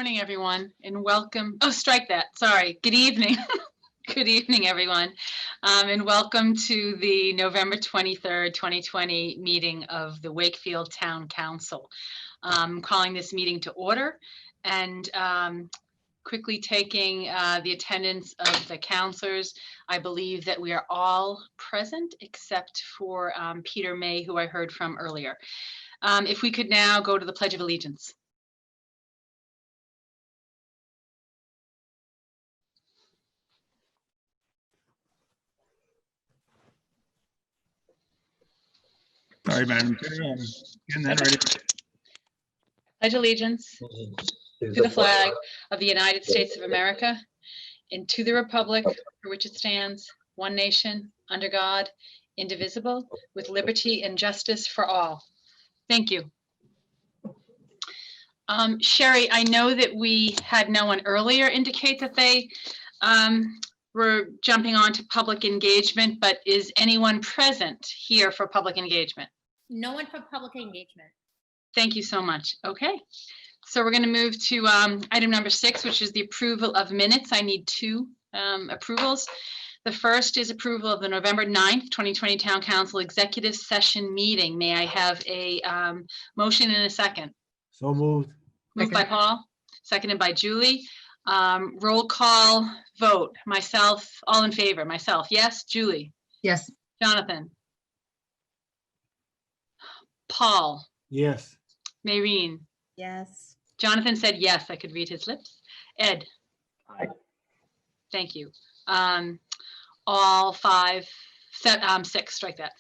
morning, everyone, and welcome. Oh, strike that. Sorry. Good evening. Good evening, everyone, and welcome to the November 23rd, 2020 meeting of the Wakefield Town Council. Calling this meeting to order and quickly taking the attendance of the counselors. I believe that we are all present except for Peter May, who I heard from earlier. If we could now go to the Pledge of Allegiance. Sorry, Madam Chair, I'm getting that ready. Pledge allegiance to the flag of the United States of America and to the republic for which it stands, one nation, under God, indivisible, with liberty and justice for all. Thank you. Sherry, I know that we had no one earlier indicate that they were jumping on to public engagement, but is anyone present here for public engagement? No one for public engagement. Thank you so much. Okay, so we're going to move to item number 6, which is the approval of minutes. I need 2 approvals. The first is approval of the November 9th, 2020 Town Council Executive Session Meeting. May I have a motion and a second? So moved. Moved by Paul, seconded by Julie. Roll call vote. Myself, all in favor. Myself, yes. Julie? Yes. Jonathan? Paul? Yes. Maureen? Yes. Jonathan said yes. I could read his lips. Ed? Aye. Thank you. All 5, 6, strike that,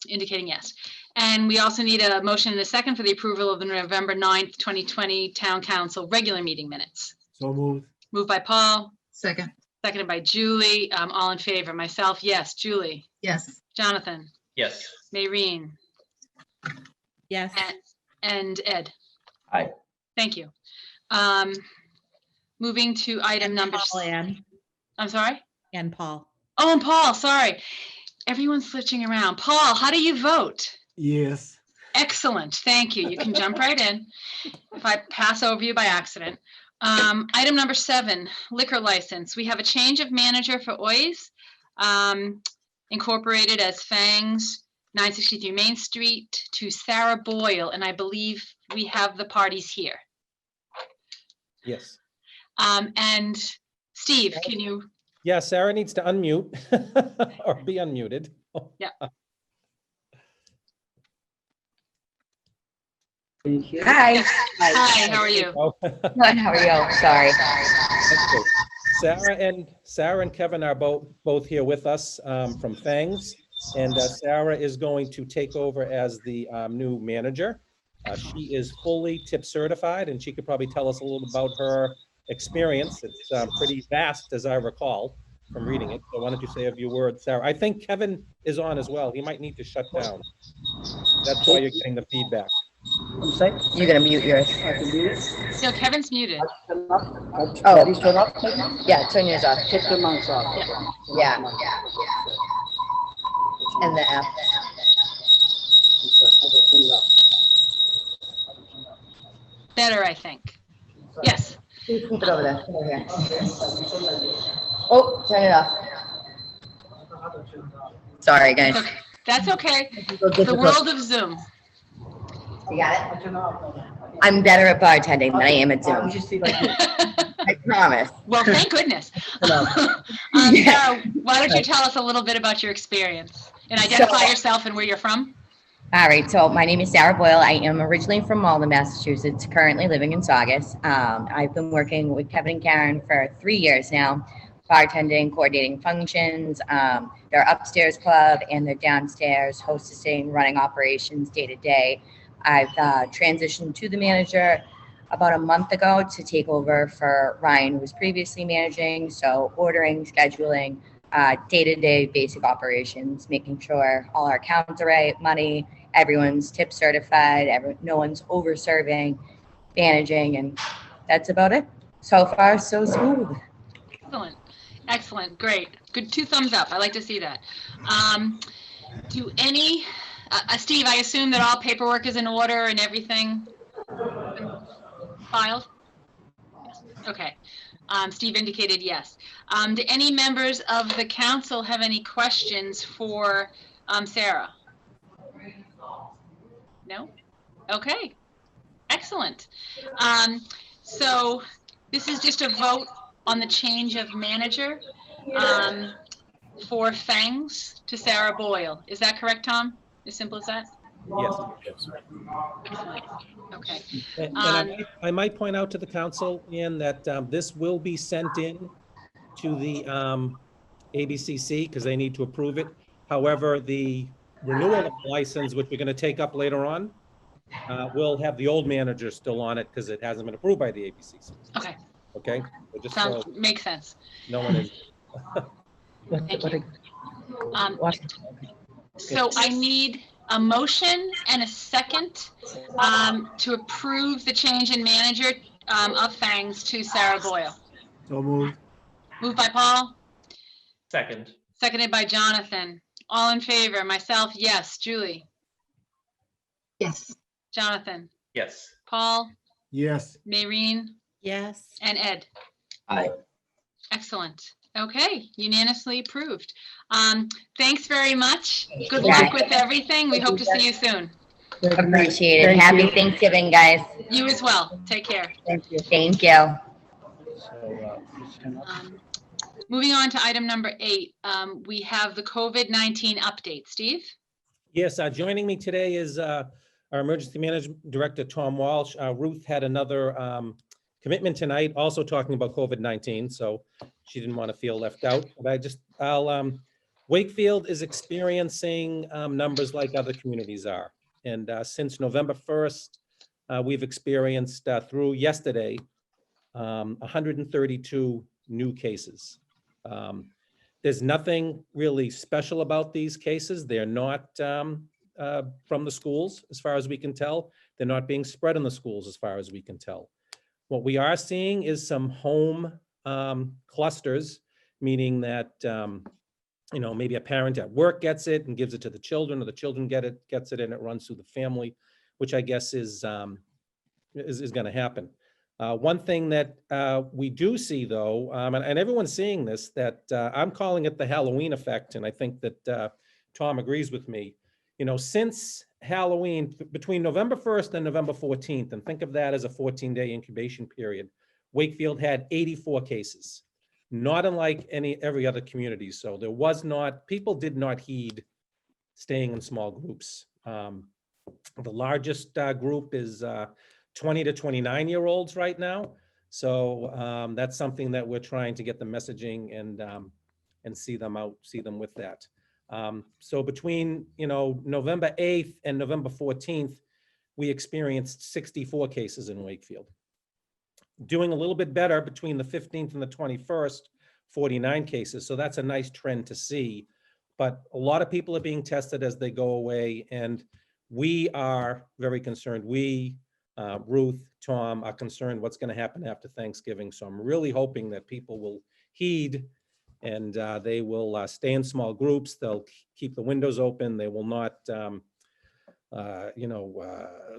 indicating yes. And we also need a motion and a second for the approval of the November 9th, 2020 Town Council regular meeting minutes. So moved. Moved by Paul, Second. seconded by Julie. All in favor. Myself, yes. Julie? Yes. Jonathan? Yes. Maureen? Yes. And Ed? Aye. Thank you. Moving to item number. Paul and I'm sorry? Paul. Oh, and Paul, sorry. Everyone's switching around. Paul, how do you vote? Yes. Excellent, thank you. You can jump right in if I pass over you by accident. Item number 7, liquor license. We have a change of manager for Oys, incorporated as Fangs, 963 Main Street, to Sarah Boyle, and I believe we have the parties here. Yes. And Steve, can you? Yeah, Sarah needs to unmute or be unmuted. Yeah. Hi. Hi, how are you? Good. How are you? Sorry. Sarah and Kevin are both here with us from Fangs, and Sarah is going to take over as the new manager. She is fully tip certified, and she could probably tell us a little about her experience. It's pretty vast, as I recall from reading it. So why don't you say a few words, Sarah? I think Kevin is on as well. He might need to shut down. That's why you're getting the feedback. You're gonna mute yours. No, Kevin's muted. Oh, yeah. Turn yours off. Take the mics off. Yeah. And the F. Better, I think. Yes. Keep it over there. Over here. Oh, turn it off. Sorry, guys. Okay. That's okay. The The world of Zoom. You got it? I'm better at bartending than I am at Zoom. I promise. Well, thank goodness. Yeah. Sarah, why don't you tell us a little bit about your experience and identify yourself and where you're from? All right, so my name is Sarah Boyle. I am originally from Malden, Massachusetts, currently living in Saugus. I've been working with Kevin and Karen for 3 years now, bartending, coordinating functions, their upstairs club and their downstairs, hostessing, running operations day to day. I've transitioned to the manager about a month ago to take over for Ryan, who was previously managing, so ordering, scheduling, day-to-day basic operations, making sure all our accounts are right, money, everyone's tip certified, no one's over serving, managing, and that's about it. So far, so smooth. Excellent. Excellent. Great. Good. 2 thumbs up. I like to see that. Steve, I assume that all paperwork is in order and everything filed? Okay. Steve indicated yes. Do any members of the council have any questions for Sarah? No? Okay, excellent. So this is just a vote on the change of manager for Fangs to Sarah Boyle. Is that correct, Tom? As simple as that? Yes. Excellent. Okay. And Um, I might point out to the council, Ian, that this will be sent in to the ABCC because they need to approve it. However, the renewal of the license, which we're going to take up later on, will have the old manager still on it because it hasn't been approved by the ABCC. Okay, Okay? So just so makes sense. no one is. Thank you. So I need a motion and a second to approve the change in manager of Fangs to Sarah Boyle. So moved. Moved by Paul, Second. seconded by Jonathan. All in favor, myself, yes. Julie? Yes. Jonathan? Yes. Paul? Yes. Maureen? Yes. And Ed? Aye. Excellent. Okay, unanimously approved. Thanks very much. Good Okay. luck with everything. We hope to see you soon. Appreciate it. Thank Happy you. Thanksgiving, guys. You as well. Take care. Thank you. Thank you. Moving on to item number 8, we have the COVID-19 update. Steve? Yes, joining me today is our Emergency Management Director, Tom Walsh. Ruth had another commitment tonight, also talking about COVID-19, so she didn't want to feel left out. But Wakefield is experiencing numbers like other communities are. And since November 1st, we've experienced through yesterday 132 new cases. There's nothing really special about these cases. They're not from the schools, as far as we can tell. They're not being spread in the schools, as far as we can tell. What we are seeing is some home clusters, meaning that maybe a parent at work gets it and gives it to the children, or the children gets it and it runs through the family, which I guess is going to happen. One thing that we do see, though, and everyone's seeing this, that I'm calling it the Halloween effect, and I think that Tom agrees with me. Since Halloween, between November 1st and November 14th, and think of that as a 14-day incubation period, Wakefield had 84 cases, not unlike every other community. So there was not, people did not heed staying in small groups. The largest group is 20 to 29-year-olds right now. So that's something that we're trying to get the messaging and see them with that. So between, November 8th and November 14th, we experienced 64 cases in Wakefield. Doing a little bit better between the 15th and the 21st, 49 cases. So that's a nice trend to see. But a lot of people are being tested as they go away. And we are very concerned. We, Ruth, Tom, are concerned what's going to happen after Thanksgiving. So I'm really hoping that people will heed and they will stay in small groups. They'll keep the windows open. They will not,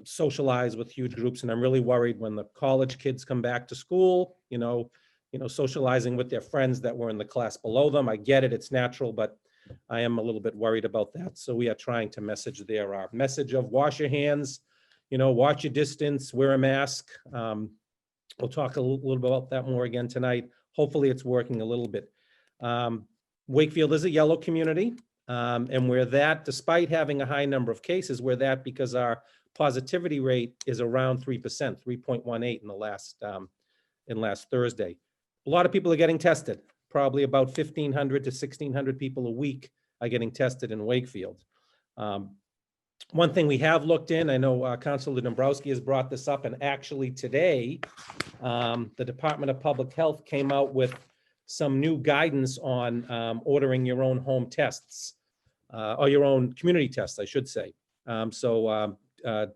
socialize with huge groups. And I'm really worried when the college kids come back to school, socializing with their friends that were in the class below them. I get it, it's natural, but I am a little bit worried about that. So we are trying to message there, our message of wash your hands, watch your distance, wear a mask. We'll talk a little bit about that more again tonight. Hopefully it's working a little bit. Wakefield is a yellow community. And we're that, despite having a high number of cases, we're that because our positivity rate is around 3%, 3.18 in last Thursday. A lot of people are getting tested. Probably about 1,500 to 1,600 people a week are getting tested in Wakefield. One thing we have looked in, I know Councilor Dombrowski has brought this up, and actually today, the Department of Public Health came out with some new guidance on ordering your own home tests, or your own community tests, I should say. So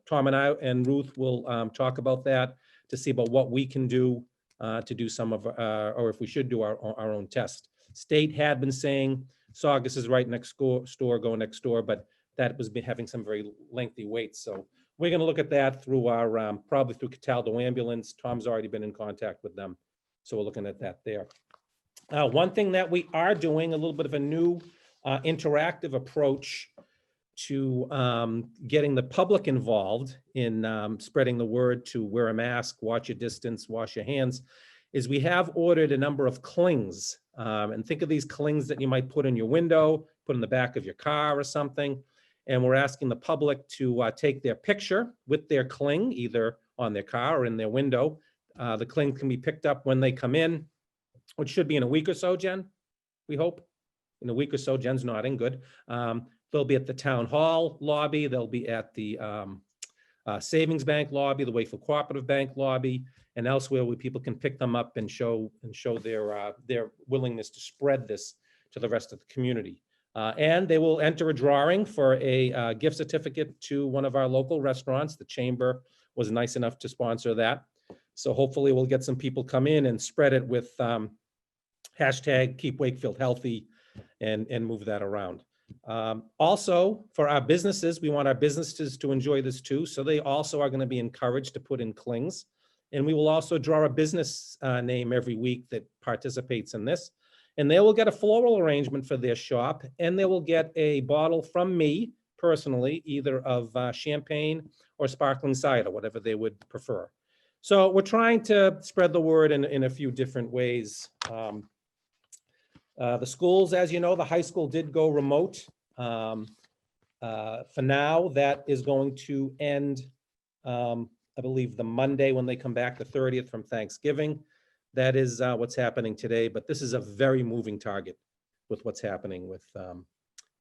Tom and I and Ruth will talk about that to see about what we can do to do some of, or if we should do our own test. State had been saying Saugus is right next door, go next door, but that was having some very lengthy waits. So we're going to look at that through our, probably through Cataldo Ambulance. Tom's already been in contact with them So we're looking at that there. One thing that we are doing, a little bit of a new interactive approach to getting the public involved in spreading the word to wear a mask, watch your distance, wash your hands, is we have ordered a number of clings. And think of these clings that you might put in your window, put in the back of your car or something. And we're asking the public to take their picture with their cling, either on their car or in their window. The cling can be picked up when they come in, which should be in a week or so, Jen, we hope. In a week or so. Jen's nodding, good. They'll be at the town hall lobby. They'll be at the savings bank lobby, the Wakefield Cooperative Bank lobby, and elsewhere where people can pick them up and show their willingness to spread this to the rest of the community. And they will enter a drawing for a gift certificate to one of our local restaurants. The Chamber was nice enough to sponsor that. So hopefully we'll get some people come in and spread it with hashtag Keep Wakefield Healthy and move that around. Also, for our businesses, we want our businesses to enjoy this too. So they also are going to be encouraged to put in clings. And we will also draw a business name every week that participates in this. And they will get a floral arrangement for their shop. And they will get a bottle from me personally, either of champagne or sparkling cider, whatever they would prefer. So we're trying to spread the word in a few different ways. The schools, as you know, the high school did go remote. For now, that is going to end, I believe, the Monday when they come back, the 30th from Thanksgiving. That is what's happening today, but this is a very moving target with what's happening with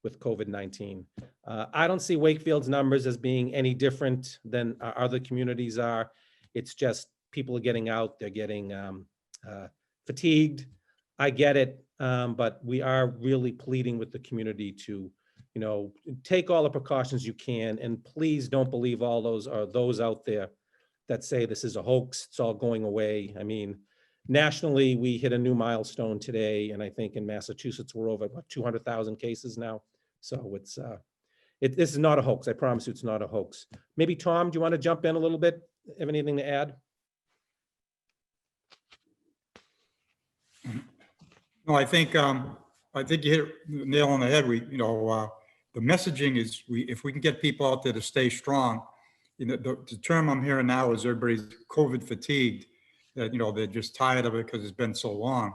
COVID-19. I don't see Wakefield's numbers as being any different than our other communities are. It's just people are getting out, they're getting fatigued. I get it, but we are really pleading with the community to, take all the precautions you can, and please don't believe all those out there that say this is a hoax, it's all going away. I mean, nationally, we hit a new milestone today, and I think in Massachusetts, we're over 200,000 cases now. So this is not a hoax. I promise you it's not a hoax. Maybe Tom, do you want to jump in a little bit? Have anything to add? No, I think you hit the nail on the head. The messaging is if we can get people out there to stay strong. The term I'm hearing now is everybody's COVID fatigued. That they're just tired of it because it's been so long.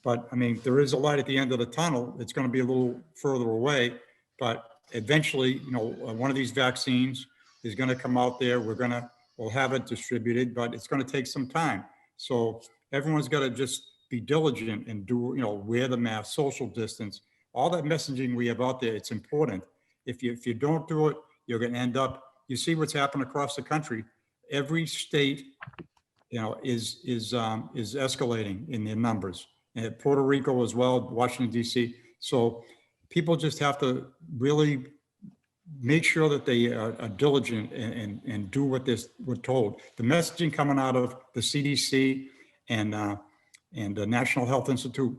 But I mean, there is a light at the end of the tunnel. It's going to be a little further away, but eventually, one of these vaccines is going to come out there. We'll have it distributed, but it's going to take some time. So everyone's got to just be diligent and do, wear the mask, social distance, all that messaging we have out there. It's important. If you don't do it, you're going to end up, you see what's happened across the country. Every state, is escalating in their numbers. And Puerto Rico as well, Washington, D.C. So people just have to really make sure that they are diligent and do what we're told. The messaging coming out of the CDC and the National Health Institute,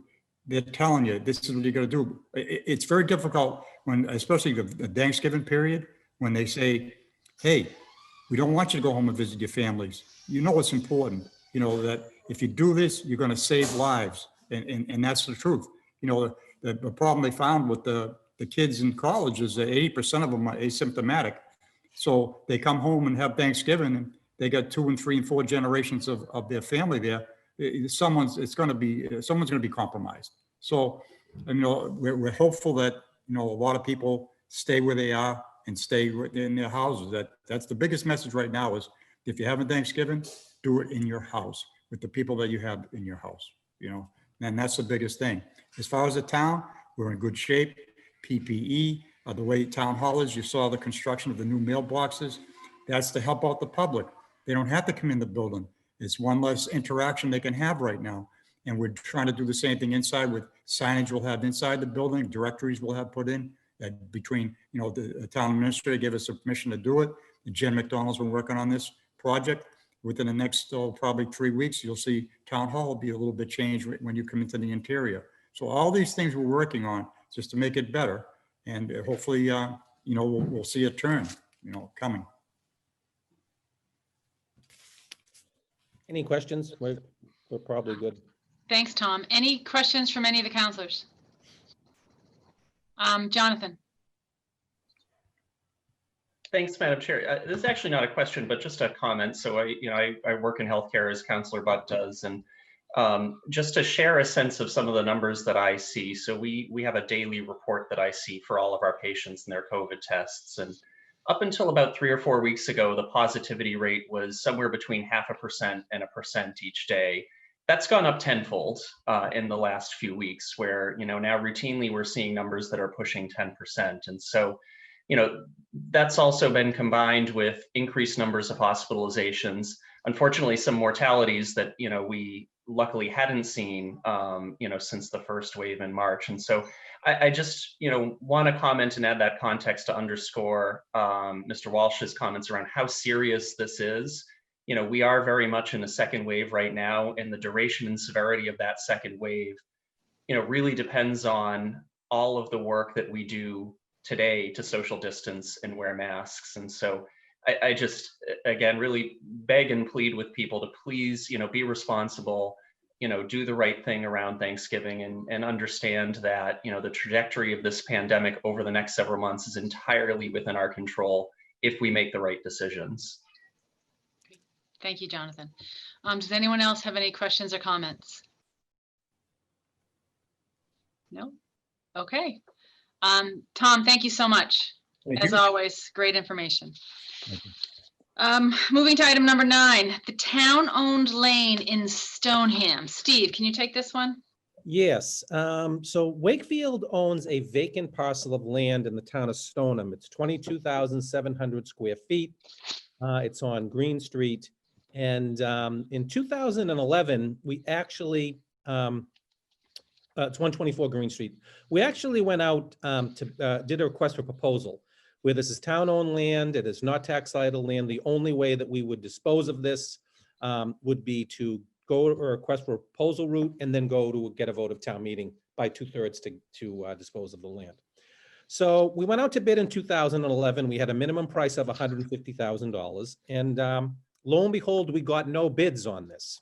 they're telling you this is what you got to do. It's very difficult when, especially the Thanksgiving period, when they say, "Hey, we don't want you to go home and visit your families." It's important. That if you do this, you're going to save lives, and that's the truth. The problem they found with the kids in college is that 80% of them are asymptomatic. So they come home and have Thanksgiving, and they got 2 and 3 and 4 generations of their family there. Someone's going to be compromised. So, we're hopeful that, a lot of people stay where they are and stay in their houses. That's the biggest message right now is if you're having Thanksgiving, do it in your house with the people that you have in your house, and that's the biggest thing. As far as the town, we're in good shape. PPE, the way town hall is, you saw the construction of the new mailboxes. That's to help out the public. They don't have to come in the building. It's one less interaction they can have right now. And we're trying to do the same thing inside with signage we'll have inside the building, directories we'll have put in between, the town administrator gave us the permission to do it. And Jen McDonald's been working on this project. Within the next probably 3 weeks, you'll see town hall will be a little bit changed when you come into the interior. So all these things we're working on just to make it better. And hopefully, we'll see a turn, coming. Any questions? We're we're probably good. Thanks, Tom. Any questions from any of the counselors? Jonathan? Thanks, Madam Chair. This is actually not a question, but just a comment. So I work in healthcare as Councillor Butt does, and just to share a sense of some of the numbers that I see. So we have a daily report that I see for all of our patients and their COVID tests. And up until about 3 or 4 weeks ago, the positivity rate was somewhere between 0.5% and 1% each day. That's gone up tenfold in the last few weeks, where now routinely we're seeing numbers that are pushing 10%. And so, that's also been combined with increased numbers of hospitalizations. Unfortunately, some mortalities that we luckily hadn't seen since the first wave in March. And so I just want to comment and add that context to underscore Mr. Walsh's comments around how serious this is. We are very much in a second wave right now, and the duration and severity of that second wave really depends on all of the work that we do today to social distance and wear masks. And so I just, again, really beg and plead with people to please, be responsible, do the right thing around Thanksgiving, and understand that, the trajectory of this pandemic over the next several months is entirely within our control if we make the right decisions. Thank you, Jonathan. Does anyone else have any questions or comments? No? Okay. Tom, thank you so much. Thank As you. always, great information. Moving to item number 9, the town-owned lane in Stoneham. Steve, can you take this one? Yes, so Wakefield owns a vacant parcel of land in the town of Stoneham. It's 22,700 square feet. It's on Green Street. And in 2011, we actually, it's 124 Green Street. We actually went out did a request for proposal where this is town-owned land. It is not tax idle land. The only way that we would dispose of this would be to go or request for proposal route and then go to get a vote of town meeting by 2/3 to dispose of the land. So we went out to bid in 2011. We had a minimum price of $150,000. And lo and behold, we got no bids on this.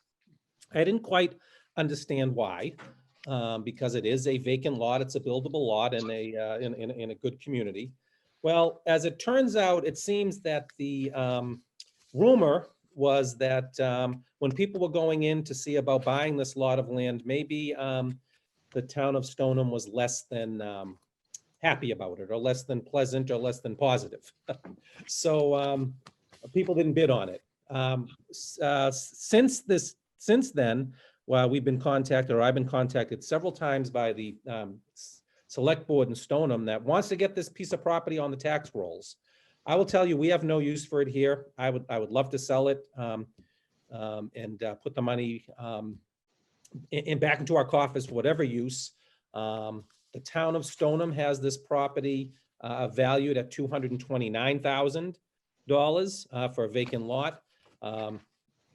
I didn't quite understand why, because it is a vacant lot. It's a buildable lot in a good community. Well, as it turns out, it seems that the rumor was that when people were going in to see about buying this lot of land, maybe the town of Stoneham was less than happy about it, or less than pleasant, or less than positive. So people didn't bid on it. Since then, well, we've been contacted, or I've been contacted several times by the select board in Stoneham that wants to get this piece of property on the tax rolls. I will tell you, we have no use for it here. I would love to sell it and put the money back into our coffers for whatever use. The town of Stoneham has this property valued at $229,000 for a vacant lot.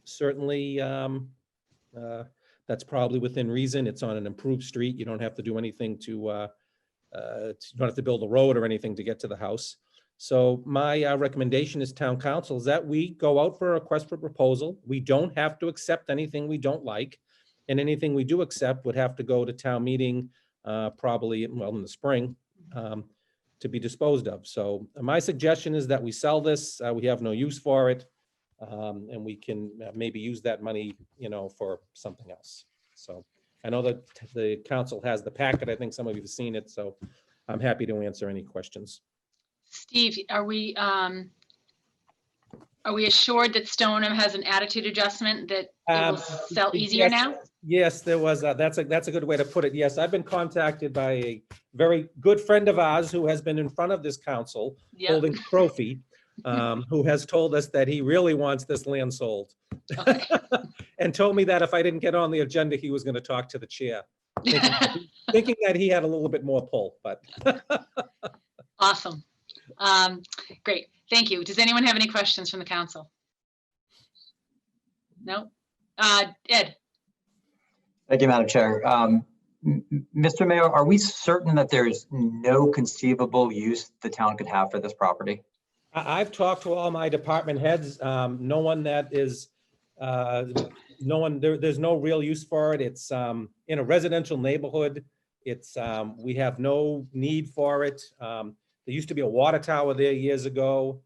Certainly, that's probably within reason. It's on an improved street. You don't have to do anything to, you don't have to build a road or anything to get to the house. So my recommendation is town council is that we go out for a request for proposal. We don't have to accept anything we don't like. And anything we do accept would have to go to town meeting probably, well, in the spring to be disposed of. So my suggestion is that we sell this. We have no use for it. And we can maybe use that money, for something else. So I know that the council has the packet. I think some of you have seen it. So I'm happy to answer any questions. Steve, are we assured that Stoneham has an attitude adjustment that it will sell easier Yes, now? Yes, there was. That's a good way to put it. Yes, I've been contacted by a very good friend of ours who has been in front of this council Yep. holding a trophy, who has told us that he really wants this land sold. Okay. And told me that if I didn't get on the agenda, he was going to talk to the chair, thinking that he had a little bit more pull, but. Awesome. Great. Thank you. Does anyone have any questions from the council? No? Ed? Thank you, Madam Chair. Mr. Mayor, are we certain that there's no conceivable use the town could have for this property? I've talked to all my department heads. No one that is there's no real use for it. It's in a residential neighborhood. It's, we have no need for it. There used to be a water tower there years ago.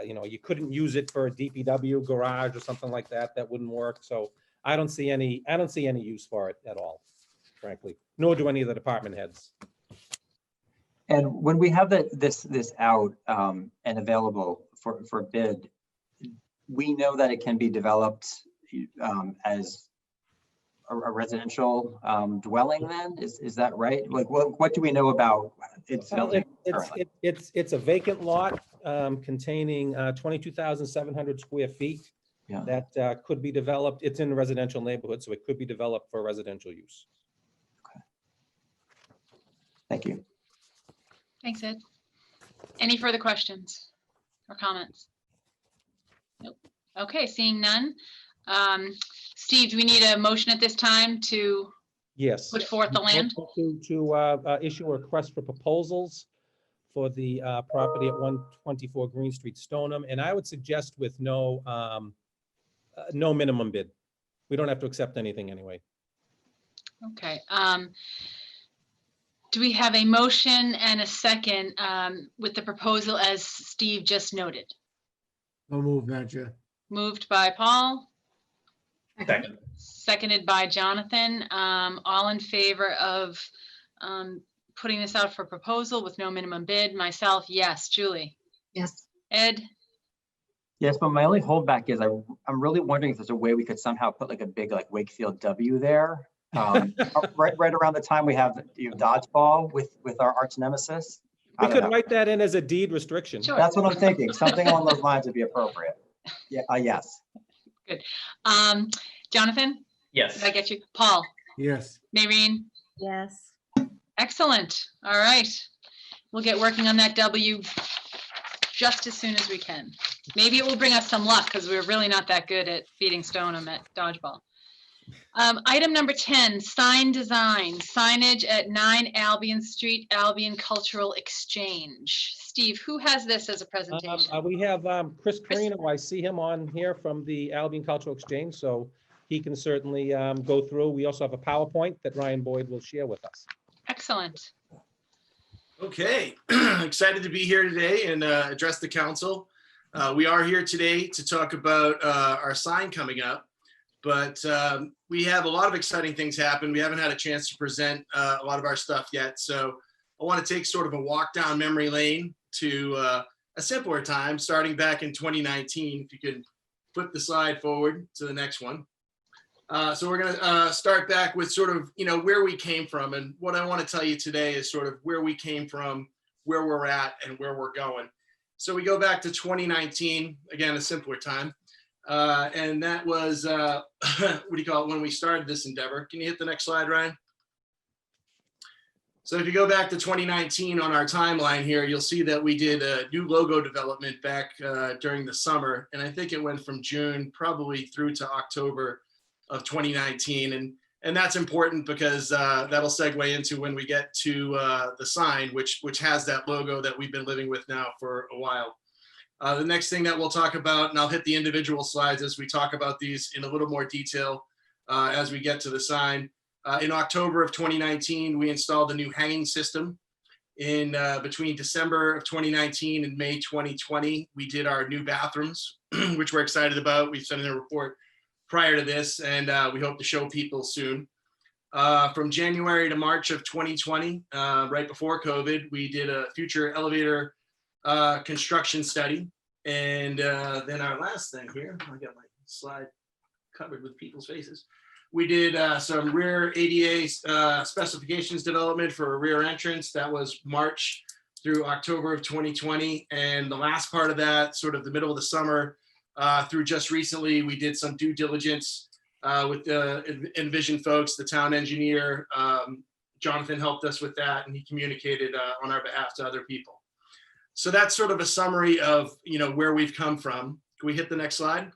You couldn't use it for a DPW garage or something like that. That wouldn't work. So I don't see any use for it at all, frankly, nor do any of the department heads. And when we have this out and available for bid, we know that it can be developed as a residential dwelling then? Is that right? Like, what do we know about its building currently? It's a vacant lot containing 22,700 square feet. Yeah. That could be developed. It's in a residential neighborhood, so it could be developed for residential use. Okay. Thank you. Thanks, Ed. Any further questions or comments? Nope. Okay, seeing none. Steve, do we need a motion at this time to Yes. put forth the land? To issue a request for proposals for the property at 124 Green Street, Stoneham, and I would suggest with no minimum bid. We don't have to accept anything anyway. Okay. Do we have a motion and a second with the proposal as Steve just noted? I'll move, Madam Chair. Moved by Paul, Second. seconded by Jonathan. All in favor of putting this out for proposal with no minimum bid? Myself, yes. Julie? Yes. Ed? Yes, but my only holdback is I'm really wondering if there's a way we could somehow put like a big like Wakefield W there. Right around the time we have dodgeball with our arch nemesis. We could write that in as a deed restriction. Sure. That's what I'm thinking. Something along those lines would be appropriate. Yeah. Yes. Good. Jonathan? Yes. Did I get you? Paul? Yes. Maureen? Yes. Excellent. All right. We'll get working on that W just as soon as we can. Maybe it will bring us some luck because we're really not that good at beating Stoneham at dodgeball. Item number 10, sign design, signage at 9 Albion Street, Albion Cultural Exchange. Steve, who has this as a presentation? We have Chris Carino. I see him on here from the Albion Cultural Exchange, so he can certainly go through. We also have a PowerPoint that Ryan Boyd will share with us. Excellent. Okay, excited to be here today and address the council. We are here today to talk about our sign coming up, but we have a lot of exciting things happen. We haven't had a chance to present a lot of our stuff yet, so I want to take sort of a walk down memory lane to a simpler time, starting back in 2019. If you could flip the slide forward to the next one. So we're going to start back with sort of, where we came from. And what I want to tell you today is sort of where we came from, where we're at, and where we're going. So we go back to 2019, again, a simpler time. And that was, what do you call it, when we started this endeavor. Can you hit the next slide, Ryan? So if you go back to 2019 on our timeline here, you'll see that we did a new logo development back during the summer. And I think it went from June probably through to October of 2019. And that's important because that'll segue into when we get to the sign, which has that logo that we've been living with now for a while. The next thing that we'll talk about, and I'll hit the individual slides as we talk about these in a little more detail as we get to the sign. In October of 2019, we installed a new hanging system. In between December of 2019 and May 2020, we did our new bathrooms, which we're excited about. We sent in a report prior to this, and we hope to show people soon. From January to March of 2020, right before COVID, we did a future elevator construction study. And then our last thing here, I got my slide covered with people's faces. We did some rear ADA specifications development for a rear entrance. That was March through October of 2020. And the last part of that, sort of the middle of the summer through just recently, we did some due diligence with the Envision folks, the town engineer. Jonathan helped us with that, and he communicated on our behalf to other people. So that's sort of a summary of where we've come from. Can we hit the next slide?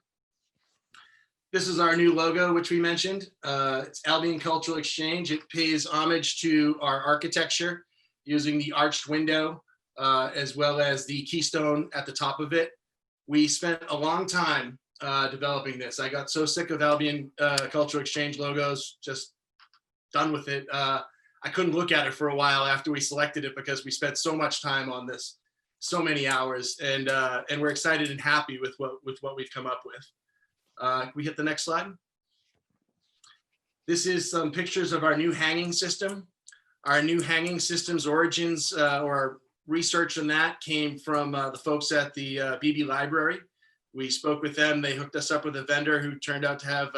This is our new logo, which we mentioned. It's Albion Cultural Exchange. It pays homage to our architecture using the arched window as well as the keystone at the top of it. We spent a long time developing this. I got so sick of Albion Cultural Exchange logos, just done with it. I couldn't look at it for a while after we selected it because we spent so much time on this, so many hours, and we're excited and happy with what we've come up with. Can we hit the next slide? This is some pictures of our new hanging system. Our new hanging system's origins or research on that came from the folks at the BB Library. We spoke with them. They hooked us up with a vendor who turned out to have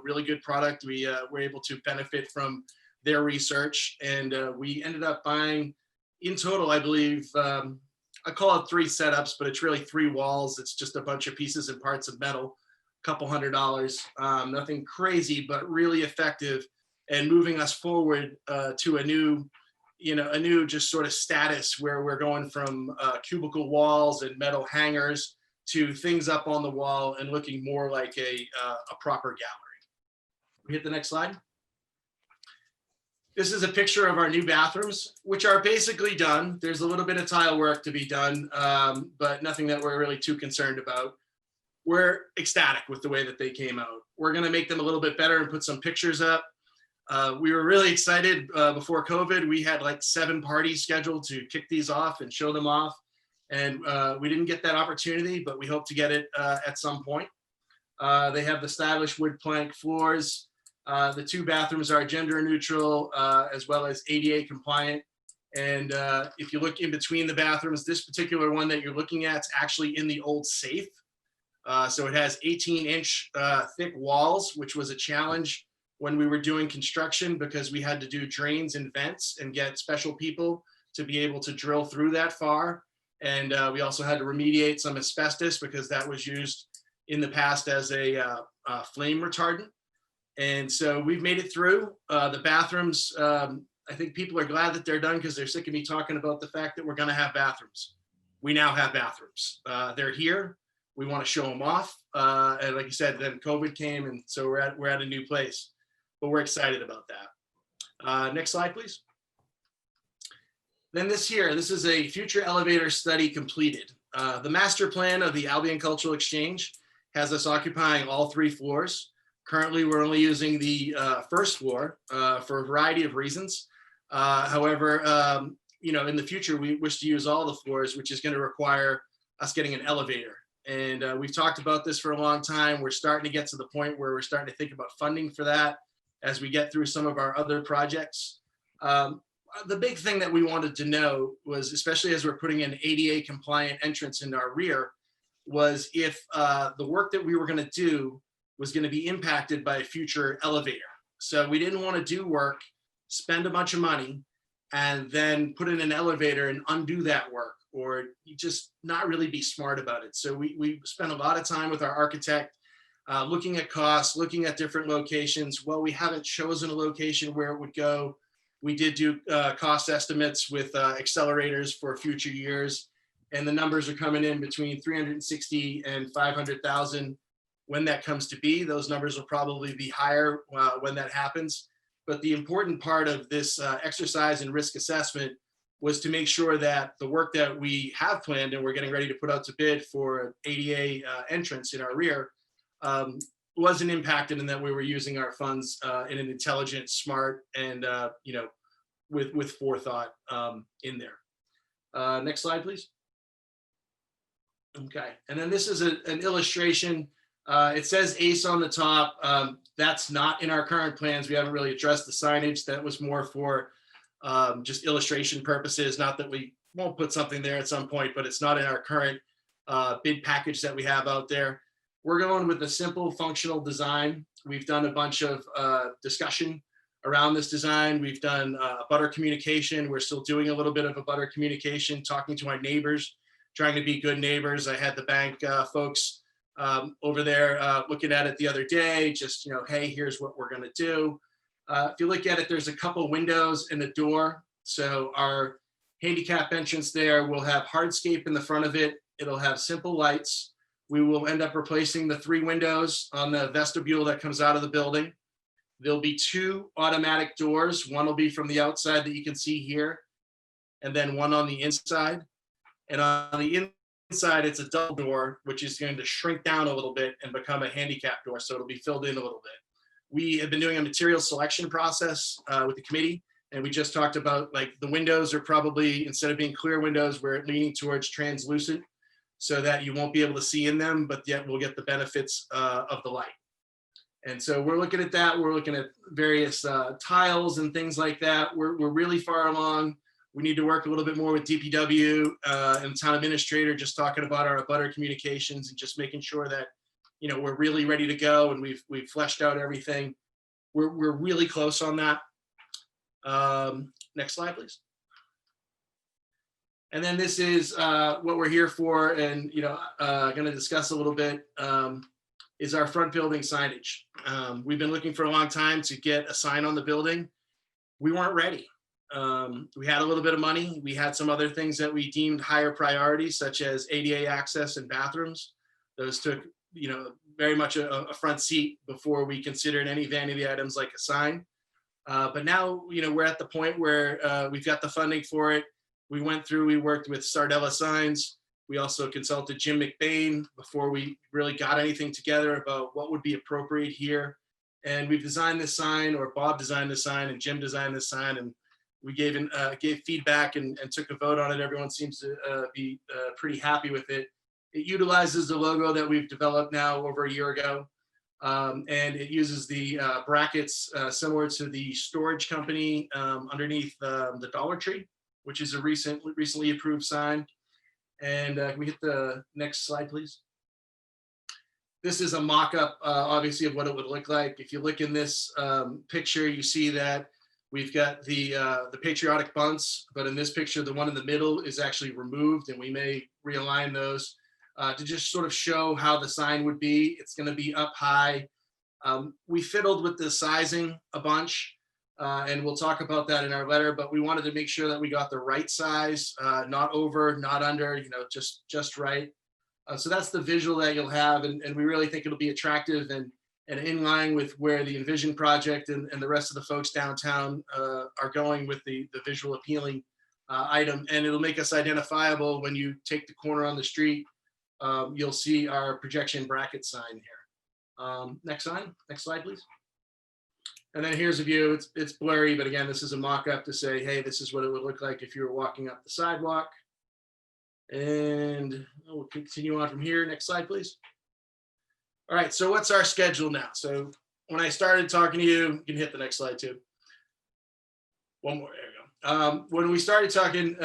really good product. We were able to benefit from their research, and we ended up buying, in total, I believe, I call it 3 setups, but it's really 3 walls. It's just a bunch of pieces and parts of metal, a couple $100. Nothing crazy, but really effective, and moving us forward to a new just sort of status where we're going from cubicle walls and metal hangers to things up on the wall and looking more like a proper gallery. We hit the next slide. This is a picture of our new bathrooms, which are basically done. There's a little bit of tile work to be done, but nothing that we're really too concerned about. We're ecstatic with the way that they came out. We're going to make them a little bit better and put some pictures up. We were really excited before COVID. We had like 7 parties scheduled to kick these off and show them off. And we didn't get that opportunity, but we hope to get it at some point. They have the stylish wood plank floors. The 2 bathrooms are gender neutral as well as ADA compliant. And if you look in between the bathrooms, this particular one that you're looking at is actually in the old safe. So it has 18-inch thick walls, which was a challenge when we were doing construction because we had to do drains and vents and get special people to be able to drill through that far. And we also had to remediate some asbestos because that was used in the past as a flame retardant. And so we've made it through. The bathrooms, I think people are glad that they're done because they're sick of me talking about the fact that we're going to have bathrooms. We now have bathrooms. They're here. We want to show them off. And like you said, then COVID came, and so we're at a new place. But we're excited about that. Next slide, please. Then this is a future elevator study completed. The master plan of the Albion Cultural Exchange has us occupying all 3 floors. Currently, we're only using the first floor for a variety of reasons. However, in the future, we wish to use all the floors, which is going to require us getting an elevator. And we've talked about this for a long time. We're starting to get to the point where we're starting to think about funding for that as we get through some of our other projects. The big thing that we wanted to know was, especially as we're putting an ADA compliant entrance in our rear, was if the work that we were going to do was going to be impacted by a future elevator. So we didn't want to do work, spend a bunch of money, and then put in an elevator and undo that work, or just not really be smart about it. So we spent a lot of time with our architect looking at costs, looking at different locations. Well, we haven't chosen a location where it would go. We did do cost estimates with accelerators for future years, and the numbers are coming in between 360 and 500,000. When that comes to be, those numbers will probably be higher when that happens. But the important part of this exercise and risk assessment was to make sure that the work that we have planned and we're getting ready to put out to bid for an ADA entrance in our rear wasn't impacted, and that we were using our funds in an intelligent, smart, and with forethought in there. Next slide, please. Okay, and then this is an illustration. It says ACE on the top. That's not in our current plans. We haven't really addressed the signage. That was more for just illustration purposes. Not that we won't put something there at some point, but it's not in our current bid package that we have out there. We're going with a simple functional design. We've done a bunch of discussion around this design. We've done butter communication. We're still doing a little bit of a butter communication, talking to our neighbors, trying to be good neighbors. I had the bank folks over there looking at it the other day, just, hey, here's what we're gonna do. If you look at it, there's a couple windows and a door. So our handicap entrance there will have hardscape in the front of it. It'll have simple lights. We will end up replacing the 3 windows on the vestibule that comes out of the building. There'll be 2 automatic doors. One will be from the outside that you can see here, and then one on the inside. And on the inside, it's a double door, which is going to shrink down a little bit and become a handicap door. So it'll be filled in a little bit. We have been doing a material selection process with the committee. And we just talked about, like, the windows are probably, instead of being clear windows, we're leaning towards translucent so that you won't be able to see in them, but yet we'll get the benefits of the light. And so we're looking at that. We're looking at various tiles and things like that. We're really far along. We need to work a little bit more with DPW and town administrator, just talking about our abutter communications and just making sure that, you know, we're really ready to go and we've fleshed out everything. We're really close on that. Next slide, please. And then this is what we're here for, and, you know, going to discuss a little bit, is our front building signage. We've been looking for a long time to get a sign on the building. We weren't ready. We had a little bit of money. We had some other things that we deemed higher priorities, such as ADA access and bathrooms. Those took, you know, very much a front seat before we considered any vanity items like a sign. But now, you know, we're at the point where we've got the funding for it. We worked with Sardella Signs. We also consulted Jim McBain before we really got anything together about what would be appropriate here. And we've designed this sign, or Bob designed the sign and Jim designed this sign, and we gave feedback and took a vote on it. Everyone seems to be pretty happy with it. It utilizes the logo that we've developed now over a year ago. And it uses the brackets similar to the storage company underneath the Dollar Tree, which is a recently approved sign. And can we hit the next slide, please? This is a mock-up, obviously, of what it would look like. If you look in this picture, you see that we've got the patriotic bunts, but in this picture, the one in the middle is actually removed, and we may realign those to just sort of show how the sign would be. It's going to be up high. We fiddled with the sizing a bunch, and we'll talk about that in our letter, but we wanted to make sure that we got the right size, not over, not under, you know, just right. So that's the visual that you'll have, and we really think it'll be attractive and in line with where the Envision project and the rest of the folks downtown are going with the visual appealing item. And it'll make us identifiable when you take the corner on the street. You'll see our projection bracket sign here. Next slide, please. And then here's a view. It's blurry, but again, this is a mock-up to say, hey, this is what it would look like if you were walking up the sidewalk. And we'll continue on from here. Next slide, please. All right, so what's our schedule now? So when I started talking to you, you can hit the next slide too. One more, there you go. When we started talking,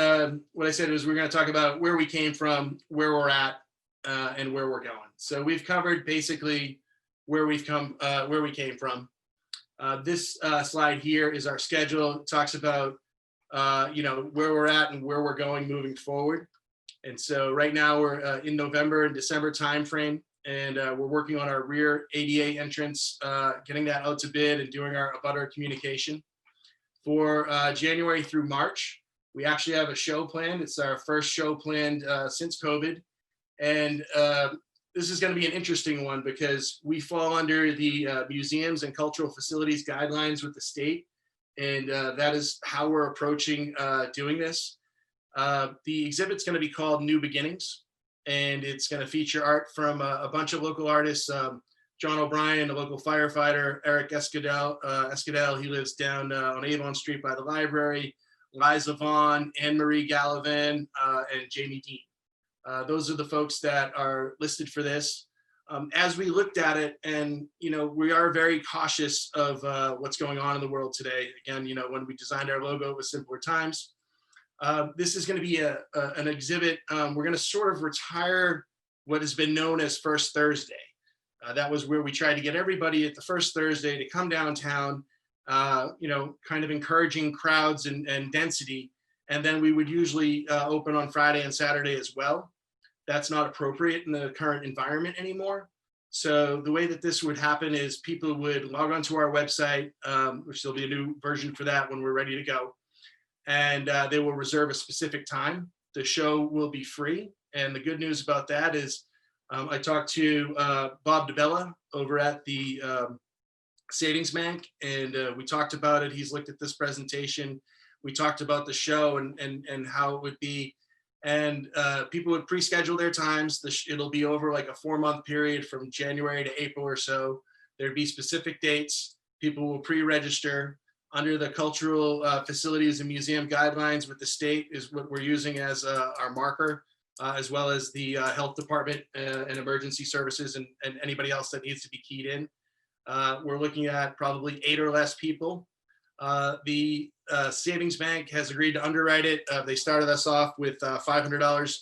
what I said was we're going to talk about where we came from, where we're at, and where we're going. So we've covered basically where we came from. This slide here is our schedule. It talks about you know, where we're at and where we're going moving forward. And so right now we're in November and December timeframe, and we're working on our rear ADA entrance, getting that out to bid and doing our abutter communication. For January through March, we actually have a show planned. It's our first show planned since COVID. And this is going to be an interesting one because we fall under the museums and cultural facilities guidelines with the state. And that is how we're approaching doing this. The exhibit's going to be called New Beginnings, and it's going to feature art from a bunch of local artists. John O'Brien, a local firefighter, Eric Escadel, he lives down on Avon Street by the library, Liza Vaughn, Anne-Marie Gallivan, and Jamie Dean. Those are the folks that are listed for this. As we looked at it, and, you know, we are very cautious of what's going on in the world today. Again, you know, when we designed our logo, it was simpler times. This is going to be an exhibit. We're going to sort of retire what has been known as First Thursday. That was where we tried to get everybody at the first Thursday to come downtown, you know, kind of encouraging crowds and density. And then we would usually open on Friday and Saturday as well. That's not appropriate in the current environment anymore. So the way that this would happen is people would log onto our website, which there'll be a new version for that when we're ready to go. And they will reserve a specific time. The show will be free. And the good news about that is I talked to Bob DeBella over at the Savings Bank, and we talked about it. He's looked at this presentation. We talked about the show and how it would be. And people would pre-schedule their times. It'll be over like a 4-month period from January to April or so. There'd be specific dates. People will pre-register under the cultural facilities and museum guidelines with the state is what we're using as our marker, as well as the health department and emergency services and anybody else that needs to be keyed in. We're looking at probably 8 or less people. The savings bank has agreed to underwrite it. They started us off with $500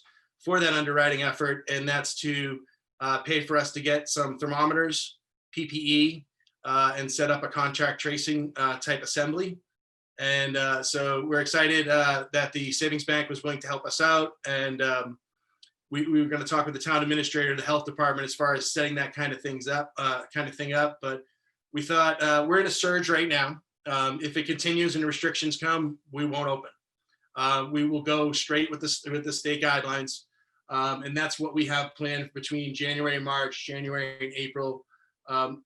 for that underwriting effort, and that's to pay for us to get some thermometers, PPE, and set up a contact tracing type assembly. And so we're excited that the savings bank was willing to help us out. And we were going to talk with the town administrator, the health department, as far as setting that kind of thing up. But we thought we're in a surge right now. If it continues and restrictions come, we won't open. We will go straight with the state guidelines. And that's what we have planned between January and March, January and April.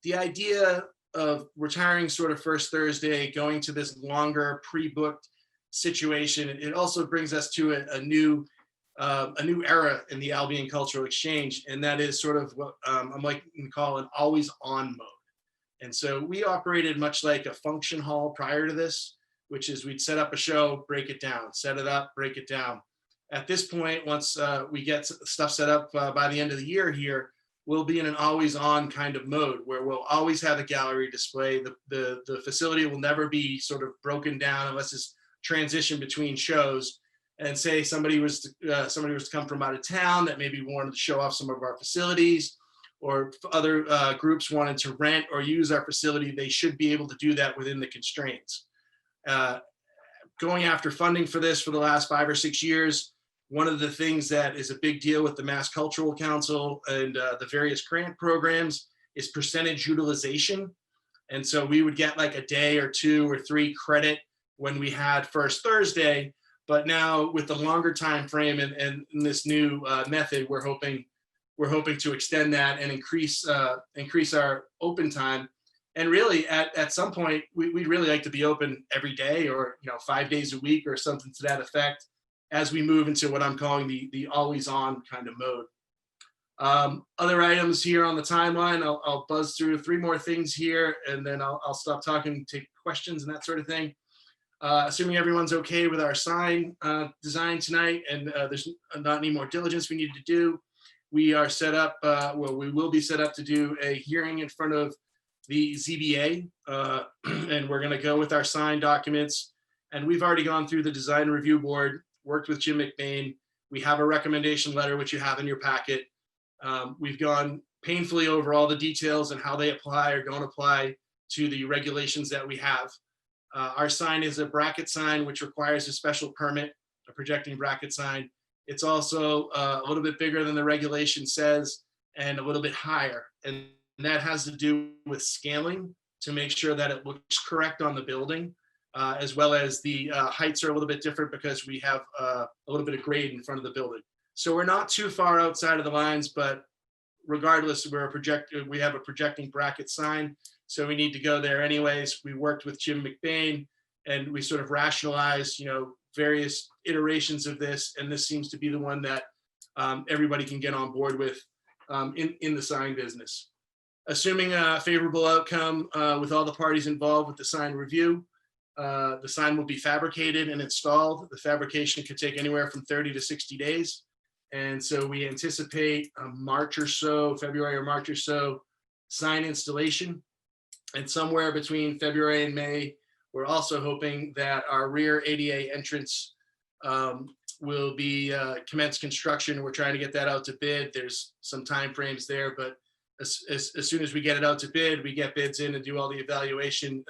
The idea of retiring sort of first Thursday, going to this longer pre-booked situation, it also brings us to a new era in the Albion Cultural Exchange, and that is sort of what I'm like to call an always on mode. And so we operated much like a function hall prior to this, which is we'd set up a show, break it down, set it up, break it down. At this point, once we get stuff set up by the end of the year here, we'll be in an always on kind of mode where we'll always have a gallery display. The facility will never be sort of broken down unless it's transition between shows. And say somebody was to come from out of town that maybe wanted to show off some of our facilities, or other groups wanted to rent or use our facility, they should be able to do that within the constraints. Going after funding for this for the last 5 or 6 years, one of the things that is a big deal with the Mass Cultural Council and the various grant programs is percentage utilization. And so we would get like a day or 2 or 3 credit when we had First Thursday. But now with the longer time frame and this new method, we're hoping to extend that and increase our open time. And really, at some point, we'd really like to be open every day, or 5 days a week, or something to that effect, as we move into what I'm calling the always on kind of mode. Other items here on the timeline, I'll buzz through 3 more things here, and then I'll stop talking, take questions and that sort of thing. Assuming everyone's okay with our sign design tonight, and there's not any more diligence we need to do, we are set up, we will be set up to do a hearing in front of the ZBA, and we're going to go with our sign documents. And we've already gone through the design review board, worked with Jim McBain. We have a recommendation letter, which you have in your packet. We've gone painfully over all the details and how they apply or don't apply to the regulations that we have. Our sign is a bracket sign, which requires a special permit, a projecting bracket sign. It's also a little bit bigger than the regulation says and a little bit higher. And that has to do with scaling to make sure that it looks correct on the building, as well as the heights are a little bit different because we have a little bit of grade in front of the building. So we're not too far outside of the lines, but regardless, we have a projecting bracket sign. So we need to go there anyways. We worked with Jim McBain and we sort of rationalized, various iterations of this. And this seems to be the one that everybody can get on board with in the sign business. Assuming a favorable outcome with all the parties involved with the sign review, the sign will be fabricated and installed. The fabrication could take anywhere from 30 to 60 days. And so we anticipate February or March or so, sign installation. And somewhere between February and May, we're also hoping that our rear ADA entrance will be commence construction. We're trying to get that out to bid. There's some timeframes there, but as soon as we get it out to bid, we get bids in and do all the evaluation.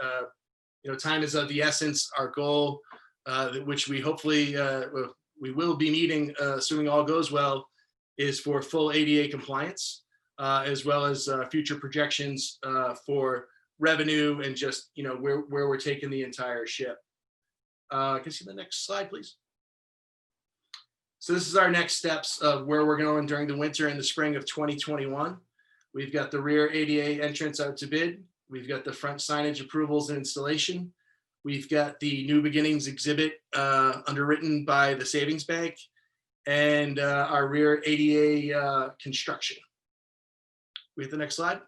Time is of the essence. Our goal, which we hopefully we will be meeting, assuming all goes well, is for full ADA compliance, as well as future projections for revenue and just where we're taking the entire ship. Can you see the next slide, please? So this is our next steps of where we're going during the winter and the spring of 2021. We've got the rear ADA entrance out to bid. We've got the front signage approvals and installation. We've got the New Beginnings exhibit underwritten by the Savings Bank. and our rear ADA construction. We hit the next slide.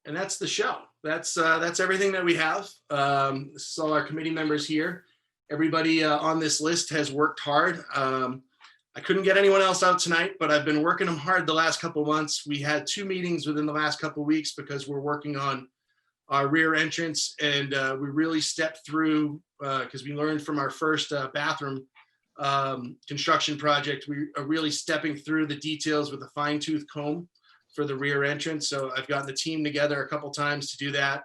And that's the show. That's everything that we have. This is all our committee members here. Everybody on this list has worked hard. I couldn't get anyone else out tonight, but I've been working them hard the last couple of months. We had 2 meetings within the last couple of weeks because we're working on our rear entrance, and we really stepped through because we learned from our first bathroom construction project. We are really stepping through the details with a fine-tooth comb for the rear entrance. So I've gotten the team together a couple times to do that,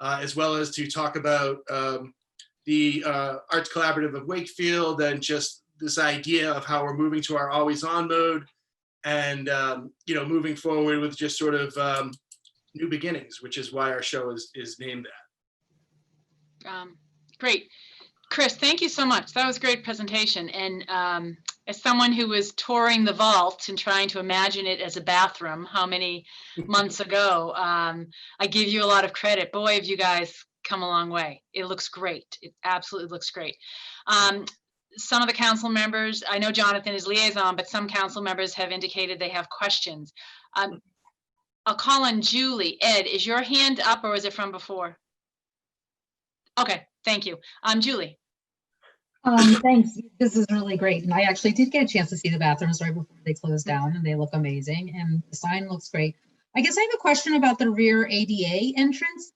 as well as to talk about the Arts Collaborative of Wakefield and just this idea of how we're moving to our always on mode and, moving forward with just sort of new beginnings, which is why our show is named that. Great. Chris, thank you so much. That was a great presentation. And as someone who was touring the vault and trying to imagine it as a bathroom, how many months ago, I give you a lot of credit. Boy, have you guys come a long way. It looks great. It absolutely looks great. Some of the council members, I know Jonathan is liaison, but some council members have indicated they have questions. I'll call on Julie. Ed, is your hand up or was it from before? Okay, thank you. Julie. Thanks. This is really great. And I actually did get a chance to see the bathrooms right before they closed down, and they look amazing. And the sign looks great. I guess I have a question about the rear ADA entrance.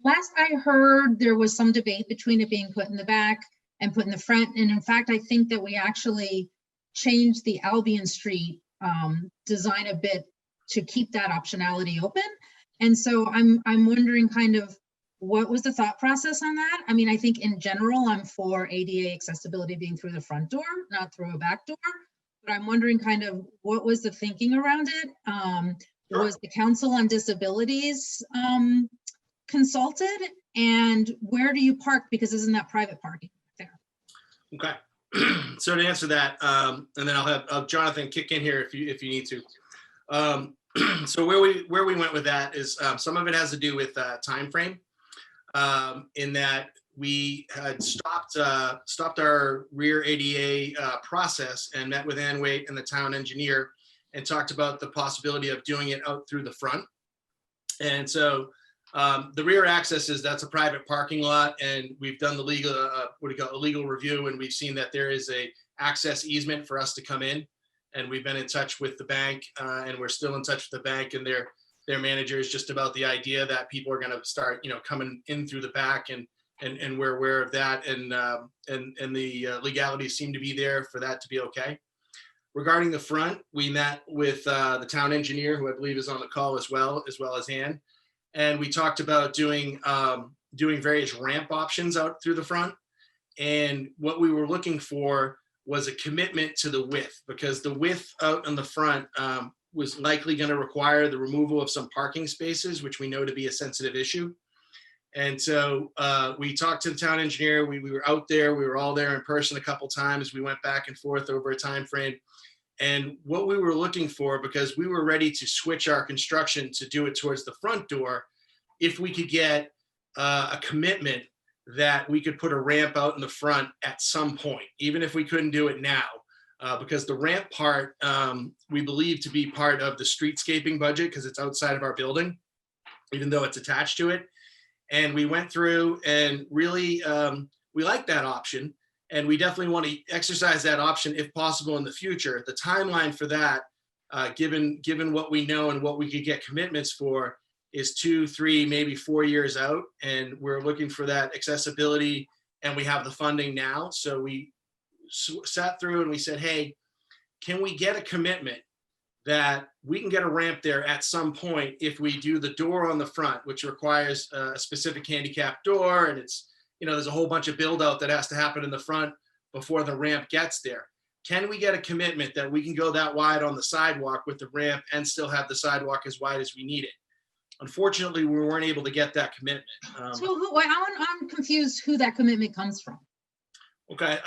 Last I heard, there was some debate between it being put in the back and put in the front. And in fact, I think that we actually changed the Albion Street design a bit to keep that optionality open. And so I'm wondering kind of what was the thought process on that? I mean, I think in general, I'm for ADA accessibility being through the front door, not through a back door. But I'm wondering kind of what was the thinking around it? Was the Council on Disabilities consulted? And where do you park? Because isn't that private parking there? Okay. So to answer that, and then I'll have Jonathan kick in here if you need to. So where we went with that is some of it has to do with time frame, in that we had stopped our rear ADA process and met with Ann Waite and the town engineer and talked about the possibility of doing it out through the front. And so the rear access that's a private parking lot, and we've done the legal a legal review, and we've seen that there is a access easement for us to come in. And we've been in touch with the bank, and we're still in touch with the bank and their managers just about the idea that people are going to start, coming in through the back, and we're aware of that, and the legalities seem to be there for that to be okay. Regarding the front, we met with the town engineer, who I believe is on the call as well as Ann, and we talked about doing various ramp options out through the front. And what we were looking for was a commitment to the width, because the width out in the front was likely going to require the removal of some parking spaces, which we know to be a sensitive issue. And so we talked to the town engineer. We were out there. We were all there in person a couple times. We went back and forth over a time frame. And what we were looking for, because we were ready to switch our construction to do it towards the front door, if we could get a commitment that we could put a ramp out in the front at some point, even if we couldn't do it now, because the ramp part, we believe to be part of the streetscaping budget, because it's outside of our building, even though it's attached to it. And we went through and really, we like that option, and we definitely want to exercise that option if possible in the future. The timeline for that, given what we know and what we could get commitments for, is 2, 3, maybe 4 years out. And we're looking for that accessibility, and we have the funding now. So we sat through and we said, hey, can we get a commitment that we can get a ramp there at some point if we do the door on the front, which requires a specific handicap door, and it's, there's a whole bunch of build out that has to happen in the front before the ramp gets there. Can we get a commitment that we can go that wide on the sidewalk with the ramp and still have the sidewalk as wide as we need it? Unfortunately, we weren't able to get that commitment. I'm confused who that commitment comes from. Okay,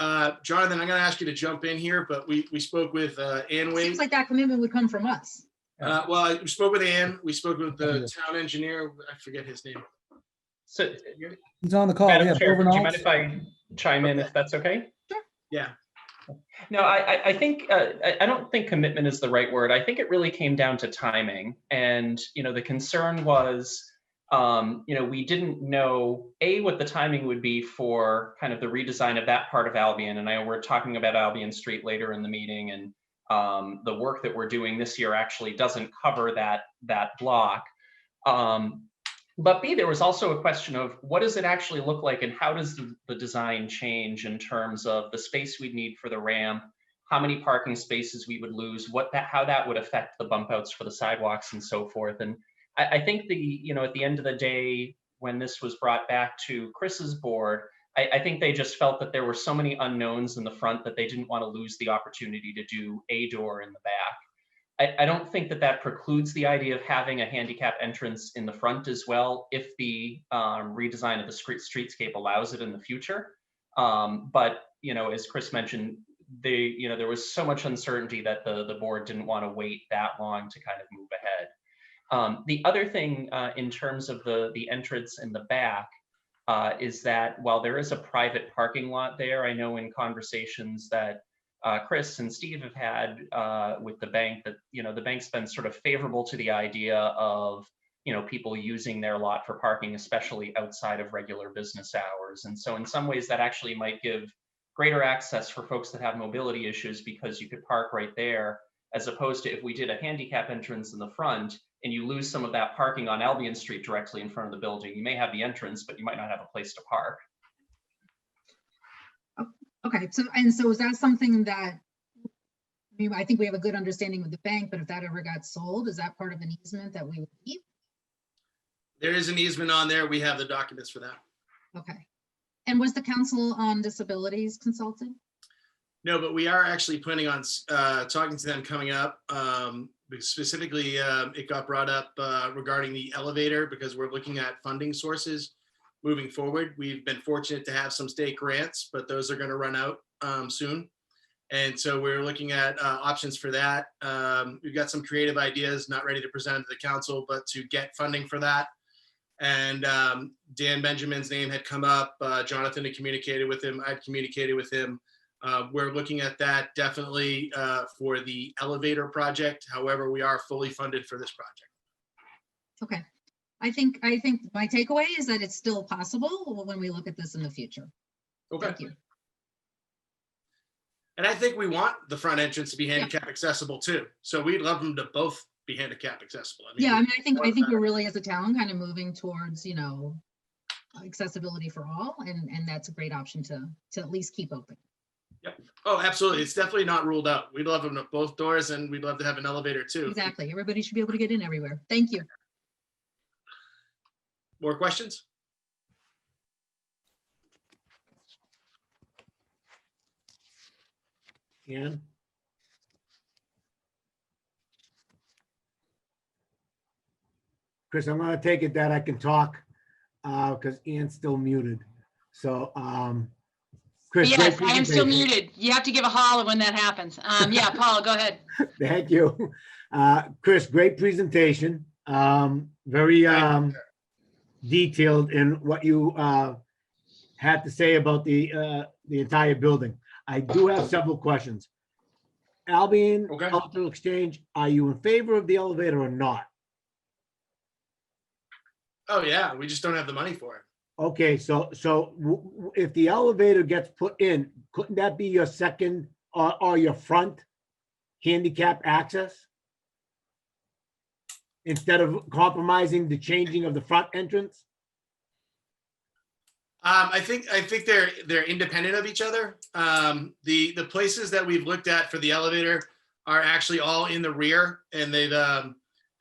Jonathan, I'm going to ask you to jump in here, but we spoke with Ann Waite. Seems like that commitment would come from us. Well, we spoke with Ann. We spoke with the town engineer. I forget his name. So He's on the call. Madam Yeah, Chair, Bill do you Renaud. mind if I chime in, if that's okay? Sure. Yeah. No, I think, I don't think commitment is the right word. I think it really came down to timing. And, the concern was, we didn't know, what the timing would be for kind of the redesign of that part of Albion. And I know we're talking about Albion Street later in the meeting, and the work that we're doing this year actually doesn't cover that block. But B, there was also a question of what does it actually look like and how does the design change in terms of the space we'd need for the ramp, how many parking spaces we would lose, how that would affect the bump outs for the sidewalks and so forth. And I think at the end of the day, when this was brought back to Chris's board, I think they just felt that there were so many unknowns in the front that they didn't want to lose the opportunity to do a door in the back. I don't think that precludes the idea of having a handicap entrance in the front as well, if the redesign of the streetscape allows it in the future. But as Chris mentioned, there was so much uncertainty that the board didn't want to wait that long to kind of move ahead. The other thing in terms of the entrance in the back is that while there is a private parking lot there, I know in conversations that Chris and Steve have had with the bank that, the bank's been sort of favorable to the idea of, people using their lot for parking, especially outside of regular business hours. And so in some ways that actually might give greater access for folks that have mobility issues, because you could park right there, as opposed to if we did a handicap entrance in the front and you lose some of that parking on Albion Street directly in front of the building. You may have the entrance, but you might not have a place to park. Okay, so is that something that, I think we have a good understanding with the bank, but if that ever got sold, is that part of an easement that we would keep? There is an easement on there. We have the documents for that. Okay. And was the Council on Disabilities consulted? No, but we are actually planning on talking to them coming up. Specifically, it got brought up regarding the elevator, because we're looking at funding sources moving forward. We've been fortunate to have some state grants, but those are going to run out soon. And so we're looking at options for that. We've got some creative ideas, not ready to present to the council, but to get funding for that. And Dan Benjamin's name had come up. Jonathan had communicated with him. I'd communicated with him. We're looking at that definitely for the elevator project. However, we are fully funded for this project. Okay. I think my takeaway is that it's still possible when we look at this in the future. Okay. Thank you. And I think we want the front entrance to be handicap accessible too. So we'd love them to both be handicap accessible. I think we're really, as a town, kind of moving towards, accessibility for all, and that's a great option to at least keep open. Yep. Oh, absolutely. It's definitely not ruled out. We'd love them at both doors, and we'd love to have an elevator too. Exactly. Everybody should be able to get in everywhere. Thank you. More questions? Ian? Chris, I'm gonna take it that I can talk because Ian's still muted. So, Chris. Yes, great I am still presentation. muted. You have to give a holler when that happens. Yeah, Paul, go ahead. Thank you. Chris, great presentation. Very detailed in what you had to say about the entire building. I do have several questions. Albion Okay. Cultural Exchange, are you in favor of the elevator or not? Oh yeah, we just don't have the money for it. Okay, so if the elevator gets put in, couldn't that be your second or your front handicap access? Instead of compromising the changing of the front entrance? I think they're independent of each other. The places that we've looked at for the elevator are actually all in the rear, and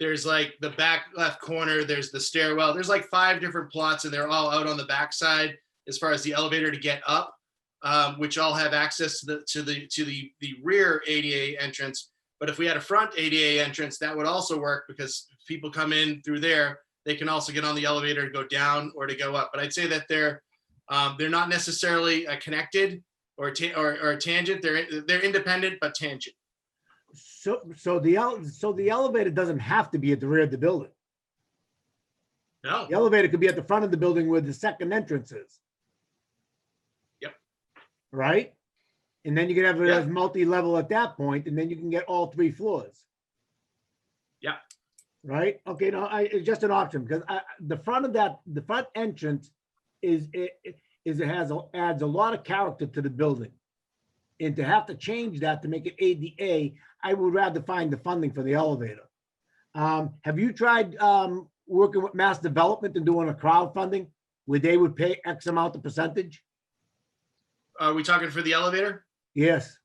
there's like the back left corner, there's the stairwell, there's like 5 different plots, and they're all out on the back side as far as the elevator to get up, which all have access to the rear ADA entrance. But if we had a front ADA entrance, that would also work, because if people come in through there, they can also get on the elevator to go down or to go up. But I'd say that they're not necessarily connected or tangent. They're independent but tangent. So the elevator doesn't have to be at the rear of the building. No. The elevator could be at the front of the building where the second entrance is. Yep. Right? And then you can have it Yeah. as multi-level at that point, and then you can get all 3 floors. Yeah. Right? Okay, no, it's just an option, because the front entrance adds a lot of character to the building. And to have to change that to make it ADA, I would rather find the funding for the elevator. Have you tried working with Mass Development and doing a crowdfunding where they would pay X amount of percentage? Are we talking for the elevator? Yes.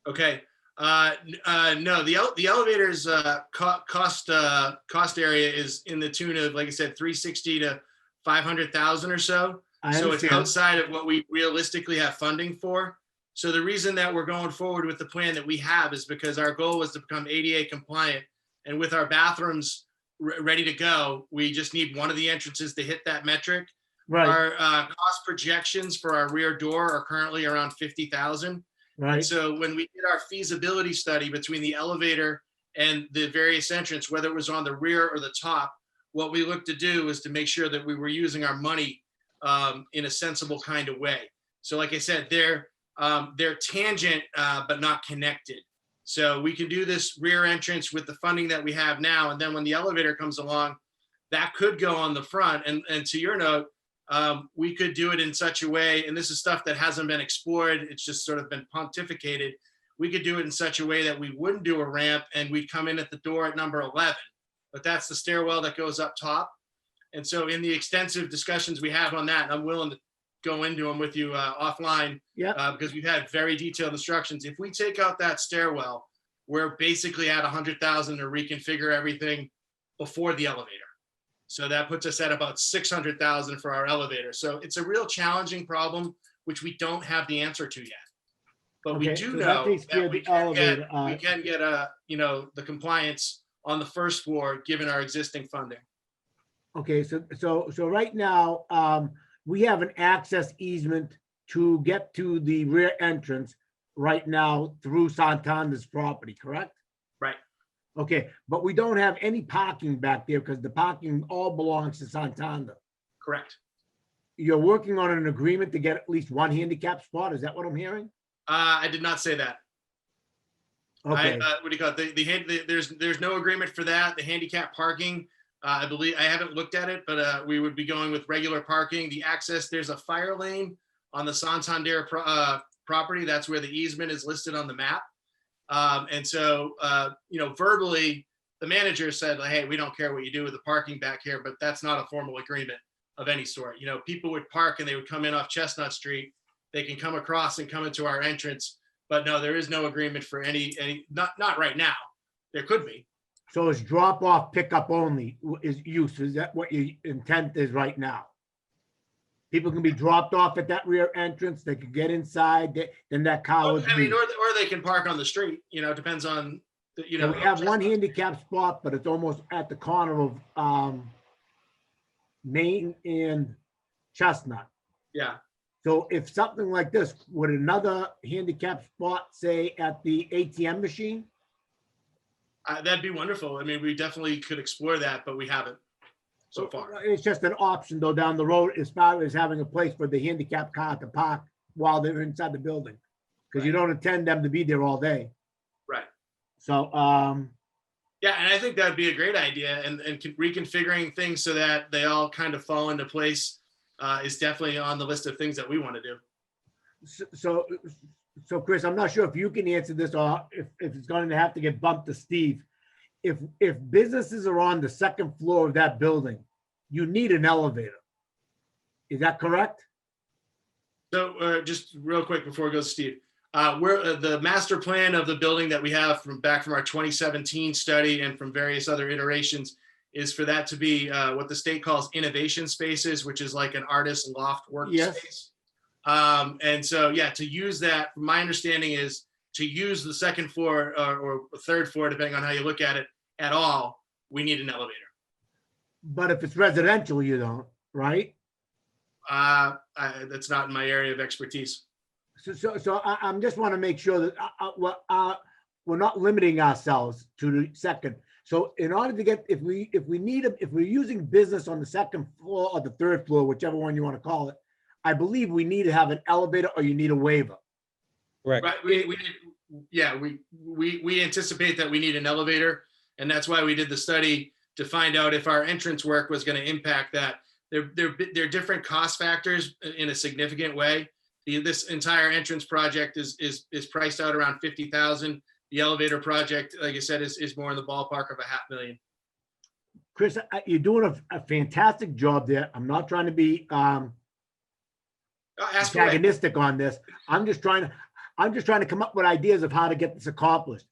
Okay. No, the elevator's cost area is in the tune of, like I said, 360 to 500,000 or so. I So it's understand. outside of what we realistically have funding for. So the reason that we're going forward with the plan that we have is because our goal was to become ADA compliant. And with our bathrooms ready to go, we just need one of the entrances to hit that metric. Right, Our cost projections for our rear door are currently around 50,000. And right. so when we did our feasibility study between the elevator and the various entrance, whether it was on the rear or the top, what we looked to do was to make sure that we were using our money in a sensible kind of way. So like I said, they're tangent, but not connected. So we can do this rear entrance with the funding that we have now. And then when the elevator comes along, that could go on the front. And to your note, we could do it in such a way, and this is stuff that hasn't been explored, it's just sort of been pontificated. We could do it in such a way that we wouldn't do a ramp and we'd come in at the door at number 11, but that's the stairwell that goes up top. And so in the extensive discussions we have on that, and I'm willing to go into them with you offline, because we've had very detailed instructions. If we take out that stairwell, we're basically at 100,000 to reconfigure everything before the elevator. So that puts us at about 600,000 for our elevator. So it's a real challenging problem, which we don't have the answer to yet. But we Okay, do so that know takes care that of we the can get, elevator, the compliance on the first floor, given our existing funding. Okay, so right now, we have an access easement to get to the rear entrance right now through Santander's property, correct? Right. Okay, but we don't have any parking back there because the parking all belongs to Santander. Correct. You're working on an agreement to get at least one handicap spot, is that what I'm hearing? I did not say that. Okay, What do you call it? There's no agreement for that. The handicap parking, I believe, I haven't looked at it, but we would be going with regular parking. The access, there's a fire lane on the Santander property. That's where the easement is listed on the map. And so, verbally, the manager said, like, hey, we don't care what you do with the parking back here, but that's not a formal agreement of any sort. People would park and they would come in off Chestnut Street. They can come across and come into our entrance, but no, there is no agreement for any, not right now. There could be. so it's drop off, pickup only is use, is that what your intent is right now? People can be dropped off at that rear entrance, they could get inside, then that car would I mean, leave. or they can park on the street, depends on, So we have one handicap spot, but it's almost at the corner of Main and Chestnut. Yeah. So if something like this, would another handicap spot say at the ATM machine? That'd be wonderful. I mean, we definitely could explore that, but we haven't so far. It's just an option though down the road as far as having a place for the handicap car to park while they're inside the building. Because you don't intend them to be there all day. Right. So, Yeah, and I think that'd be a great idea, and reconfiguring things so that they all kind of fall into place is definitely on the list of things that we want to do. So Chris, I'm not sure if you can answer this or if it's going to have to get bumped to Steve. If businesses are on the second floor of that building, you need an elevator. Is that correct? So just real quick before it goes to Steve, the master plan of the building that we have from our 2017 study and from various other iterations is for that to be what the state calls innovation spaces, which is like an artist loft workspace. Yes. And so, yeah, to use that, my understanding is to use the second floor or third floor, depending on how you look at it at all, we need an elevator. But if it's residential, you don't, right? That's not in my area of expertise. So I'm just want to make sure that we're not limiting ourselves to the second. So in order to get, if we're using business on the second floor or the third floor, whichever one you want to call it, I believe we need to have an elevator or you need a waiver. Correct. Right, we anticipate that we need an elevator, and that's why we did the study to find out if our entrance work was going to impact that. There are different cost factors in a significant way. This entire entrance project is priced out around 50,000. The elevator project, like I said, is more in the ballpark of $500,000. Chris, you're doing a fantastic job there. I'm not trying to be Ask away. antagonistic on this. I'm just trying to come up with ideas of how to get this accomplished.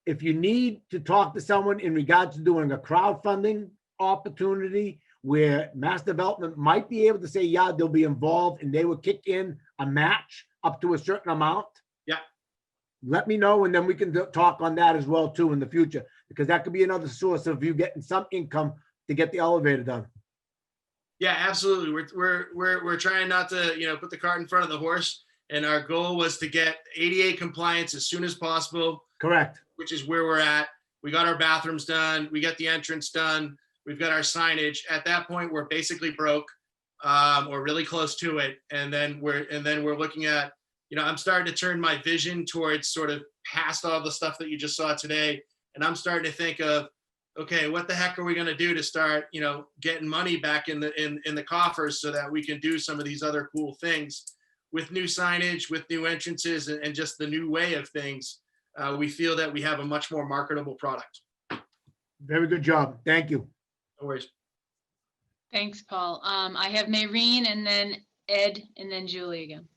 If you need to talk to someone in regards to doing a crowdfunding opportunity where Mass Development might be able to say, yeah, they'll be involved and they will kick in a match up to a certain amount. Yeah. Let me know, and then we can talk on that as well too in the future, because that could be another source of you getting some income to get the elevator done. Yeah, absolutely. We're trying not to, put the cart in front of the horse. And our goal was to get ADA compliance as soon as possible. Correct. Which is where we're at. We got our bathrooms done. We got the entrance done. We've got our signage. At that point, we're basically broke, or really close to it. And then we're looking at, I'm starting to turn my vision towards sort of past all the stuff that you just saw today. And I'm starting to think of, okay, what the heck are we going to do to start, getting money back in the coffers so that we can do some of these other cool things with new signage, with new entrances, and just the new way of things. We feel that we have a much more marketable product. Very good job. Thank you. No worries. Thanks, Paul. I have Maureen and then Ed and then Julie again.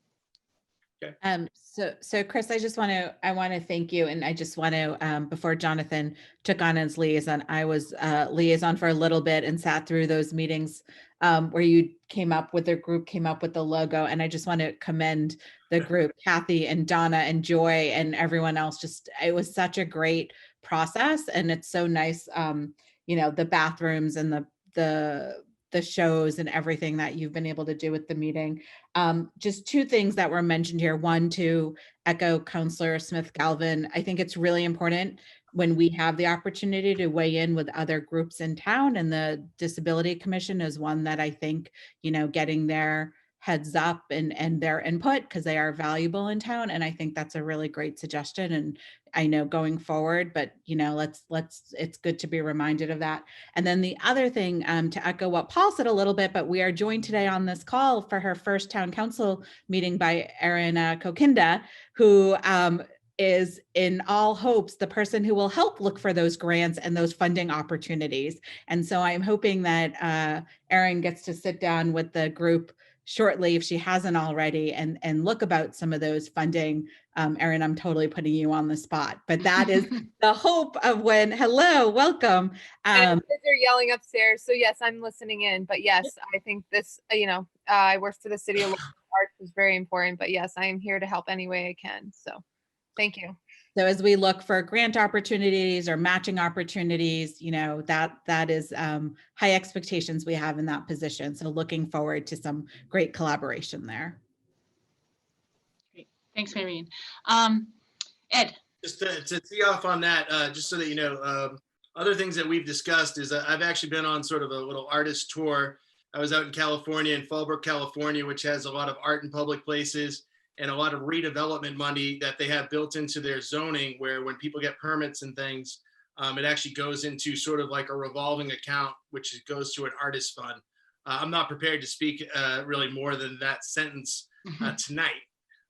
So Chris, I want to thank you. And I just want to, before Jonathan took on as liaison, I was liaison for a little bit and sat through those meetings where you came up with the logo. And I just want to commend the group, Kathy and Donna and Joy and everyone else. It was such a great process. And it's so nice, the bathrooms and the shows and everything that you've been able to do with the meeting. Just two things that were mentioned here. One, to echo Councillor Smith-Galvin, I think it's really important when we have the opportunity to weigh in with other groups in town, and the Disability Commission is one that I think, getting their heads up and their input, because they are valuable in town. And I think that's a really great suggestion. And I know going forward, but it's good to be reminded of that. And then the other thing, to echo what Paul said a little bit, but we are joined today on this call for her first town council meeting by Erin Kokinda, who is in all hopes the person who will help look for those grants and those funding opportunities. And so I'm hoping that Erin gets to sit down with the group shortly, if she hasn't already, and look about some of those funding. Erin, I'm totally putting you on the spot, but that is the hope of when, hello, welcome. And kids are yelling upstairs. So yes, I'm listening in, but yes, I think this, I work for the city of arts is very important, but yes, I am here to help any way I can. So thank you. So as we look for grant opportunities or matching opportunities, that is high expectations we have in that position. So looking forward to some great collaboration there. Great. Thanks, Maureen. Ed. Just to tee off on that, just so that you know, other things that we've discussed is I've actually been on sort of a little artist tour. I was out in California, in Fallbrook, California, which has a lot of art in public places and a lot of redevelopment money that they have built into their zoning, where when people get permits and things, it actually goes into sort of like a revolving account, which goes to an artist fund. I'm not prepared to speak really more than that sentence tonight.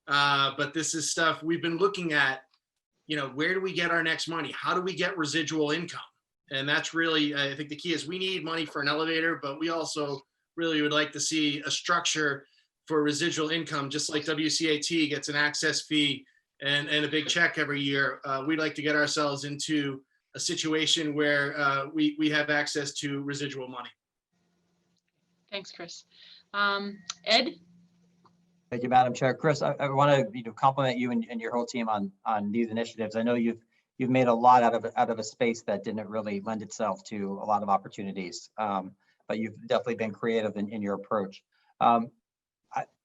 But this is stuff we've been looking at, where do we get our next money? How do we get residual income? And that's really, I think the key is we need money for an elevator, but we also really would like to see a structure for residual income, just like WCAT gets an access fee and a big check every year. We'd like to get ourselves into a situation where we have access to residual money. Thanks, Chris. Ed? Thank you, Madam Chair. Chris, I want to compliment you and your whole team on these initiatives. I know you've made a lot out of a space that didn't really lend itself to a lot of opportunities, but you've definitely been creative in your approach.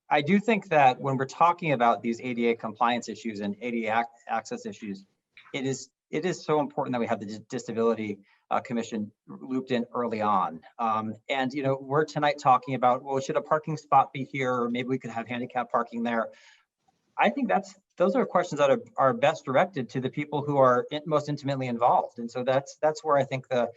I do think that when we're talking about these ADA compliance issues and ADA access issues, it is so important that we have the Disability Commission looped in early on. And we're tonight talking about, well, should a parking spot be here, or maybe we could have handicap parking there. I think those are questions that are best directed to the people who are most intimately involved. And so that's where I think the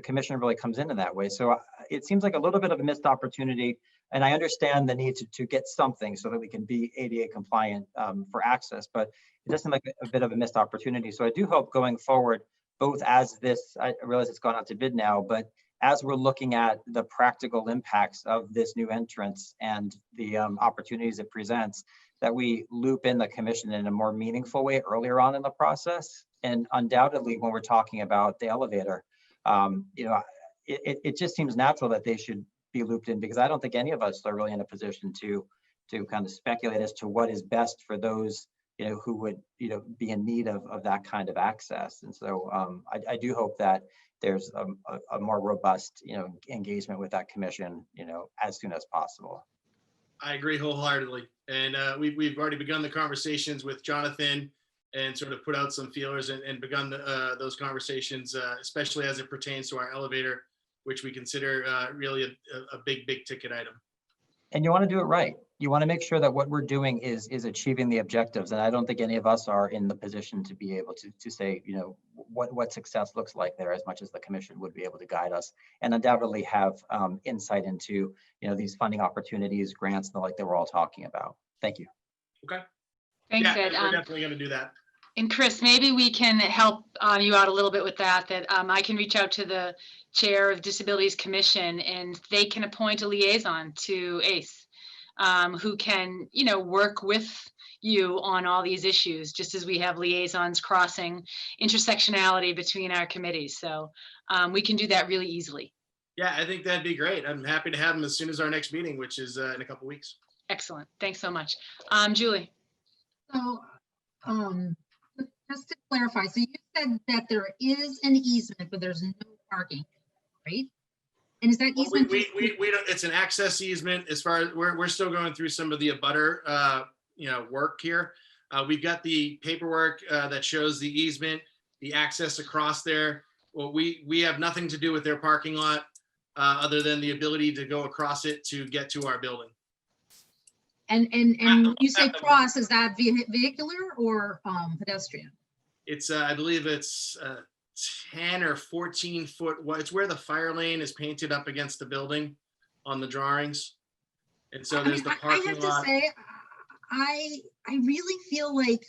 commission really comes into that way. So it seems like a little bit of a missed opportunity. And I understand the need to get something so that we can be ADA compliant for access, but it does seem like a bit of a missed opportunity. So I do hope going forward, both as this, I realize it's gone out to bid now, but as we're looking at the practical impacts of this new entrance and the opportunities it presents, that we loop in the commission in a more meaningful way earlier on in the process. And undoubtedly, when we're talking about the elevator, it just seems natural that they should be looped in, because I don't think any of us are really in a position to kind of speculate as to what is best for those who would be in need of that kind of access. And so I do hope that there's a more robust engagement with that commission as soon as possible. I agree wholeheartedly. And we've already begun the conversations with Jonathan and sort of put out some feelers and begun those conversations, especially as it pertains to our elevator, which we consider really a big ticket item. And you want to do it right. You want to make sure that what we're doing is achieving the objectives. And I don't think any of us are in the position to be able to say, what success looks like there, as much as the commission would be able to guide us and undoubtedly have insight into, these funding opportunities, grants, and the like that we're all talking about. Thank you. Okay. Thanks, yeah, Ed. we're definitely going to do that. And Chris, maybe we can help you out a little bit with that I can reach out to the chair of Disabilities Commission and they can appoint a liaison to ACE who can, work with you on all these issues, just as we have liaisons crossing intersectionality between our committees. So we can do that really easily. Yeah, I think that'd be great. I'm happy to have them as soon as our next meeting, which is in a couple weeks. Excellent. Thanks so much. Julie. So, just to clarify, so you said that there is an easement, but there's no parking, right? And is that easement? We don't, it's an access easement. As far as we're still going through some of the abutter, work here. We've got the paperwork that shows the easement, the access across there. Well, we have nothing to do with their parking lot other than the ability to go across it to get to our building. And when you say cross, is that vehicular or pedestrian? It's I believe it's 10 or 14 foot. It's where the fire lane is painted up against the building on the drawings. And so there's the parking lot. I have to say, I really feel like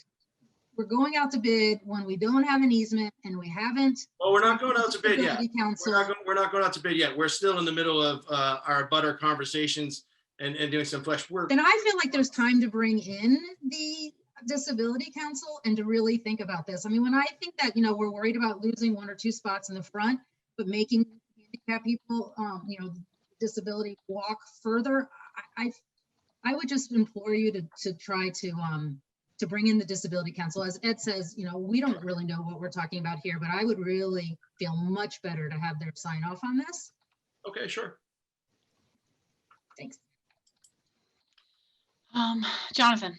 we're going out to bid when we don't have an easement and we haven't. Well, we're not going out to bid yet. Council. We're not going out to bid yet. We're still in the middle of our abutter conversations and doing some flesh work. Then I feel like there's time to bring in the Disability Council and to really think about this. I mean, when I think that, we're worried about losing 1 or 2 spots in the front, but making handicapped people, disability walk further, I would just implore you to try to bring in the Disability Council. As Ed says, we don't really know what we're talking about here, but I would really feel much better to have their sign off on this. Okay, sure. Thanks. Jonathan.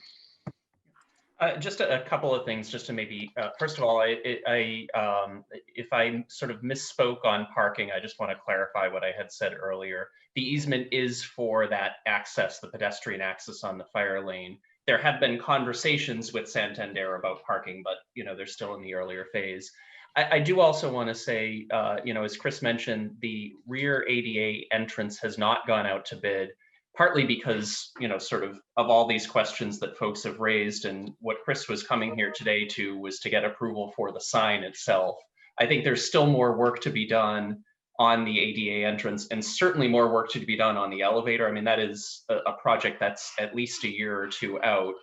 Just a couple of things, just to maybe, first of all, if I sort of misspoke on parking, I just want to clarify what I had said earlier. The easement is for that access, the pedestrian access on the fire lane. There have been conversations with Santander about parking, but they're still in the earlier phase. I do also want to say, as Chris mentioned, the rear ADA entrance has not gone out to bid. Partly because, sort of all these questions that folks have raised, and what Chris was coming here today to was to get approval for the sign itself. I think there's still more work to be done on the ADA entrance and certainly more work to be done on the elevator. I mean, that is a project that's at least a year or 2 out,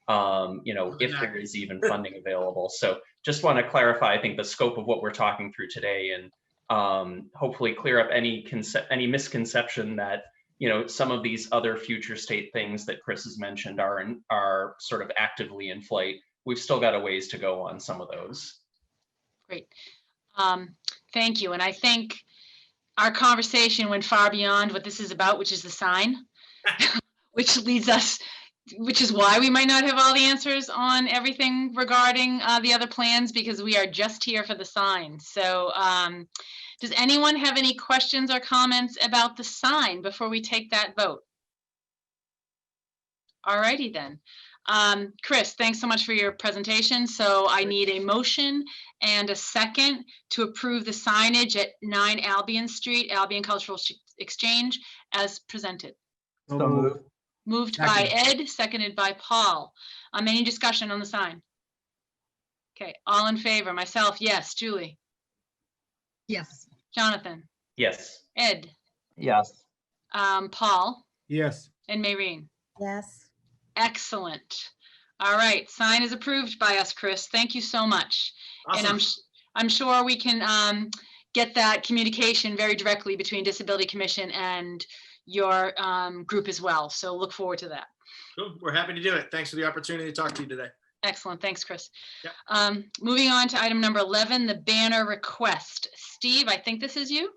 if there is even funding available. So just want to clarify, I think, the scope of what we're talking through today and hopefully clear up any misconception that some of these other future state things that Chris has mentioned are sort of actively in flight. We've still got a ways to go on some of those. Great. Thank you. And I think our conversation went far beyond what this is about, which is the sign, which is why we might not have all the answers on everything regarding the other plans, because we are just here for the sign. So does anyone have any questions or comments about the sign before we take that vote? All righty then. Chris, thanks so much for your presentation. So I need a motion and a second to approve the signage at 9 Albion Street, Albion Cultural Exchange as presented. So So moved. moved. Moved by Ed, seconded by Paul. Any discussion on the sign? Okay, all in favor? Myself, yes. Julie? Yes. Jonathan? Yes. Ed? Yes. Paul? Yes. And Maureen? Yes. Excellent. All right, sign is approved by us, Chris. Thank you so much. And I'm sure we can get that communication very directly between Disability Commission and your group as well. So look forward to that. Cool. We're happy to do it. Thanks for the opportunity to talk to you today. Excellent. Thanks, Chris. Yep. Moving on to item number 11, the banner request. Steve, I think this is you.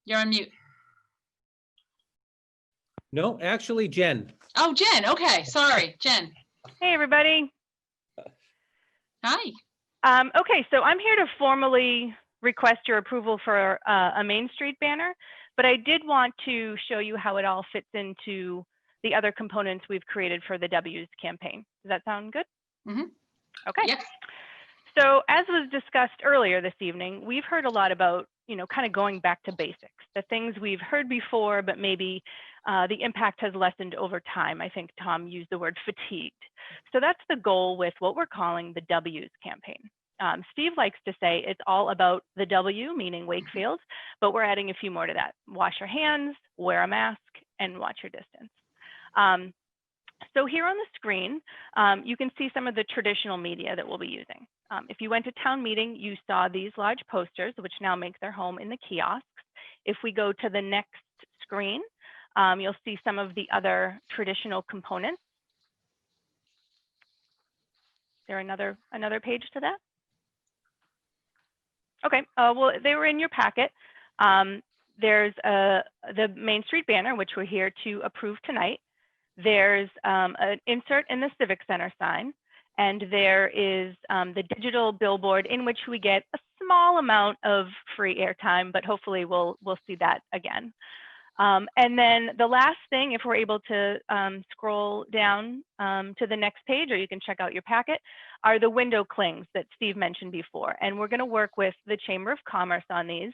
You're on mute. No, actually, Jen. Oh, Jen. Okay. Sorry, Jen. Hey, everybody. Hi. Okay, so I'm here to formally request your approval for a Main Street banner, but I did want to show you how it all fits into the other components we've created for the W's campaign. Does that sound good? Mm-hmm. Okay. Yes. So as was discussed earlier this evening, we've heard a lot about, kind of going back to basics, the things we've heard before, but maybe the impact has lessened over time. I think Tom used the word fatigued. So that's the goal with what we're calling the W's campaign. Steve likes to say it's all about the W, meaning Wakefield, but we're adding a few more to that. Wash your hands, wear a mask, and watch your distance. So here on the screen, you can see some of the traditional media that we'll be using. If you went to town meeting, you saw these large posters, which now make their home in the kiosks. If we go to the next screen, you'll see some of the other traditional components. Is there another page to that? Okay, well, they were in your packet. There's the Main Street banner, which we're here to approve tonight. There's an insert in the Civic Center sign, and there is the digital billboard in which we get a small amount of free airtime, but hopefully we'll see that again. And then the last thing, if we're able to scroll down to the next page, or you can check out your packet, are the window clings that Steve mentioned before. And we're going to work with the Chamber of Commerce on these.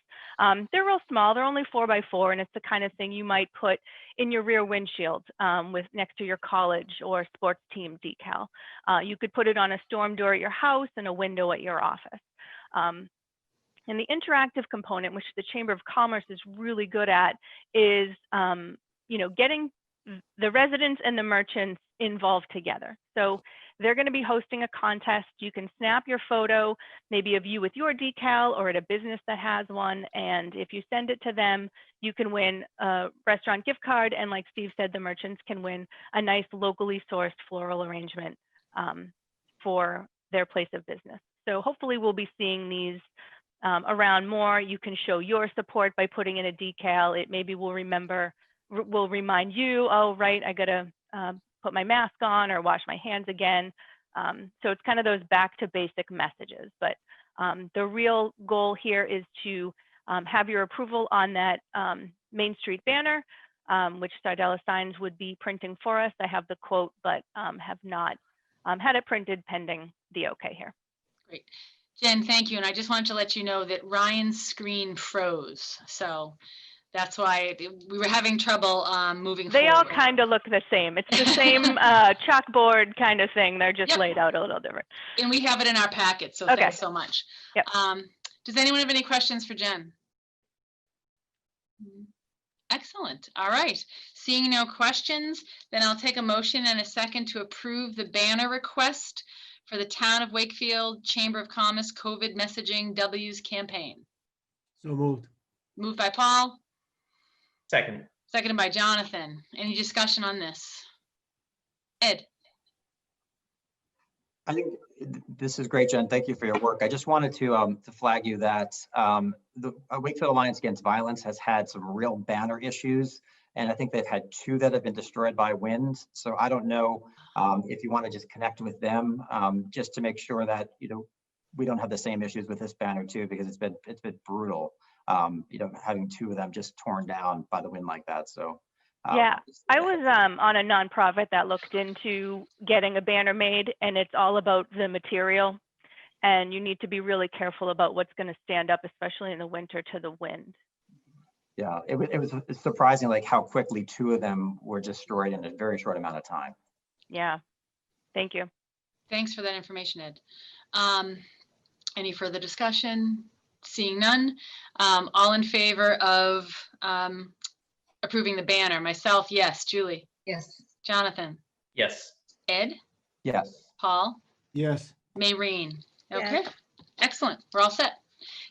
They're real small. They're only 4x4, and it's the kind of thing you might put in your rear windshield next to your college or sports team decal. You could put it on a storm door at your house and a window at your office. And the interactive component, which the Chamber of Commerce is really good at, is getting the residents and the merchants involved together. So they're going to be hosting a contest. You can snap your photo, maybe of you with your decal or at a business that has one. And if you send it to them, you can win a restaurant gift card. And like Steve said, the merchants can win a nice locally sourced floral arrangement for their place of business. So hopefully we'll be seeing these around more. You can show your support by putting in a decal. It maybe will remind you, oh, right, I gotta put my mask on or wash my hands again. So it's kind of those back to basic messages. But the real goal here is to have your approval on that Main Street banner, which Sardella Signs would be printing for us. I have the quote, but have not had it printed pending the okay here. Great. Jen, thank you. And I just wanted to let you know that Ryan's screen froze. So that's why we were having trouble moving They forward. all kind of look the same. It's the same chalkboard kind of thing. They're just laid out a little different. And we have it in our packet. So thanks so much. Yep. Does anyone have any questions for Jen? Excellent. All right. Seeing no questions, then I'll take a motion and a second to approve the banner request for the Town of Wakefield Chamber of Commerce COVID Messaging W's campaign. So moved. Moved by Paul. Second. Seconded by Jonathan. Any discussion on this? Ed? I think this is great, Jen. Thank you for your work. I just wanted to flag you that the Wakefield Alliance Against Violence has had some real banner issues, and I think they've had 2 that have been destroyed by wind. So I don't know if you want to just connect with them just to make sure that we don't have the same issues with this banner too, because it's been brutal. Having 2 of them just torn down by the wind like that. So Yeah, I was on a nonprofit that looked into getting a banner made, and it's all about the material. And you need to be really careful about what's going to stand up, especially in the winter, to the wind. Yeah, it was surprising like how quickly 2 of them were destroyed in a very short amount of time. Yeah, thank you. Thanks for that information, Ed. Any further discussion? Seeing none. All in favor of approving the banner? Myself, yes. Julie? Yes. Jonathan? Yes. Ed? Yes. Paul? Yes. Maureen? Yes. Okay, excellent. We're all set.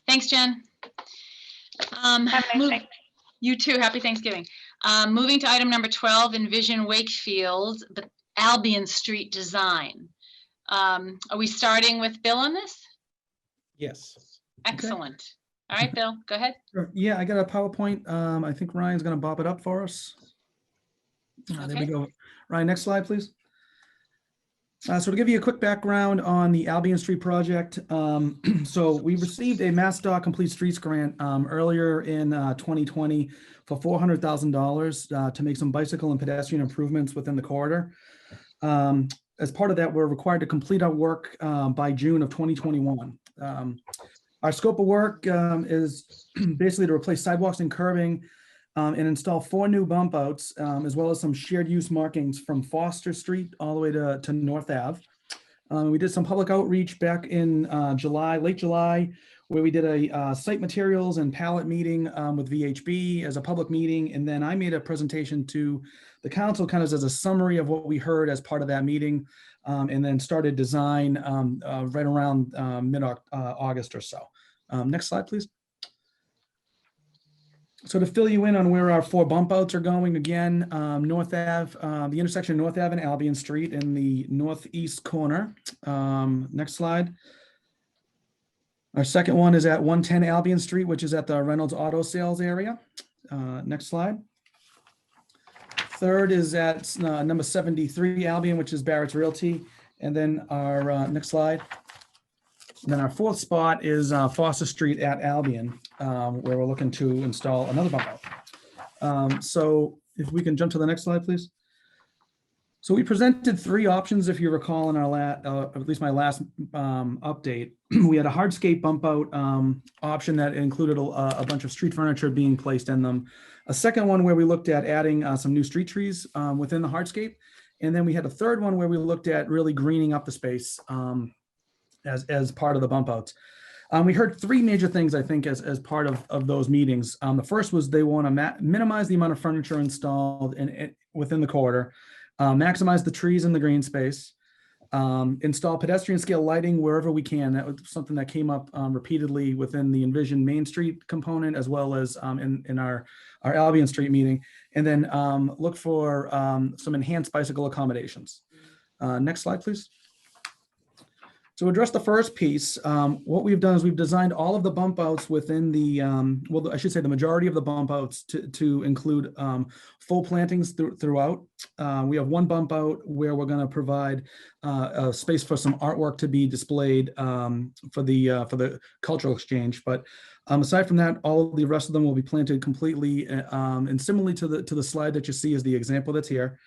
Thanks, Jen. Have a nice night. You too. Happy Thanksgiving. Moving to item number 12, Envision Wakefield, the Albion Street design. Are we starting with Bill on this? Yes. Excellent. All right, Bill, go ahead. Sure. Yeah, I got a PowerPoint. I think Ryan's going to bop it up for us. There we Okay. go. Ryan, next slide, please. So to give you a quick background on the Albion Street project, so we received a MassDOT Complete Streets grant earlier in 2020 for $400,000 to make some bicycle and pedestrian improvements within the corridor. As part of that, we're required to complete our work by June of 2021. Our scope of work is basically to replace sidewalks and curbing and install 4 new bump outs, as well as some shared use markings from Foster Street all the way to North Ave. We did some public outreach back in late July, where we did a site materials and pallet meeting with VHB as a public meeting. And then I made a presentation to the council kind of as a summary of what we heard as part of that meeting, and then started design right around mid-August or so. Next slide, please. So to fill you in on where our 4 bump outs are going, again, North Ave, the intersection of North Ave and Albion Street in the northeast corner. Next slide. Our second one is at 110 Albion Street, which is at the Reynolds Auto Sales area. Next slide. Third is at number 73 Albion, which is Barrett's Realty. And then our next slide. And then our 4th spot is Foster Street at Albion, where we're looking to install another bump out. So if we can jump to the next slide, please. So we presented 3 options, if you recall, in our at least my last update. We had a hardscape bump out option that included a bunch of street furniture being placed in them. A second one where we looked at adding some new street trees within the hardscape. And then we had a third one where we looked at really greening up the space as part of the bump outs. We heard 3 major things, I think, as part of those meetings. The first was they want to minimize the amount of furniture installed within the corridor, maximize the trees in the green space, install pedestrian scale lighting wherever we can. That was something that came up repeatedly within the Envision Main Street component, as well as in our Albion Street meeting. And then look for some enhanced bicycle accommodations. Next slide, please. To address the first piece, what we've done is we've designed all of the bump outs within the, well, I should say the majority of the bump outs to include full plantings throughout. We have 1 bump out where we're going to provide a space for some artwork to be displayed for the cultural exchange. But aside from that, all of the rest of them will be planted completely and similarly to the slide that you see is the example that's here.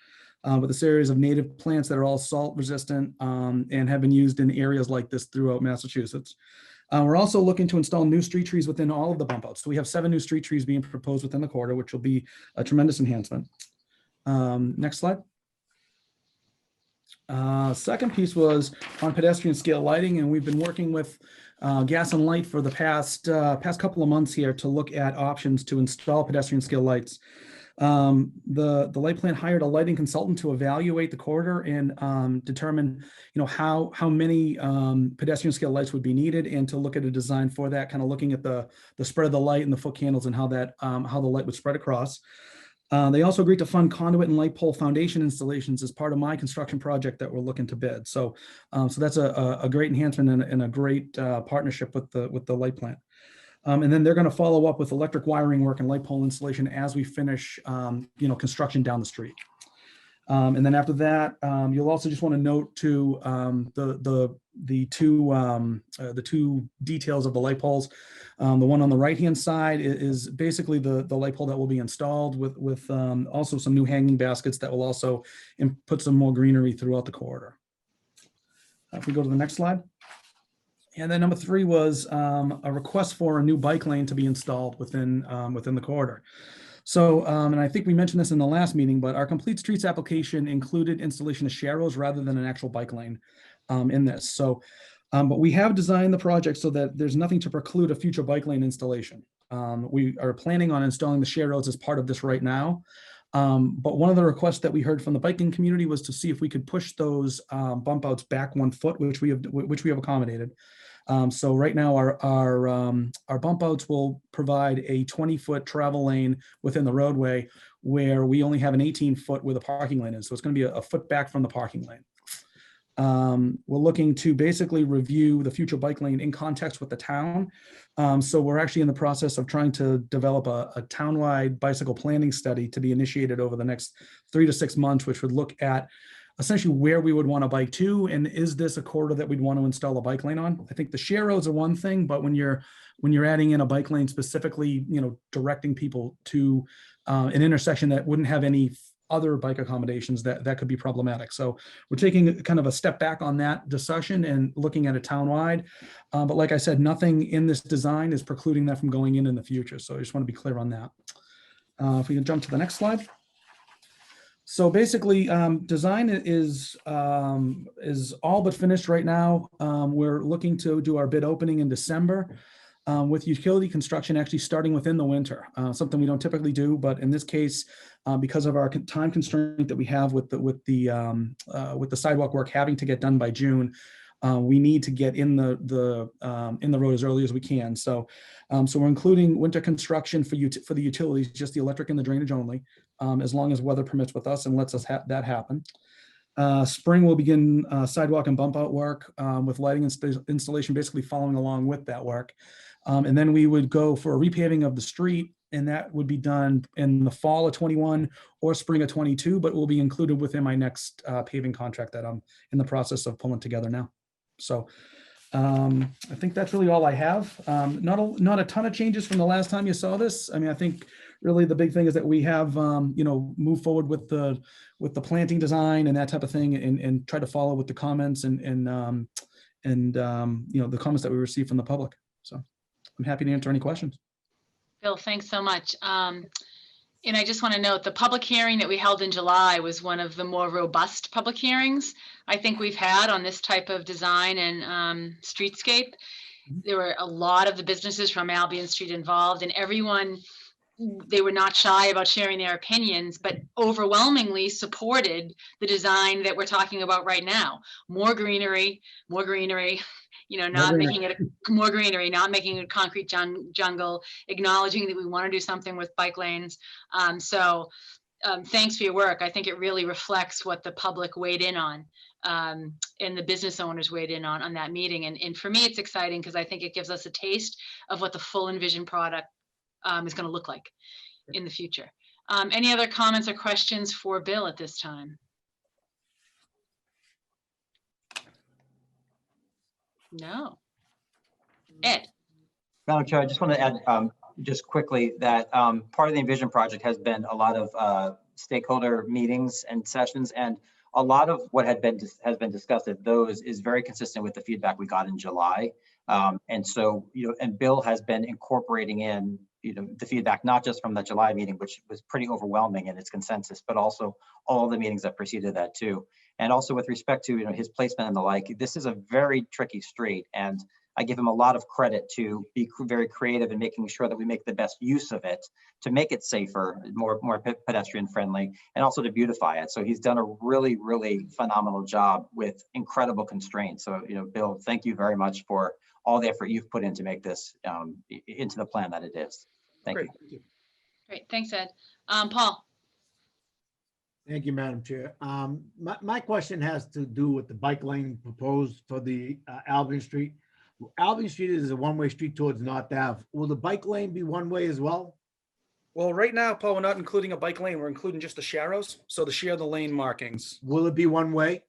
With a series of native plants that are all salt resistant and have been used in areas like this throughout Massachusetts. We're also looking to install new street trees within all of the bump outs. So we have 7 new street trees being proposed within the corridor, which will be a tremendous enhancement. Next slide. Second piece was on pedestrian scale lighting, and we've been working with Gas and Light for the past couple of months here to look at options to install pedestrian scale lights. The light plant hired a lighting consultant to evaluate the corridor and determine, how many pedestrian scale lights would be needed, and to look at a design for that, kind of looking at the spread of the light and the foot candles and how the light would spread across. They also agreed to fund conduit and light pole foundation installations as part of my construction project that we're looking to bid. So that's a great enhancement and a great partnership with the light plant. And then they're going to follow up with electric wiring work and light pole installation as we finish, construction down the street. And then after that, you'll also just want to note to the two details of the light poles. The one on the right-hand side is basically the light pole that will be installed with also some new hanging baskets that will also put some more greenery throughout the corridor. If we go to the next slide. And then number 3 was a request for a new bike lane to be installed within the corridor. So, and I think we mentioned this in the last meeting, but our Complete Streets application included installation of sharrows rather than an actual bike lane in this. So, but we have designed the project so that there's nothing to preclude a future bike lane installation. We are planning on installing the sharrows as part of this right now. But one of the requests that we heard from the biking community was to see if we could push those bump outs back 1 foot, which we have accommodated. So right now our bump outs will provide a 20-foot travel lane within the roadway where we only have an 18-foot where the parking lane is. So it's going to be a foot back from the parking lane. We're looking to basically review the future bike lane in context with the town. So we're actually in the process of trying to develop a townwide bicycle planning study to be initiated over the next 3 to 6 months, which would look at essentially where we would want to bike to, and is this a corridor that we'd want to install a bike lane on? I think the share roads are one thing, but when you're adding in a bike lane specifically, directing people to an intersection that wouldn't have any other bike accommodations, that could be problematic. So we're taking kind of a step back on that discussion and looking at it townwide. But like I said, nothing in this design is precluding that from going in the future. So I just want to be clear on that. If we can jump to the next slide. So basically, design is all but finished right now. We're looking to do our bid opening in December, with utility construction actually starting within the winter. Something we don't typically do, but in this case, because of our time constraint that we have with the sidewalk work having to get done by June, we need to get in the road as early as we can. So we're including winter construction for the utilities, just the electric and the drainage only, as long as weather permits with us and lets us have that happen. Spring will begin sidewalk and bump out work with lighting installation basically following along with that work. And then we would go for a repaving of the street, and that would be done in the fall of 21 or spring of 22, but will be included within my next paving contract that I'm in the process of pulling together now. So I think that's really all I have. Not a ton of changes from the last time you saw this. I mean, I think really the big thing is that we have, moved forward with the planting design and that type of thing, and try to follow with the comments and the comments that we received from the public. So I'm happy to answer any questions. Bill, thanks so much. And I just want to note the public hearing that we held in July was one of the more robust public hearings I think we've had on this type of design and streetscape. There were a lot of the businesses from Albion Street involved, and everyone, they were not shy about sharing their opinions, but overwhelmingly supported the design that we're talking about right now. More greenery, not making it more greenery, not making it a concrete jungle, acknowledging that we want to do something with bike lanes. Thanks for your work. I think it really reflects what the public weighed in on, and the business owners weighed in on that meeting. And for me, it's exciting because I think it gives us a taste of what the full envisioned product is going to look like in the future. Any other comments or questions for Bill at this time? No. Ed. Madam Chair, I just want to add just quickly that part of the Envision project has been a lot of stakeholder meetings and sessions, and a lot of what has been discussed at those is very consistent with the feedback we got in July. And so, and Bill has been incorporating in, the feedback, not just from the July meeting, which was pretty overwhelming in its consensus, but also all the meetings that preceded that too. And also with respect to, his placement and the like, this is a very tricky street, and I give him a lot of credit to be very creative in making sure that we make the best use of it to make it safer, more pedestrian friendly, and also to beautify it. So he's done a really, really phenomenal job with incredible constraints. So, Bill, thank you very much for all the effort you've put in to make this into the plan that it is. Thank you. Great, thanks, Ed. Paul. Thank you, Madam Chair. My question has to do with the bike lane proposed for the Albion Street. Albion Street is a one-way street towards North Ave. Will the bike lane be one-way as well? Well, right now, Paul, we're not including a bike lane. We're including just the sharrows. So the lane markings. Will it be one-way?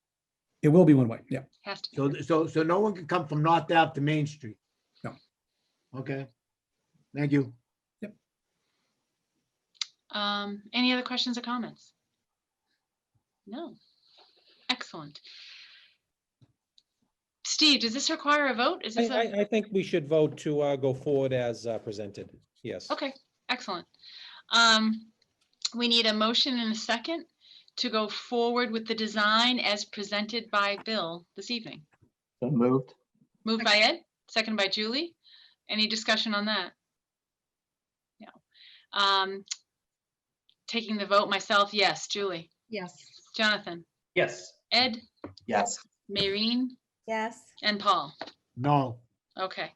It will be one way. Yeah. Has to be. So no one can come from North Ave to Main Street? No. Okay. Thank you. Any other questions or comments? No. Excellent. Steve, does this require a vote? Is this I think we should vote to go forward as presented. Yes. Okay, excellent. We need a motion and a second to go forward with the design as presented by Bill this evening. So moved. Moved by Ed, second by Julie. Any discussion on that? No. Taking the vote myself, yes. Julie? Yes. Jonathan? Yes. Ed? Yes. Maureen? Yes. And Paul? No. Okay.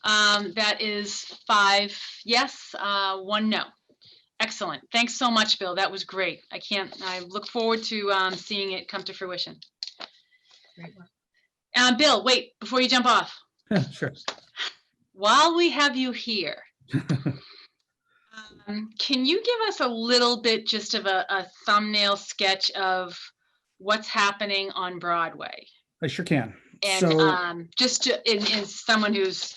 That is 5 yes, 1 no. Excellent. Thanks so much, Bill. That was great. I look forward to seeing it come to fruition. Great work. Bill, wait, before you jump off. Sure. While we have you here, can you give us a little bit just of a thumbnail sketch of what's happening on Broadway? I sure can. And So, just to, in someone who's,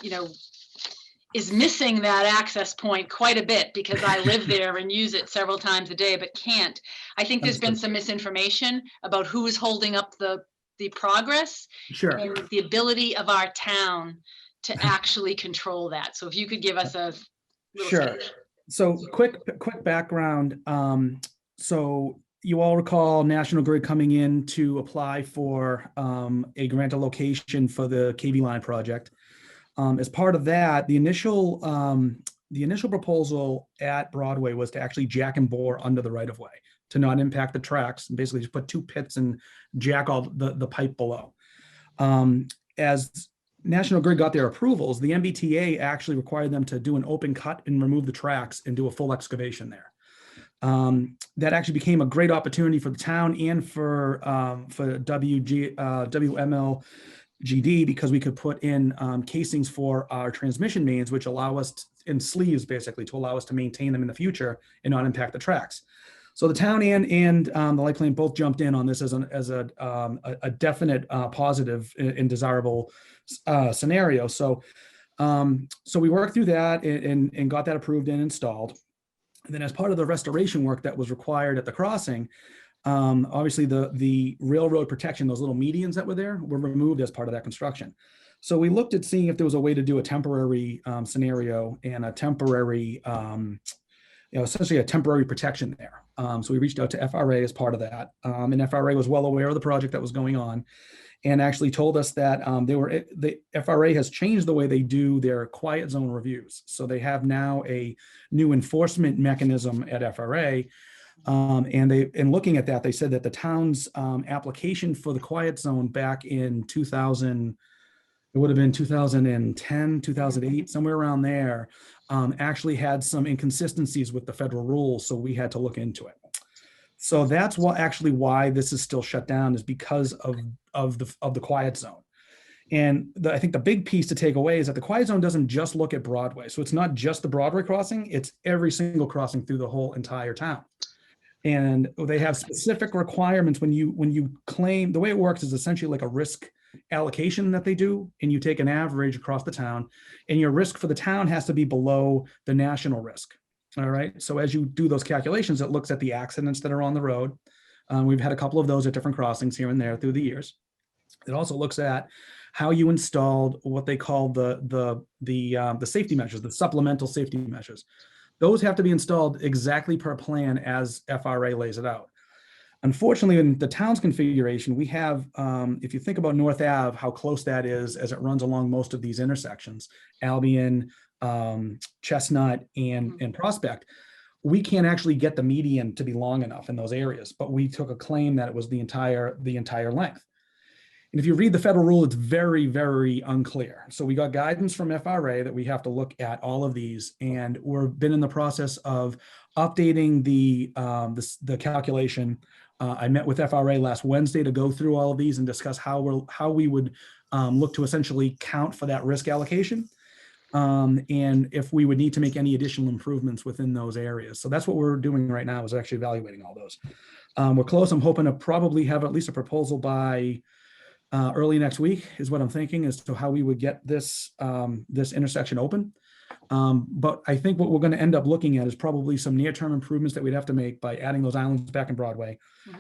is missing that access point quite a bit because I live there and use it several times a day, but can't. I think there's been some misinformation about who is holding up the progress sure. and the ability of our town to actually control that. So if you could give us a little Sure. sketch. So quick background. So you all recall National Grid coming in to apply for a grant of location for the KV line project. As part of that, the initial proposal at Broadway was to actually jack and bore under the right of way to not impact the tracks, and basically just put 2 pits and jack all the pipe below. As National Grid got their approvals, the MBTA actually required them to do an open cut and remove the tracks and do a full excavation there. That actually became a great opportunity for the town and for WMLGD, because we could put in casings for our transmission mains, which allow us in sleeves basically to allow us to maintain them in the future and not impact the tracks. So the town and the light plant both jumped in on this as a definite positive and desirable scenario. So we worked through that and got that approved and installed. And then as part of the restoration work that was required at the crossing, obviously the railroad protection, those little medians that were there, were removed as part of that construction. So we looked at seeing if there was a way to do a temporary scenario and a temporary, essentially a temporary protection there. So we reached out to FRA as part of that. And FRA was well aware of the project that was going on and actually told us that the FRA has changed the way they do their quiet zone reviews. So they have now a new enforcement mechanism at FRA. And looking at that, they said that the town's application for the quiet zone back in 2000, it would have been 2010, 2008, somewhere around there, actually had some inconsistencies with the federal rules. So we had to look into it. So that's why this is still shut down, is because of the quiet zone. And I think the big piece to take away is that the quiet zone doesn't just look at Broadway. So it's not just the Broadway crossing, it's every single crossing through the whole entire town. And they have specific requirements when you claim. The way it works is essentially like a risk allocation that they do, and you take an average across the town, and your risk for the town has to be below the national risk. All right. So as you do those calculations, it looks at the accidents that are on the road. We've had a couple of those at different crossings here and there through the years. It also looks at how you installed what they call the safety measures, the supplemental safety measures. Those have to be installed exactly per plan as FRA lays it out. Unfortunately, in the town's configuration, we have, if you think about North Ave, how close that is as it runs along most of these intersections, Albion, Chestnut, and Prospect, we can't actually get the median to be long enough in those areas, but we took a claim that it was the entire length. And if you read the federal rule, it's very, very unclear. So we got guidance from FRA that we have to look at all of these, and we've been in the process of updating the calculation. I met with FRA last Wednesday to go through all of these and discuss how we would look to essentially count for that risk allocation, and if we would need to make any additional improvements within those areas. So that's what we're doing right now, is actually evaluating all those. We're close. I'm hoping to probably have at least a proposal by early next week is what I'm thinking as to how we would get this, this intersection open. But I think what we're going to end up looking at is probably some near-term improvements that we'd have to make by adding those islands back in Broadway.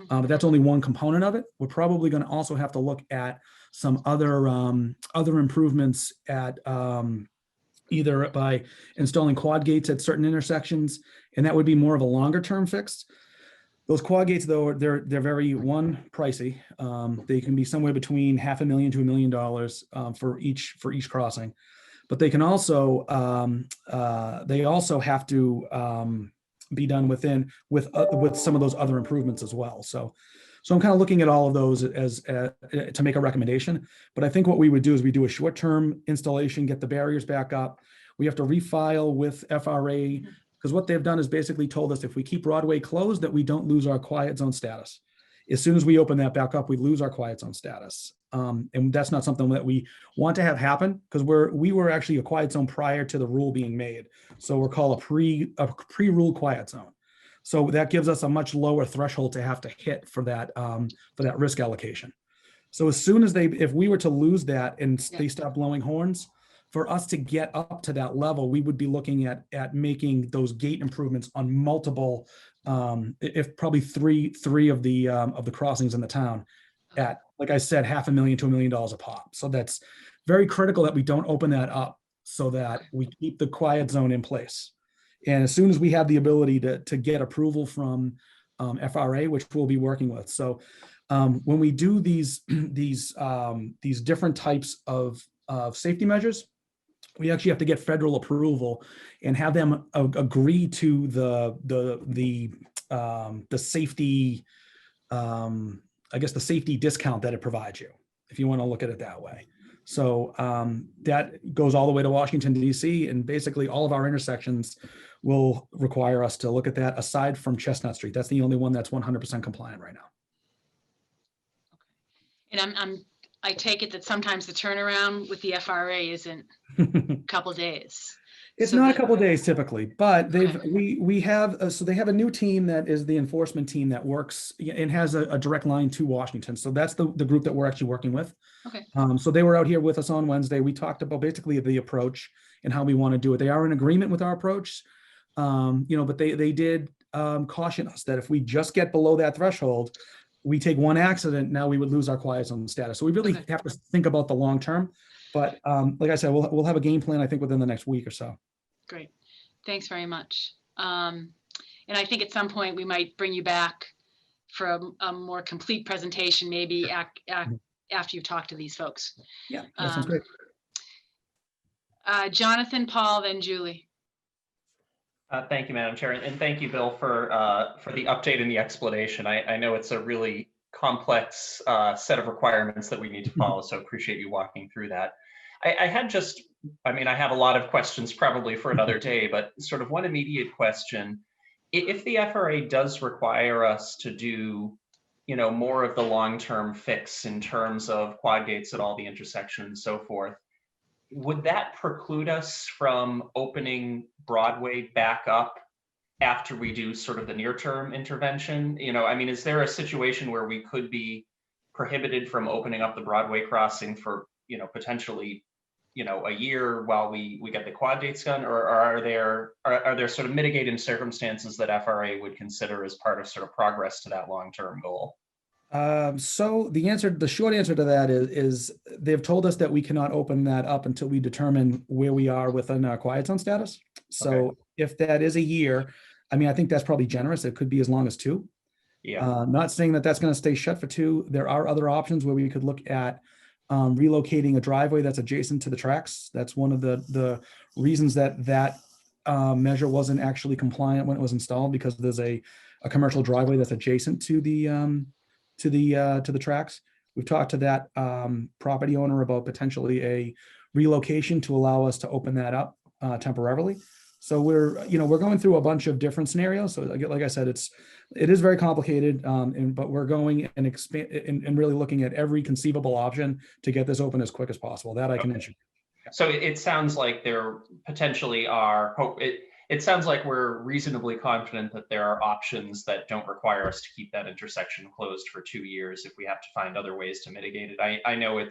But that's only one component of it. We're probably going to also have to look at some other improvements at either by installing quad gates at certain intersections, and that would be more of a longer term fix. Those quad gates, though, they're very pricey. They can be somewhere between $500,000 to $1 million for each crossing, but they can also have to be done with some of those other improvements as well. So I'm kind of looking at all of those as to make a recommendation. But I think what we would do is we do a short-term installation, get the barriers back up. We have to refile with FRA, because what they've done is basically told us if we keep Broadway closed, that we don't lose our quiet zone status. As soon as we open that back up, we lose our quiet zone status. And that's not something that we want to have happen, because we were actually a quiet zone prior to the rule being made. So we're called a pre-rule quiet zone. So that gives us a much lower threshold to have to hit for that risk allocation. So as soon as if we were to lose that and they stop blowing horns, for us to get up to that level, we would be looking at making those gate improvements on multiple, if probably three of the crossings in the town at, like I said, $500,000 to $1 million a pop. So that's very critical that we don't open that up so that we keep the quiet zone in place. And as soon as we have the ability to get approval from FRA, which we'll be working with. So when we do these different types of safety measures, we actually have to get federal approval and have them agree to the safety, I guess the safety discount that it provides you, if you want to look at it that way. So that goes all the way to Washington, D.C., and basically all of our intersections will require us to look at that, aside from Chestnut Street. That's the only one that's 100% compliant right now. And I take it that sometimes the turnaround with the FRA isn't a couple days. It's So not that- a couple of days typically, but we have so they have a new team that is the enforcement team that works and has a direct line to Washington. So that's the group that we're actually working with. Okay. So they were out here with us on Wednesday. We talked about basically the approach and how we want to do it. They are in agreement with our approach, but they did caution us that if we just get below that threshold, we take one accident, now we would lose our quiet zone status. So we really have to think about the long term. But like I said, we'll have a game plan, I think, within the next week or so. Great. Thanks very much. And I think at some point we might bring you back for a more complete presentation, maybe after you've talked to these folks. Yeah, that sounds great. Jonathan, Paul, then Julie. Thank you, Madam Chair, and thank you, Bill, for the update and the explanation. I know it's a really complex set of requirements that we need to follow, so appreciate you walking through that. I have a lot of questions probably for another day, but sort of one immediate question. If the FRA does require us to do, more of the long-term fix in terms of quad gates at all the intersections and so forth, would that preclude us from opening Broadway back up after we do sort of the near-term intervention? Is there a situation where we could be prohibited from opening up the Broadway crossing for, potentially, a year while we get the quad gates done, or are there sort of mitigating circumstances that FRA would consider as part of sort of progress to that long-term goal? So the short answer to that is they've told us that we cannot open that up until we determine where we are within our quiet zone status. So if that is a year, I think that's probably generous. It could be as long as 2. Yeah. Not saying that that's going to stay shut for 2. There are other options where we could look at relocating a driveway that's adjacent to the tracks. That's one of the reasons that measure wasn't actually compliant when it was installed, because there's a commercial driveway that's adjacent to the tracks. We've talked to that property owner about potentially a relocation to allow us to open that up temporarily. So we're going through a bunch of different scenarios. So like I said, it is very complicated, but we're going and expand and really looking at every conceivable option to get this open as quick as possible. That I can ensure. So it sounds like there potentially are it sounds like we're reasonably confident that there are options that don't require us to keep that intersection closed for 2 years if we have to find other ways to mitigate it. I know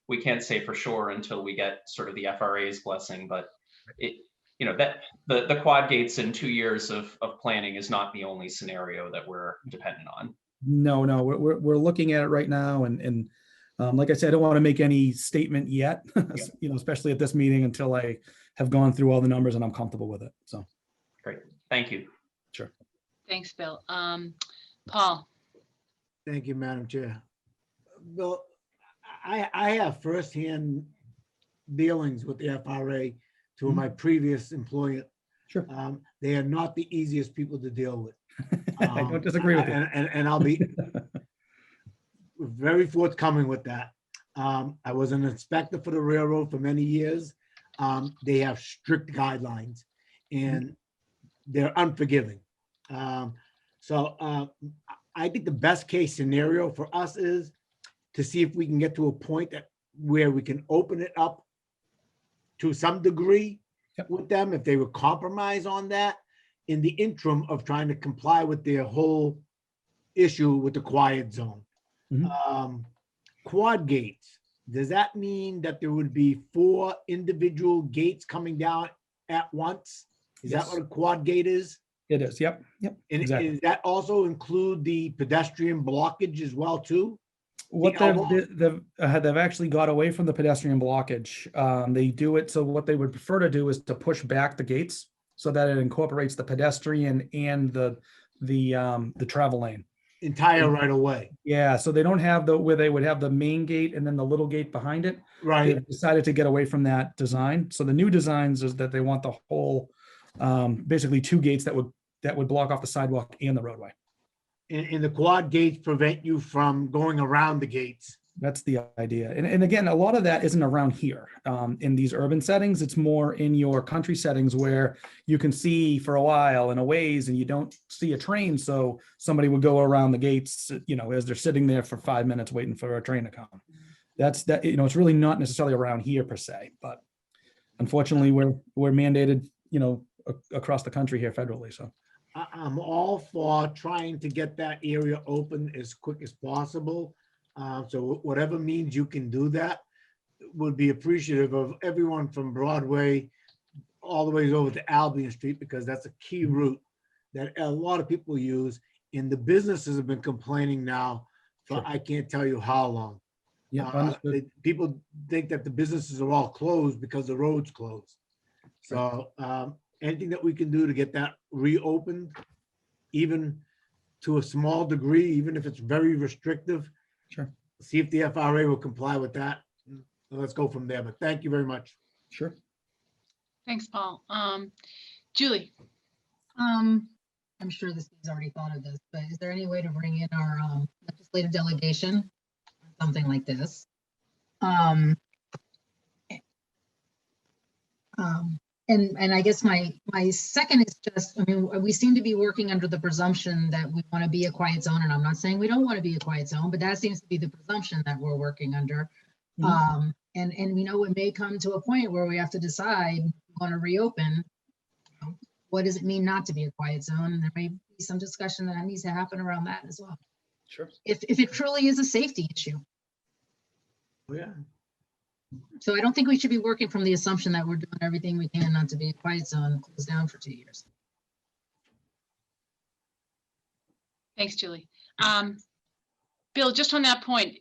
we can't say for sure until we get sort of the FRA's blessing, but that the quad gates in 2 years of planning is not the only scenario that we're dependent on. No, we're looking at it right now, and like I said, I don't want to make any statement yet, especially at this meeting until I have gone through all the numbers and I'm comfortable with it. So, great, thank you. Sure. Thanks, Bill. Paul. Thank you, Madam Chair. Bill, I have firsthand dealings with the FRA to my previous employer. Sure. They are not the easiest people to deal with. I don't disagree with you. And I'll be very forthcoming with that. I was an inspector for the railroad for many years. They have strict guidelines and they're unforgiving. So I think the best case scenario for us is to see if we can get to a point where we can open it up to some degree with them, if they would compromise on that in the interim of trying to comply with their whole issue with the quiet zone. Quad gates, does that mean that there would be 4 individual gates coming down at once? Is that what a quad gate is? It is. Yep. And Exactly. does that also include the pedestrian blockage as well too? What they've actually got away from the pedestrian blockage. They do it. So what they would prefer to do is to push back the gates so that it incorporates the pedestrian and the travel lane. Entire right away. Yeah. So they don't have where they would have the main gate and then the little gate behind it. Right. They've decided to get away from that design. So the new designs is that they want the whole, basically 2 gates that would block off the sidewalk and the roadway. And the quad gates prevent you from going around the gates. That's the idea. And again, a lot of that isn't around here. In these urban settings, it's more in your country settings where you can see for a while in a ways and you don't see a train. So somebody would go around the gates, as they're sitting there for 5 minutes waiting for a train to come. It's really not necessarily around here per se, but unfortunately we're mandated, across the country here federally. So I'm all for trying to get that area open as quick as possible. So whatever means you can do that would be appreciative of everyone from Broadway all the way over to Albion Street, because that's a key route that a lot of people use. And the businesses have been complaining now for I can't tell you how long. Yeah, people think that the businesses are all closed because the road's closed. So anything that we can do to get that reopened, even to a small degree, even if it's very restrictive, sure. See if the FRA will comply with that. Let's go from there. But thank you very much. Sure. Thanks, Paul. Julie. I'm sure this has already thought of this, but is there any way to bring in our legislative delegation, something like this? And I guess my second is just, we seem to be working under the presumption that we want to be a quiet zone, and I'm not saying we don't want to be a quiet zone, but that seems to be the presumption that we're working under. And we know it may come to a point where we have to decide we want to reopen. What does it mean not to be a quiet zone? And there may be some discussion that needs to happen around that as well. Sure. If it truly is a safety issue. Yeah. So I don't think we should be working from the assumption that we're doing everything we can not to be a quiet zone closed down for 2 years. Thanks, Julie. Bill, just on that point,